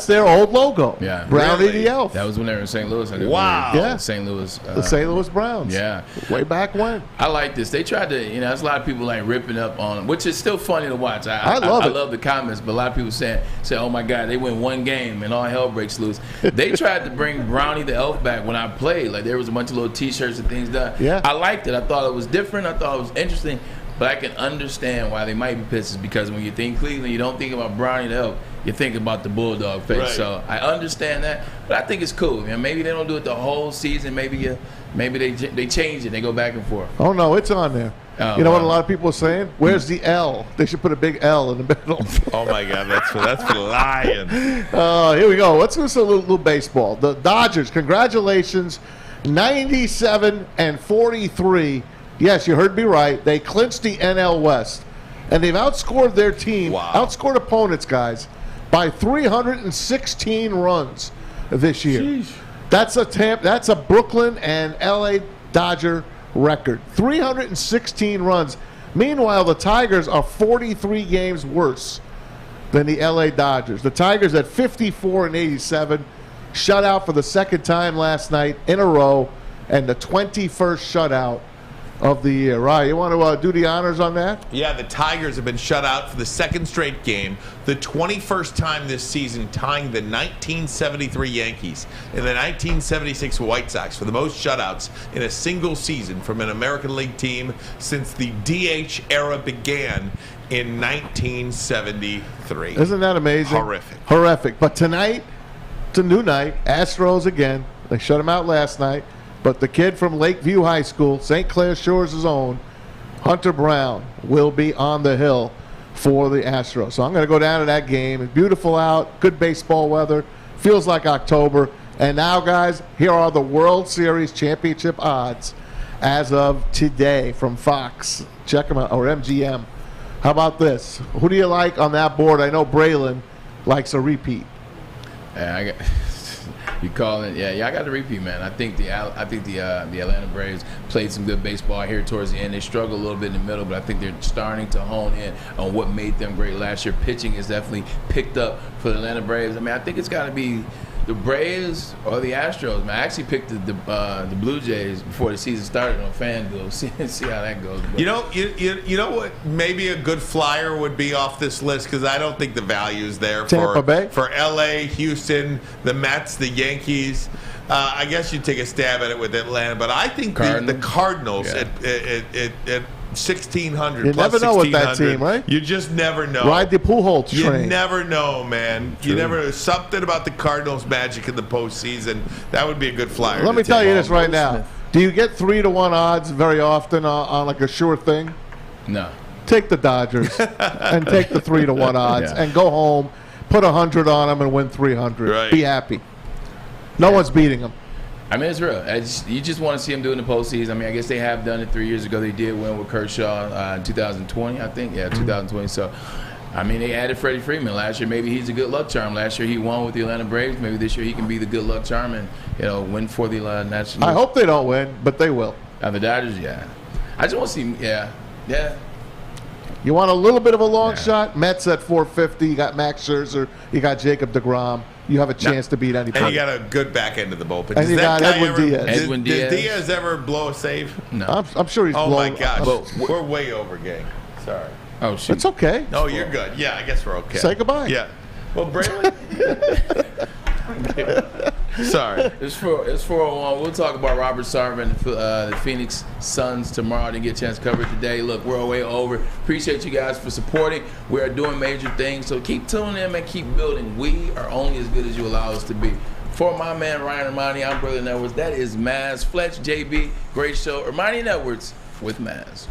their old logo. Yeah, Brownie the elf. That was when they were in St. Louis. Wow. Yeah. St. Louis. The St. Louis Browns. Yeah. Way back when. I like this. They tried to, there's a lot of people like ripping up on them, which is still funny to watch. I love it. I love the comments, but a lot of people say, oh my God, they win one game and all hell breaks loose. They tried to bring Brownie the elf back when I played. Like there was a bunch of little T-shirts and things done. Yeah. I liked it. I thought it was different. I thought it was interesting. But I can understand why they might be pissed because when you think Cleveland, you don't think about Brownie the elf. You think about the bulldog face. Right. So I understand that, but I think it's cool. Maybe they don't do it the whole season. Maybe they change it. They go back and forth. Oh no, it's on there. Oh, you know wow. what a lot of people are saying? Where's the L? They should put a big L in the middle. Oh my God, that's for Lions. Here we go. Let's do some little baseball. The Dodgers, congratulations, 97-43. Yes, you heard me right. They clinched the NL West, and they've outscored their team, outscored opponents, guys, by 316 runs this year. Sheesh. That's a Brooklyn and LA Dodger record. 316 runs. Meanwhile, the Tigers are 43 games worse than the LA Dodgers. The Tigers at 54-87, shut out for the second time last night in a row. and the 21st shutout of the year. Right, you want to do the honors on that? Yeah, the Tigers have been shut out for the second straight game, the 21st time this season, tying the 1973 Yankees and the 1976 White Sox for the most shutouts in a single season from an American League team since the DH era began in 1973. Isn't that amazing? Horrific. But tonight, it's a new night. Astros again. They shut him out last night. But the kid from Lakeview High School, St. Clair Shores' own, Hunter Brown, will be on the hill for the Astros. So I'm going to go down to that game. It's beautiful out, good baseball weather, feels like October. And now, guys, here are the World Series championship odds as of today from Fox. Check them out, or MGM. How about this? Who do you like on that board? I know Braylon likes a repeat. Yeah, you calling? Yeah, I got the repeat, man. I think the Atlanta Braves played some good baseball here towards the end. They struggled a little bit in the middle, but I think they're starting to hone in on what made them great last year. Pitching is definitely picked up for the Atlanta Braves. I mean, I think it's got to be the Braves or the Astros, man. I actually picked the Blue Jays before the season started on FanDuel. See how that goes. But. You know what? Maybe a good flyer would be off this list because I don't think the value is there Tampa Bay? for LA, Houston, the Mets, the Yankees. I guess you'd take a stab at it with Atlanta, but I think the Cardinals at 1,600 You plus never know with that 1,600. team, right? You just never know. Ride the Pujols train. You never know, man. True. You never know. Something about the Cardinals' magic in the postseason. That would be a good flyer. Let me tell you this right now. Do you get 3-1 odds very often on like a sure thing? No. Take the Dodgers and take the 3-1 odds and go home, put 100 on them and win 300. Right. Be happy. No one's beating them. I mean, it's real. You just want to see them do it in the postseason. I mean, I guess they have done it 3 years ago. They did win with Kershaw in 2020, I think. Yeah, 2020. So, I mean, they added Freddie Freeman last year. Maybe he's a good luck charm. Last year he won with the Atlanta Braves. Maybe this year he can be the good luck charm and win for the National. I hope they don't win, but they will. And the Dodgers, yeah. I just want to see, yeah. You want a little bit of a long shot? Mets at 450. You got Max Scherzer. You got Jacob deGrom. You have a chance to beat anybody. And you got a good back end of the bullpen. And you got Edwin Diaz. Edwin Did Diaz ever blow a save? No. I'm sure he's Oh, blown. my gosh. We're way over, gang. Sorry. Oh, shoot. It's okay. No, you're good. Yeah, I guess we're okay. Say goodbye. Yeah. Well, Braylon. Sorry. It's 401. We'll talk about Robert Sarver and the Phoenix Suns tomorrow. Didn't get a chance to cover it today. Look, we're way over. Appreciate you guys for supporting. We are doing major things, so keep tuning in and keep building. We are only as good as you allow us to be. For my man Ryan Ermanni, I'm Braylon Edwards. That is Maz, Fletch, JB. Great show. Ermanni and Edwards with Maz.